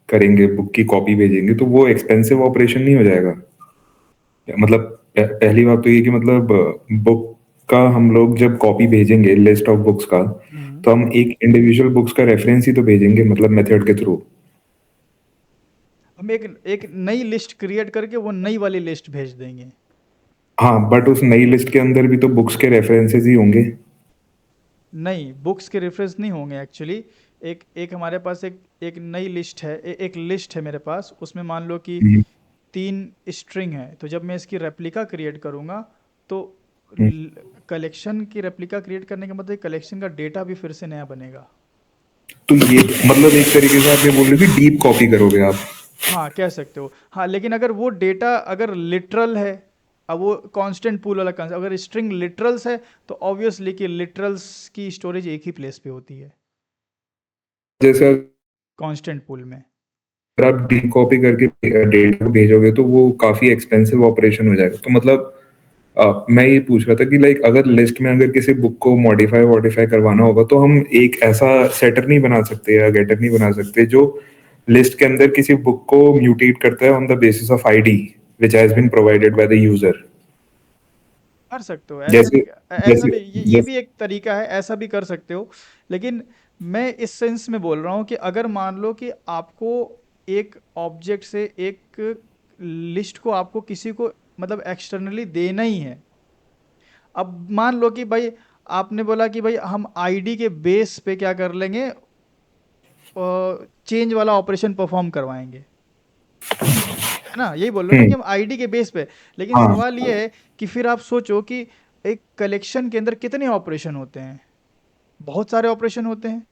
Speaker 2: करेंगे, बुक की कॉपी भेजेंगे, तो वो एक्सपेंसिव ऑपरेशन नहीं हो जाएगा? मतलब पहली बात तो ये कि मतलब बुक का हम लोग जब कॉपी भेजेंगे लिस्ट ऑफ बुक्स का,
Speaker 1: हम्म।
Speaker 2: तो हम एक इंडिविजुअल बुक्स का रेफरेंस ही तो भेजेंगे, मतलब मेथड के थ्रू।
Speaker 1: हम एक नई लिस्ट क्रिएट करके वो नई वाली लिस्ट भेज देंगे।
Speaker 2: हाँ, बट उस नई लिस्ट के अंदर भी तो बुक्स के रेफरेंसेस ही होंगे।
Speaker 1: नहीं, बुक्स के रेफरेंस नहीं होंगे एक्चुअली। एक एक हमारे पास एक नई लिस्ट है, एक लिस्ट है मेरे पास, उसमें मान लो कि
Speaker 2: हम्म,
Speaker 1: 3 स्ट्रिंग है, तो जब मैं इसकी रेप्लिका क्रिएट करूँगा तो
Speaker 2: हम्म।
Speaker 1: कलेक्शन की रेप्लिका क्रिएट करने के मतलब कलेक्शन का डेटा भी फिर से नया बनेगा।
Speaker 2: तो ये मतलब एक तरीके से आप ये बोल रहे हो कि डीप कॉपी करोगे आप?
Speaker 1: हाँ, कह सकते हो। हाँ, लेकिन अगर वो डेटा अगर लिटरल है, अब वो कांस्टेंट पूल वाला कंसेप्ट, अगर स्ट्रिंग लिटरल्स है तो ऑब्वियसली कि लिटरल्स की स्टोरेज एक ही प्लेस पे होती है
Speaker 2: जैसे
Speaker 1: कांस्टेंट पूल में।
Speaker 2: अगर आप डीप कॉपी करके डेटा को भेजोगे तो वो काफी एक्सपेंसिव ऑपरेशन हो जाएगा। तो मतलब मैं ये पूछ रहा था कि लाइक अगर लिस्ट में अगर किसी बुक को मॉडिफाई करवाना होगा, तो हम एक ऐसा सेटर नहीं बना सकते या गेटर नहीं बना सकते जो लिस्ट के अंदर किसी बुक को म्यूटेट करता है on the basis of ID which has been provided by the user?
Speaker 1: कर सकते हो,
Speaker 2: जैसे
Speaker 1: ऐसा
Speaker 2: जैसे
Speaker 1: भी, ये भी
Speaker 2: जैसे
Speaker 1: एक तरीका है, ऐसा भी कर सकते हो। लेकिन मैं इस सेंस में बोल रहा हूँ कि अगर मान लो कि आपको एक ऑब्जेक्ट से एक लिस्ट को आपको किसी को मतलब एक्सटर्नली देना ही है। अब मान लो कि भाई आपने बोला कि भाई हम आईडी के बेस पे क्या कर लेंगे, चेंज वाला ऑपरेशन परफॉर्म करवाएंगे, है ना, यही बोल रहे हो ना कि हम आईडी के बेस पे। लेकिन
Speaker 2: हाँ,
Speaker 1: सवाल ये है कि फिर आप सोचो कि एक कलेक्शन के अंदर कितने ऑपरेशन होते हैं, बहुत सारे ऑपरेशन होते हैं।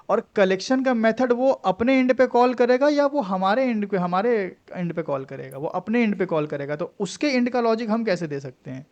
Speaker 1: और कलेक्शन का मेथड वो अपने एंड पे कॉल करेगा या वो हमारे एंड पे कॉल करेगा? वो अपने एंड पे कॉल करेगा, तो उसके एंड का लॉजिक हम कैसे दे सकते हैं?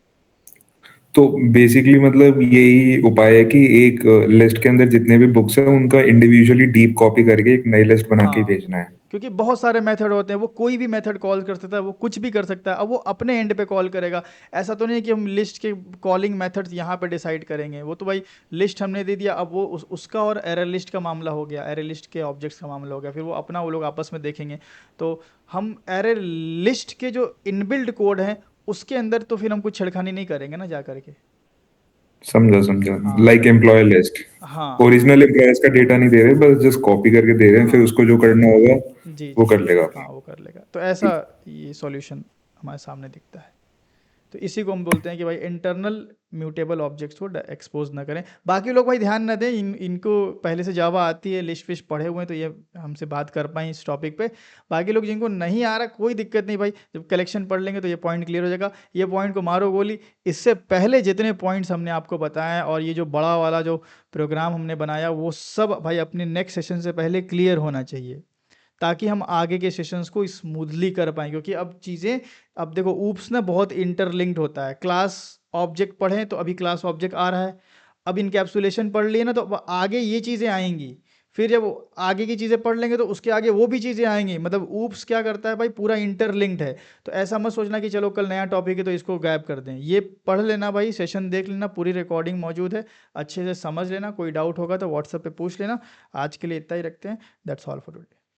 Speaker 2: तो बेसिकली मतलब यही उपाय है कि एक लिस्ट के अंदर जितने भी बुक्स हैं उनका इंडिविजुअली डीप कॉपी करके एक नई लिस्ट बना के
Speaker 1: हाँ,
Speaker 2: भेजना है।
Speaker 1: क्योंकि बहुत सारे मेथड होते हैं, वो कोई भी मेथड कॉल कर सकता है, वो कुछ भी कर सकता है। अब वो अपने एंड पे कॉल करेगा। ऐसा तो नहीं है कि हम लिस्ट के कॉलिंग मेथड्स यहाँ पे डिसाइड करेंगे। वो तो भाई लिस्ट हमने दे दिया, अब वो उसका और एरर लिस्ट का मामला हो गया, एरर लिस्ट के ऑब्जेक्ट्स का मामला हो गया, फिर वो अपना वो लोग आपस में देखेंगे। तो हम एरर लिस्ट के जो इनबिल्ट कोड हैं उसके अंदर तो फिर हम कुछ छेड़खानी नहीं करेंगे ना जा करके।
Speaker 2: समझा समझा,
Speaker 1: हाँ,
Speaker 2: लाइक एम्प्लॉय लिस्ट।
Speaker 1: हाँ,
Speaker 2: ओरिजिनल एम्प्लॉयज का डेटा नहीं दे रहे, बस जस्ट कॉपी करके दे रहे हैं, फिर
Speaker 1: हाँ।
Speaker 2: उसको जो करना होगा
Speaker 1: जी,
Speaker 2: वो
Speaker 1: जी।
Speaker 2: कर लेगा
Speaker 1: हाँ,
Speaker 2: अपना।
Speaker 1: वो कर लेगा। तो ऐसा ये सॉल्यूशन हमारे सामने दिखता है। तो इसी को हम बोलते हैं कि भाई इंटरनल म्यूटेबल ऑब्जेक्ट्स को एक्सपोज ना करें। बाकी लोग भाई ध्यान ना दें, इनको पहले से जावा आती है, लिस्ट फिस्ट पढ़े हुए हैं, तो ये हमसे बात कर पाएँ इस टॉपिक पे। बाकी लोग जिनको नहीं आ रहा कोई दिक्कत नहीं भाई, जब कलेक्शन पढ़ लेंगे तो ये पॉइंट क्लियर हो जाएगा। ये पॉइंट को मारो गोली। इससे पहले जितने पॉइंट्स हमने आपको बताए और ये जो बड़ा वाला जो प्रोग्राम हमने बनाया वो सब भाई अपने नेक्स्ट सेशन से पहले क्लियर होना चाहिए, ताकि हम आगे के सेशंस को स्मूथली कर पाएँ, क्योंकि अब चीज़ें, अब देखो ऊप्स ना बहुत इंटरलिंक्ड होता है। क्लास ऑब्जेक्ट पढ़ें तो अभी क्लास ऑब्जेक्ट आ रहा है, अब इनकैप्सुलेशन पढ़ लिए ना तो अब आगे ये चीज़ें आएंगी, फिर जब आगे की चीज़ें पढ़ लेंगे तो उसके आगे वो भी चीज़ें आएंगी। मतलब ऊप्स क्या करता है भाई, पूरा इंटरलिंक्ड है। तो ऐसा मत सोचना कि चलो कल नया टॉपिक है तो इसको गायब कर दें। ये पढ़ लेना भाई, सेशन देख लेना, पूरी रिकॉर्डिंग मौजूद है, अच्छे से समझ लेना। कोई डाउट होगा तो व्हाट्सएप पे पूछ लेना। आज के लिए इतना ही रखते हैं। That's all for today.